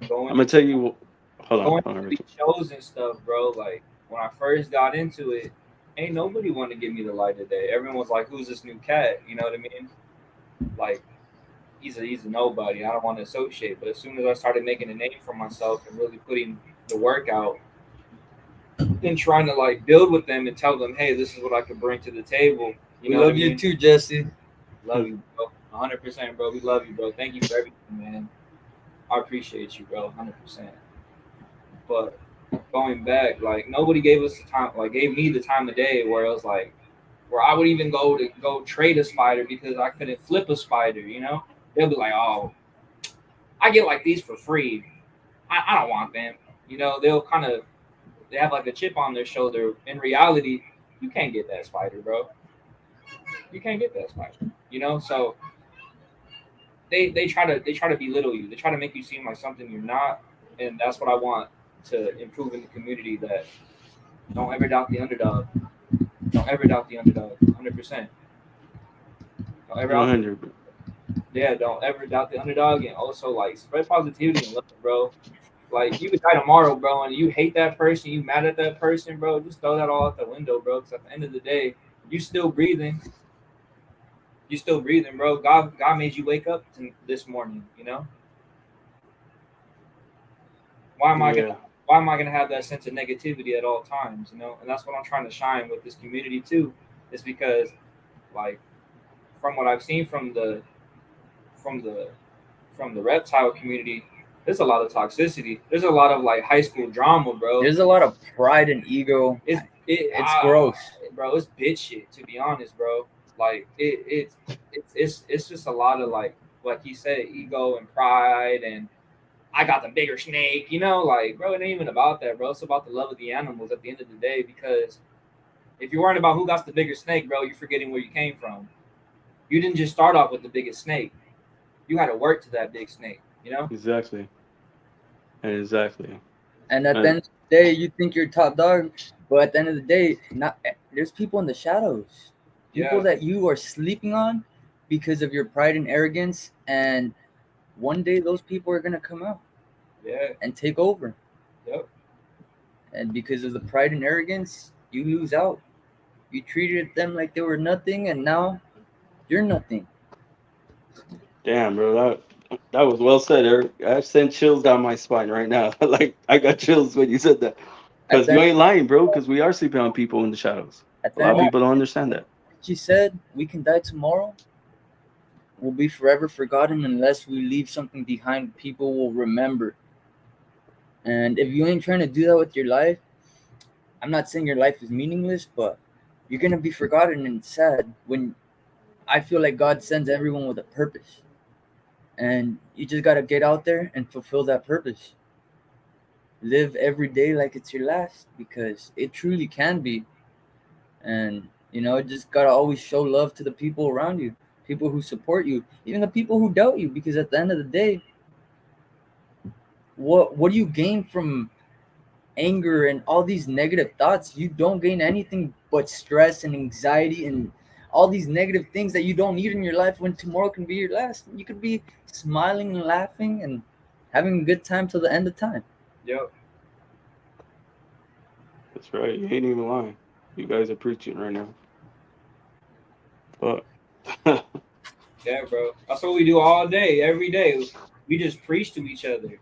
I'm going gonna into tell you. going Hold on, to these Richy. shows and stuff, bro. Like when I first got into it, ain't nobody want to give me the light of day. Everyone was like, "Who's this new cat?" You know what I mean? Like he's a nobody. I don't want to associate. But as soon as I started making a name for myself and really putting the work out and trying to like build with them and tell them, "Hey, this is what I could bring to the table." You We know what I love you mean? too, Jesse. Love you, bro. 100%, bro. We love you, bro. Thank you for everything, man. I appreciate you, bro. 100%. But going back, like nobody gave us the time, like gave me the time of day where it was like, where I would even go trade a spider because I couldn't flip a spider. You know, they'll be like, "Oh, I get like these for free. I don't want them." You know, they have like a chip on their shoulder. In reality, you can't get that spider, bro. You can't get that spider. You know, so they try to belittle you. They try to make you seem like something you're not, and that's what I want to improve in the community. That don't ever doubt the underdog. Don't ever doubt the underdog. 100%. Don't ever doubt. 100. Yeah, don't ever doubt the underdog, and also like spread positivity and love, bro. Like you could die tomorrow, bro, and you hate that person, you mad at that person, bro. Just throw that all out the window, bro. Because at the end of the day, you still breathing. You still breathing, bro. God made you wake up this morning. You know. Why am I gonna Yeah. why am I gonna have that sense of negativity at all times? You know, and that's what I'm trying to shine with this community too. Is because like from what I've seen from the from the reptile community, there's a lot of toxicity. There's a lot of like high school drama, bro. There's a lot of pride and ego. It's gross, bro. It's bitch shit, to be honest, bro. Like it's just a lot of like you said, ego and pride, and I got the bigger snake. You know, like bro, it ain't even about that, bro. It's about the love of the animals at the end of the day. Because if you're worrying about who got the bigger snake, bro, you're forgetting where you came from. You didn't just start off with the biggest snake. You had to work to that big snake. You know. Exactly. Exactly. and at the end of the day, you think you're top dog, but at the end of the day, not there's people in the shadows, people that you are sleeping on because of your pride and arrogance, and one day those people are gonna come out, and take over. Yep. And because of the pride and arrogance, you lose out. You treated them like they were nothing, and now you're nothing. Damn, bro, that was well said, Eric. I sent chills down my spine right now. Like I got chills when you said that. Because you ain't lying, bro. Because we are sleeping on people in the shadows. A lot of people don't understand that. She said, "We can die tomorrow. We'll be forever forgotten unless we leave something behind people will remember." And if you ain't trying to do that with your life, I'm not saying your life is meaningless, but you're gonna be forgotten and sad. When I feel like God sends everyone with a purpose, and you just gotta get out there and fulfill that purpose. Live every day like it's your last, because it truly can be. And just gotta always show love to the people around you, people who support you, even the people who doubt you, because at the end of the day, what do you gain from anger and all these negative thoughts? You don't gain anything but stress and anxiety and all these negative things that you don't need in your life, when tomorrow can be your last. You could be smiling and laughing and having a good time till the end of time. Yep. That's right. You ain't even lying. You guys are preaching right now. But yeah, bro. That's what we do all day, every day. We just preach to each other.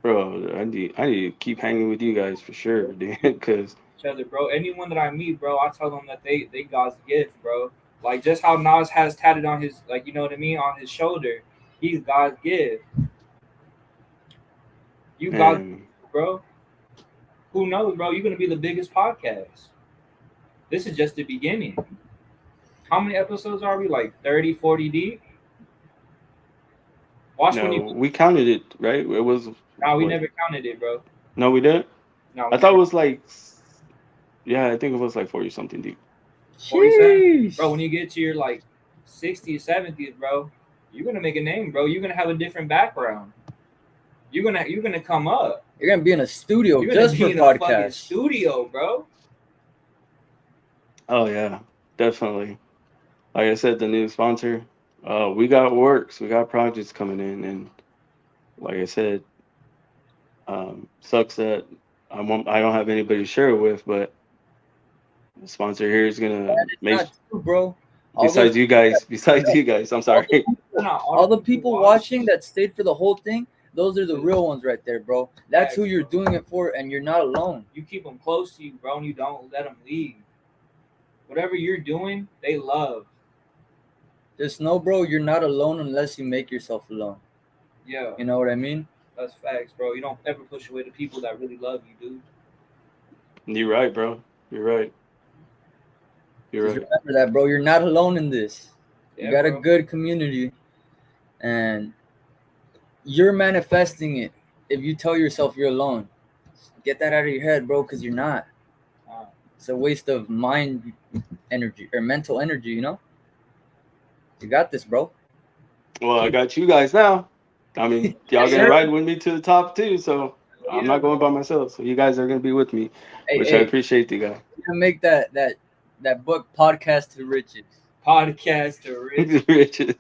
Bro, I need to keep hanging with you guys for sure, dude. Because each other, bro. Anyone that I meet, bro, I tell them that they God's gift, bro. Like just how Nas has tatted on his, like, you know what I mean, on his shoulder. He's God's gift. You got, bro. Who knows, bro? You're gonna be the biggest podcast. This is just the beginning. How many episodes are we? Like 30, 40 deep? We counted it, right? It was. No, we never counted it, bro. No, we didn't. No, I thought it was like. Yeah, I think it was like 40 something deep. 47? Bro, when you get to your like 60s, 70s, bro, you're gonna make a name, bro. You're gonna have a different background. You're gonna come up. You're gonna be in a studio just for podcasts. Studio, bro. Oh yeah, definitely. Like I said, the new sponsor. We got works, we got projects coming in, and like I said, sucks that I don't have anybody to share it with, but the sponsor here is gonna make. Not true, bro. Besides you guys, I'm sorry. All the people watching that stayed for the whole thing, those are the real ones right there, bro. That's who you're doing it for, and you're not alone. You keep them close to you, bro, and you don't let them leave. Whatever you're doing, they love. Just know, bro, you're not alone unless you make yourself alone. Yeah. You know what I mean? That's facts, bro. You don't ever push away the people that really love you, dude. You're right, bro. You're right. You're right. Remember that, bro. You're not alone in this. You got bro. A good community, and you're manifesting it. If you tell yourself you're alone, get that out of your head, bro, because you're not. It's a waste of mind energy or mental energy, you know? You got this, bro. Well, I got you guys now. I mean, y'all gonna ride with me to the top too, so I'm not going by myself. So you guys are gonna be with me, which I appreciate you guys. You're gonna make that book, Podcast to Riches. Podcast to Riches.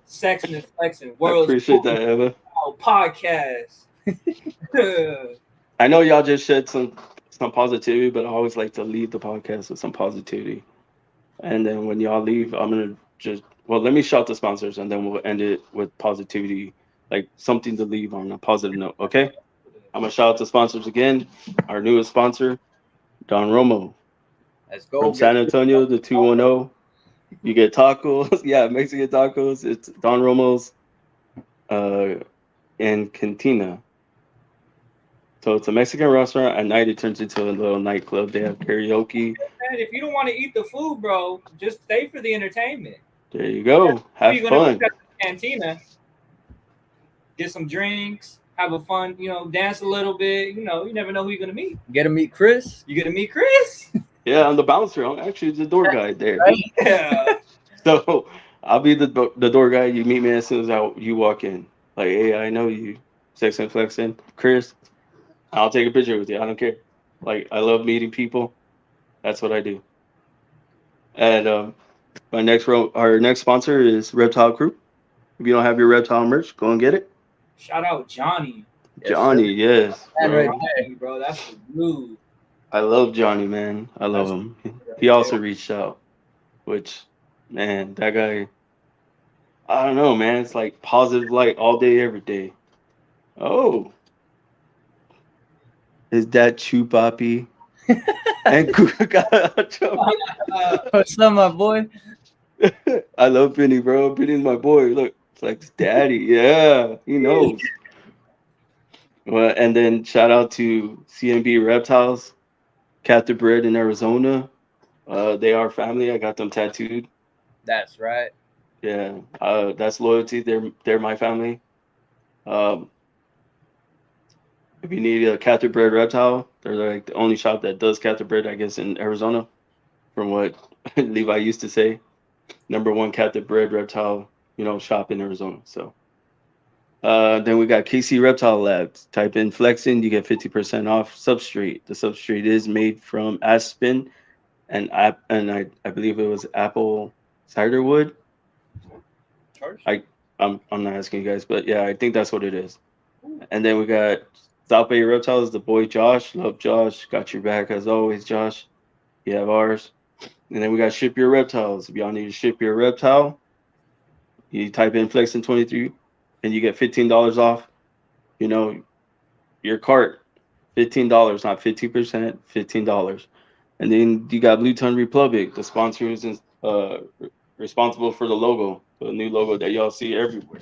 Sexin and Flexin. I appreciate that, Eva. Podcast. I know y'all just shed some positivity, but I always like to leave the podcast with some positivity. And then when y'all leave, I'm gonna let me shout the sponsors, and then we'll end it with positivity like something to leave on a positive note. Okay, I'm gonna shout out to sponsors again. Our newest sponsor, Don Romo Let's go. from San Antonio, the 210. You get tacos, yeah, Mexican tacos. It's Don Romo's uh in Cantina. So it's a Mexican restaurant. At night, it turns into a little nightclub. They have karaoke. And if you don't want to eat the food, bro, just stay for the entertainment. There you go. Have You're gonna go to fun. the cantina, get some drinks, have a fun, dance a little bit. You never know who you're gonna meet. Get to meet Chris. You gonna meet Chris? Yeah, I'm the bouncer. I'm actually the door guy there. Right. Yeah. So I'll be the door guy. You meet me as soon as you walk in. Like, hey, I know you, Sexin, Flexin, Chris. I'll take a picture with you. I don't care. Like, I love meeting people. That's what I do. And our next sponsor is Reptile Crew. If you don't have your reptile merch, go and get it. Shout out Johnny. Yes, Johnny, yes, And bro. right there. Bro, that's the dude. I love Johnny, man. I love him. He also reached out, which, man, that guy. I don't know, man. It's like positive light all day, every day. Oh, is that Chupapi and Cucaracha? What's up, my boy? I love Benny, bro. Benny's my boy. Look, it's like his daddy. Yeah, he knows. Well, and then shout out to CMB Reptiles, captive bred in Arizona. They are family. I got them tattooed. That's right. Yeah, that's loyalty. They're my family. Um, if you need a captive bred reptile, they're like the only shop that does captive bred, I guess, in Arizona. From what Levi used to say, number one captive bred reptile, shop in Arizona. So then we got KC Reptile Labs. Type in Flexin, you get 50% off substrate. The substrate is made from aspen and I believe it was apple cider wood. Charge? I'm not asking you guys, but yeah, I think that's what it is. And then we got South Bay Reptiles, the boy Josh. Love Josh. Got your back as always, Josh. You have ours. And then we got Ship Your Reptiles. If y'all need to ship your reptile, you type in Flexin23 and you get $15 off, your cart. $15, not 50%, $15. And then you got Blue Tongue Republic, the sponsor who's responsible for the logo, the new logo that y'all see everywhere.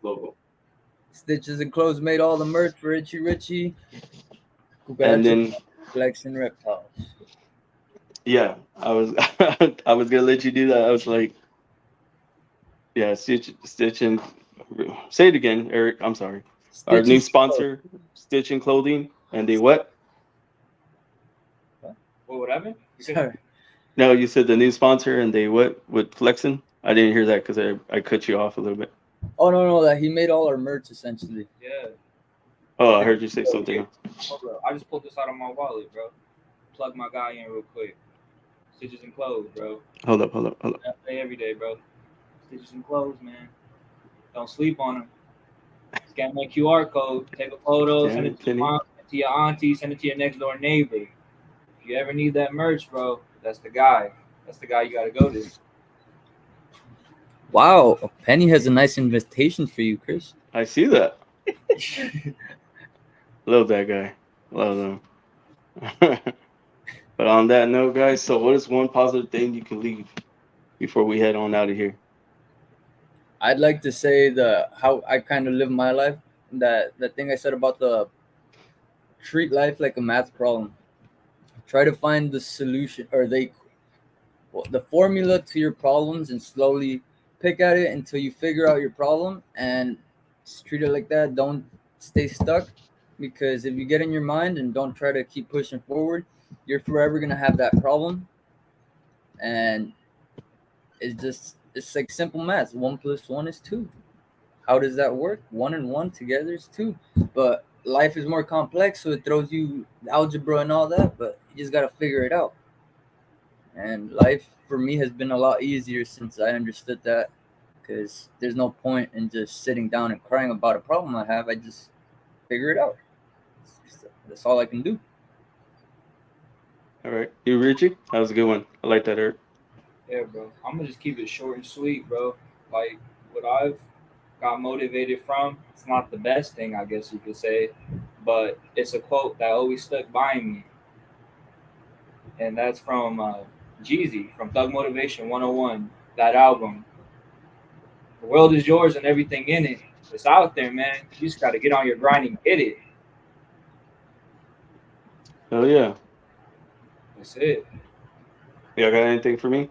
Logo. Stitches and Clothes made all the merch for Richyy. And then Flexin Reptiles. yeah, I was I was gonna let you do that. I was like, yeah, Stitch and say it again, Eric. I'm sorry. Our Stitches new and sponsor, Stitch and Clothing, and they what? What happened? You said Sorry. No, you said the new sponsor, and they what with Flexin? I didn't hear that because I cut you off a little bit. Oh no, that he made all our merch essentially. yeah. Oh, I heard you say something else. Hold up. I just pulled this out of my wallet, bro. Plug my guy in real quick. Stitches and Clothes, bro. Hold up. I play every day, bro. Stitches and Clothes, man. Don't sleep on them. Scan that QR code. Take a photo. Damn send it, it to Kenny. your mom. Send it to your auntie. Send it to your next door neighbor. If you ever need that merch, bro, that's the guy. That's the guy you gotta go to. Wow, Penny has a nice invitation for you, Chris. I see that. Love that guy. Love him. But on that note, guys, so what is one positive thing you can leave before we head on out of here? I'd like to say how I kind of live my life. That the thing I said about the treat life like a math problem. Try to find the solution or the formula to your problems and slowly pick at it until you figure out your problem and just treat it like that. Don't stay stuck, because if you get in your mind and don't try to keep pushing forward, you're forever gonna have that problem. And it's like simple math. 1 + 1 is 2. How does that work? 1 and 1 together is 2. But life is more complex, so it throws you algebra and all that, but you just gotta figure it out. And life for me has been a lot easier since I understood that, because there's no point in just sitting down and crying about a problem I have. I just figure it out. That's all I can do. All right. You, Richy? That was a good one. I like that, Eric. Yeah, bro. I'm gonna just keep it short and sweet, bro. Like what I've got motivated from. It's not the best thing, I guess you could say, but it's a quote that always stuck by me, and that's from Jeezy from Thug Motivation 101. That album, the world is yours and everything in it. It's out there, man. You just got to get on your grind and get it. Hell yeah. That's it. Y'all got anything for me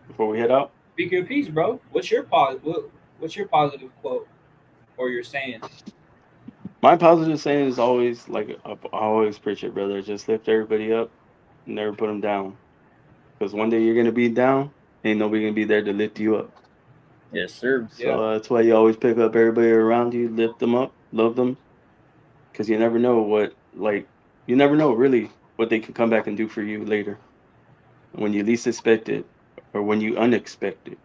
before we head out? Speak your piece, bro. What's your positive quote or your saying? My positive saying is always like I always preach it, brother. Just lift everybody up, never put them down. Because one day you're gonna be down, ain't nobody gonna be there to lift you up. Yes, sir. So Yeah. that's why you always pick up everybody around you, lift them up, love them, because you never know you never know really what they can come back and do for you later when you least expect it or when you unexpect it.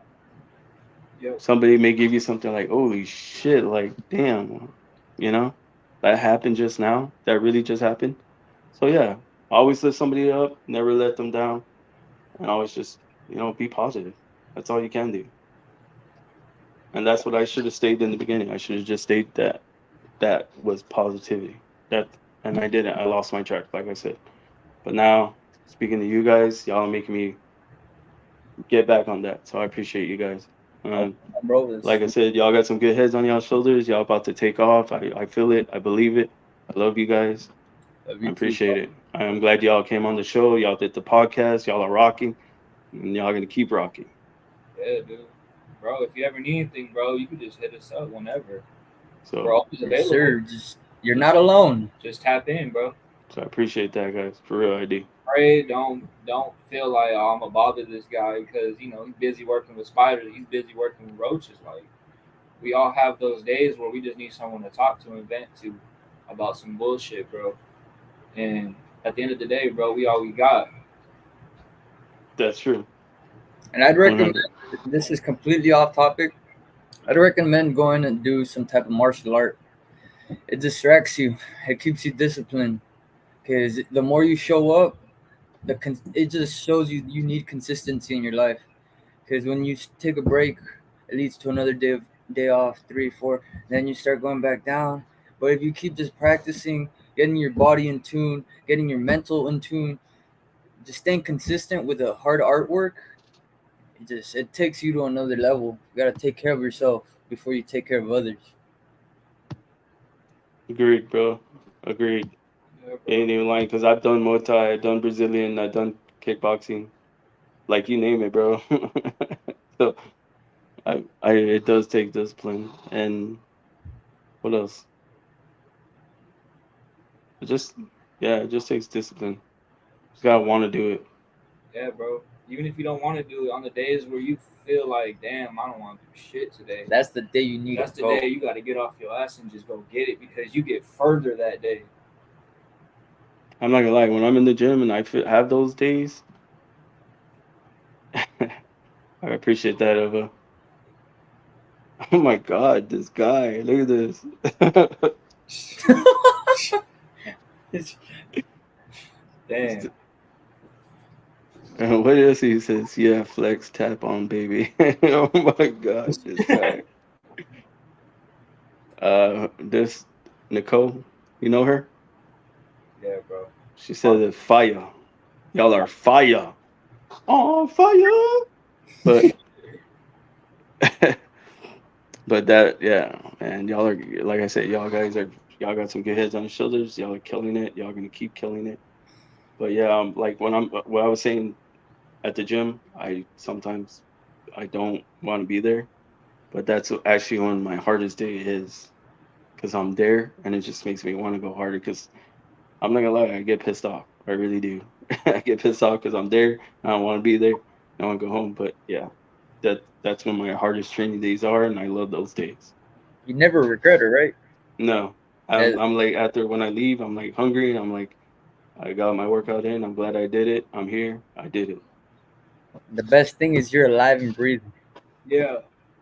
Yep. Somebody may give you something like, holy shit, like, damn, you know, that happened just now. That really just happened. So, yeah, always lift somebody up, never let them down, and always just, be positive. That's all you can do. And that's what I should have stayed in the beginning. I should have just stayed that was positivity. That, and I didn't. I lost my track, like I said. But now, speaking to you guys, y'all are making me get back on that. So I appreciate you guys. Oh, Um, bro, Like I said, y'all got some good heads on y'all shoulders. Y'all about to take off. I feel it. I believe it. I love you guys. love I you too, appreciate bro. it. I'm glad y'all came on the show. Y'all did the podcast. Y'all are rocking. And y'all gonna keep rocking. Yeah, dude. Bro, if you ever need anything, bro, you can just hit us up whenever. We're So always Yes, available. sir. You're not alone. Just tap in, bro. so I appreciate that, guys. For real, I do. Pray, don't feel like I'm gonna bother this guy because he's busy working with spiders. He's busy working with roaches. Like we all have those days where we just need someone to talk to and vent to about some bullshit, bro. And at the end of the day, bro, we all we got. That's true. And I'd recommend, 100. this is completely off topic. I'd recommend going and do some type of martial art. It distracts you. It keeps you disciplined. Because the more you show up, it just shows you need consistency in your life. Because when you take a break, it leads to another day off, 3, 4. Then you start going back down. But if you keep just practicing, getting your body in tune, getting your mental in tune, just staying consistent with a hard artwork, it takes you to another level. You gotta take care of yourself before you take care of others. Agreed, bro. Agreed. Yeah, You bro. ain't even lying because I've done Muay Thai, I've done Brazilian, I've done kickboxing. Like you name it, bro. So it does take discipline. And what else? It just yeah, it just takes discipline. Just gotta want to do it. Yeah, bro. Even if you don't want to do it on the days where you feel like, damn, I don't want to do shit today. That's the day you need That's to the go. day you got to get off your ass and just go get it because you get further that day. I'm not gonna lie. When I'm in the gym and have those days, I appreciate that. Oh my God, this guy! Look at this. Damn. What else he says? Yeah, flex tap on baby. Oh my God, this guy. This Nicole, you know her? Yeah, bro. She said fire. Y'all are fire. On fire. But but that yeah, man, y'all are like I said, y'all got some good heads on your shoulders. Y'all are killing it. Y'all gonna keep killing it. But yeah, like what I was saying at the gym, I sometimes I don't want to be there, but that's actually when my hardest day is because I'm there and it just makes me want to go harder because I'm not gonna lie, I get pissed off. I really do. I get pissed off because I'm there. I don't want to be there. I want to go home. But yeah, that's when my hardest training days are, and I love those days. You never regret it, right? No, Uh, I'm like after when I leave, I'm like hungry. I'm like I got my workout in. I'm glad I did it. I'm here. I did it. the best thing is you're alive and breathing. Yeah.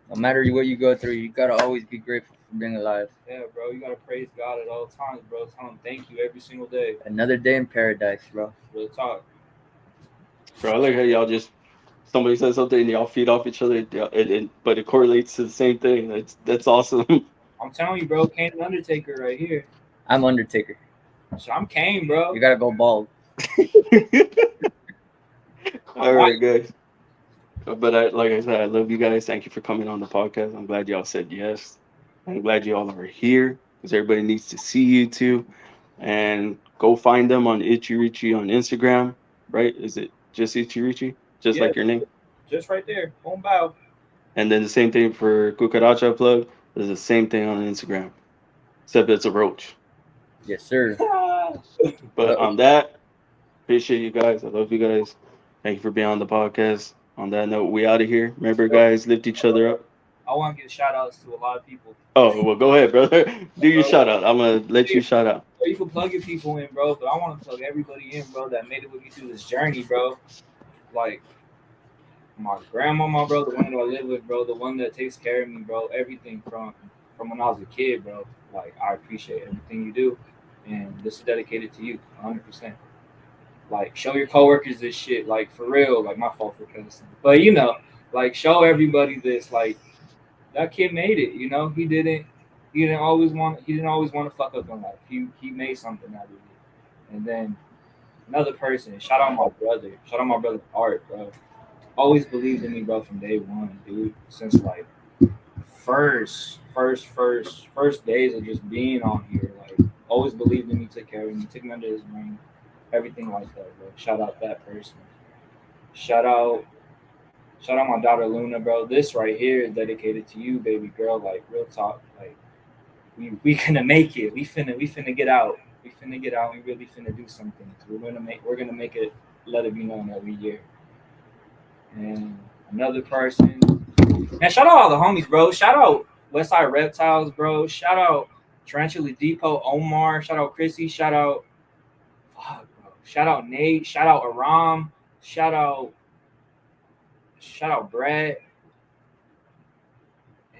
No matter what you go through, you gotta always be grateful for being alive. Yeah, bro. You got to praise God at all times, bro. Tell him thank you every single day. Another day in paradise, bro. Real talk. Bro, I like how y'all just somebody says something and y'all feed off each other, but it correlates to the same thing. That's awesome. I'm telling you, bro, Kane and Undertaker right here. I'm Undertaker. So I'm Kane, bro. You gotta go bald. All right, guys. But like I said, I love you guys. Thank you for coming on the podcast. I'm glad y'all said yes. I'm glad you all are here because everybody needs to see you too. And go find them on Richy on Instagram, right? Is it just Richy? Just Yeah, like your name? just right there. Boom, bow. And then the same thing for Cucaracha plug. There's the same thing on Instagram, except it's a roach. Yes, sir. But on that, appreciate you guys. I love you guys. Thank you for being on the podcast. On that note, we out of here. Remember, guys, lift each other up. I want to give shout outs to a lot of people. Oh, well, go ahead, brother. Do your shout out. I'm going to let you shout out. You can plug your people in, bro, but I want to plug everybody in, bro, that made it with me through this journey, bro. Like, my grandmama, bro, the one that I live with, bro, the one that takes care of me, bro, everything from when I was a kid, bro. Like, I appreciate everything you do, and this is dedicated to you, 100%. Like, show your coworkers this shit, like, for real, like, my fault for cussing. But, you know, like, show everybody this, like, that kid made it, you know? He didn't always want to fuck up in life. He made something out of it. And then another person, shout out my brother Art, bro. Always believed in me, bro, from day one, dude. Since like first days of just being on here, like always believed in me, took care of me, took me under his wing, everything like that, bro. Shout out that person. Shout out my daughter Luna, bro. This right here is dedicated to you, baby girl. Like real talk, like we gonna make it. We finna get out. We finna get out. We really finna do something. We're gonna make it. Let it be known every year. And another person, man. Shout out all the homies, bro. Shout out Westside Reptiles, bro. Shout out Tarantula Depot, Omar. Shout out Chrissy. Shout out, fuck, bro. Shout out Nate. Shout out Aram. Shout out Brad.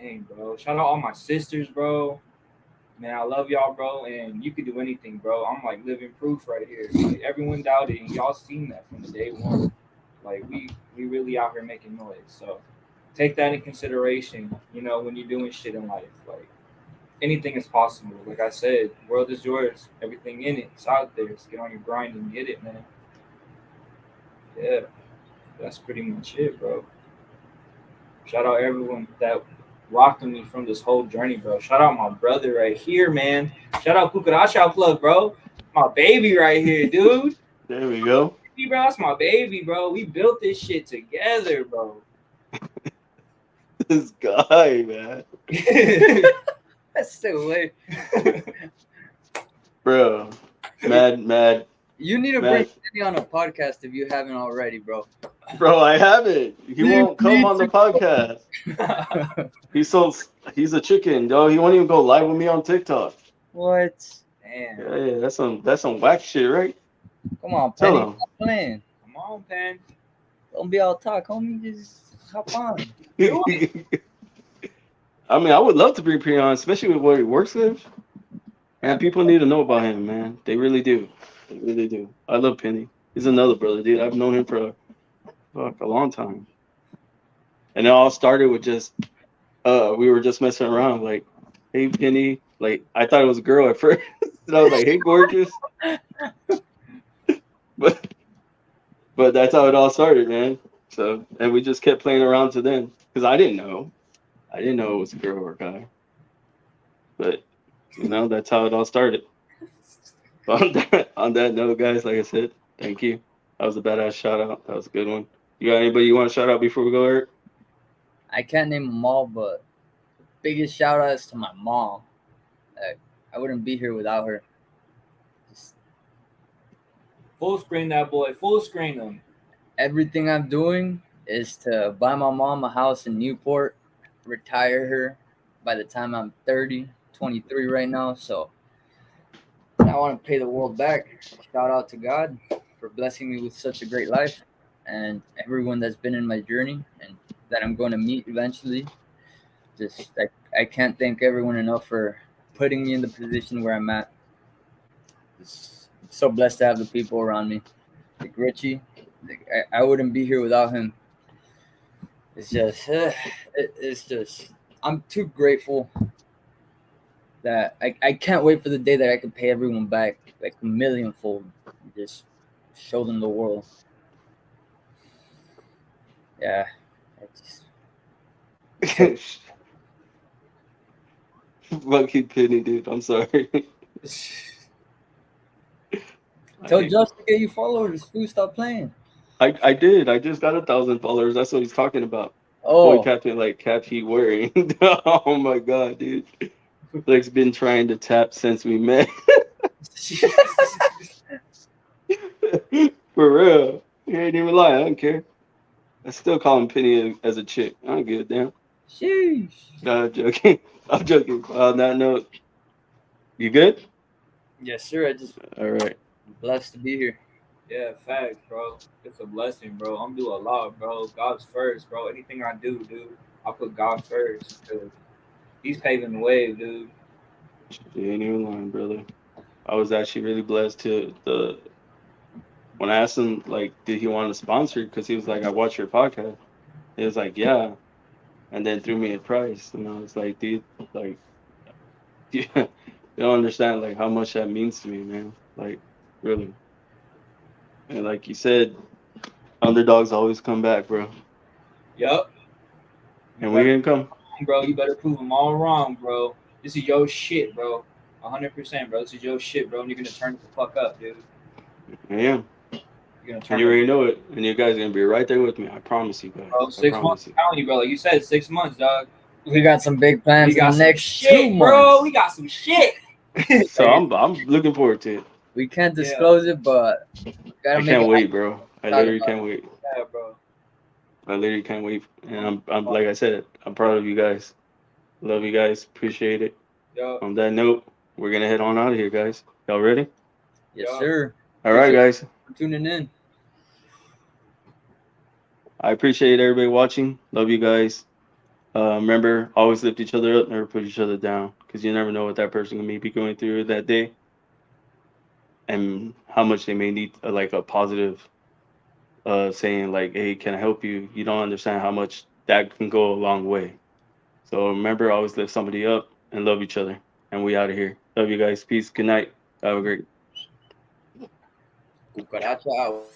Dang, bro. Shout out all my sisters, bro. Man, I love y'all, bro. And you could do anything, bro. I'm like living proof right here. Like everyone doubted, and y'all seen that from the day one. Like we really out here making noise. So take that in consideration, you know, when you're doing shit in life. Like anything is possible. Like I said, world is yours. Everything in it. It's out there. Just get on your grind and get it, man. Yeah. That's pretty much it, bro. Shout out everyone that rocked with me from this whole journey, bro. Shout out my brother right here, man. Shout out Cucaracha plug, bro. My baby right here, dude. There we go. Bro, that's my baby, bro. We built this shit together, bro. This guy, man. That's so weird. Bro. Mad. You need to bring Kenny on a podcast if you haven't already, bro. Bro, I haven't. He won't come on the podcast. He's a chicken, though. He won't even go live with me on TikTok. What? Damn. Yeah, that's some whack shit, right? Come on, Tell Penny. him. Stop playing. Come on, Pen. Don't be all talk, homie. Just hop on. I mean, I would love to bring Penny on, especially with what he works with. And people need to know about him, man. They really do. They really do. I love Penny. He's another brother, dude. I've known him for a long time. And it all started with just we were just messing around, like, hey Penny. Like I thought it was a girl at first. And I was like, hey gorgeous. But that's how it all started, man. So and we just kept playing around to then. Because I didn't know it was a girl or a guy. But you know, that's how it all started. On that note, guys, like I said, thank you. That was a badass shout out. That was a good one. You got anybody you want to shout out before we go, Eric? I can't name them all, but the biggest shout out is to my mom. I wouldn't be here without her. Just Full screen that boy. Full screen him. everything I'm doing is to buy my mom a house in Newport, retire her by the time I'm 30, 23 right now. So I want to pay the world back. Shout out to God for blessing me with such a great life and everyone that's been in my journey and that I'm going to meet eventually. Just I can't thank everyone enough for putting me in the position where I'm at. Just so blessed to have the people around me. Like Richy, I wouldn't be here without him. It's just, it's just. I'm too grateful that I can't wait for the day that I can pay everyone back like a millionfold. Just show them the world. Yeah, I just. Lucky Penny, dude. I'm sorry. Tell Josh to get you followers. Fool, stop playing. I did. I just got 1,000 followers. That's what he's talking about. Boy, Oh, Captain, like cap he wearing. Oh my god, dude. Flex been trying to tap since we met. For real. He ain't even lie. I don't care. I still call him Penny as a chick. I don't give a damn. sheesh. No, I'm joking. I'm joking. On that note, you good? Yes, sir. I just All right. blessed to be here. Yeah, facts, bro. It's a blessing, bro. I'm doing a lot, bro. God's first, bro. Anything I do, dude, I put God first because He's paving the way, dude. You ain't even lying, brother. I was actually really blessed when I asked him like, did he want to sponsor? Because he was like, I watch your podcast. He was like, yeah, and then threw me a price, and I was like, dude, like, you don't understand like how much that means to me, man. Like, really. And like you said, underdogs always come back, bro. Yup. And we didn't come. Bro. You better prove them all wrong, bro. This is your shit, bro. 100%, bro. This is your shit, bro. And you're gonna turn it the fuck up, dude. I am. You're gonna And turn you it already know it. And you guys are gonna be right there with me. I promise you guys. bro. I 6 promise months, you. I'm telling you, bro. Like you said, 6 months, dog. We got some big plans We got in the some next shit, 2 bro. months. We got some shit. So I'm looking forward to it. We can't disclose it, but gotta I make can't it wait, bro. I Talk literally about can't wait. Yeah, bro. I literally can't wait. And I'm like I said, I'm proud of you guys. Love you guys. Appreciate it. Yo, On that note, we're gonna head on out of here, guys. Y'all ready? Yes, Yeah. sir. All right, guys. For tuning in. I appreciate everybody watching. Love you guys. Remember, always lift each other up, never put each other down, because you never know what that person may be going through that day, and how much they may need like a positive saying like, "Hey, can I help you?" You don't understand how much that can go a long way. So remember, always lift somebody up and love each other. And we out of here. Love you guys. Peace. Good night. Have a great. Cucaracha out.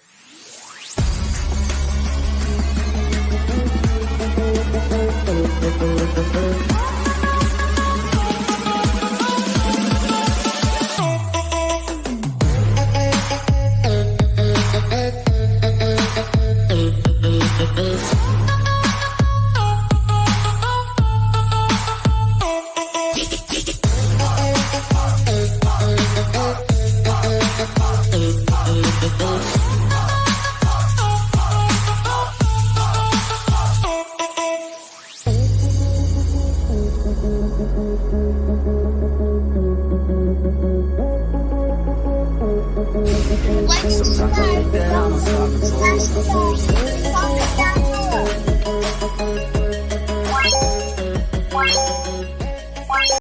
Flexin.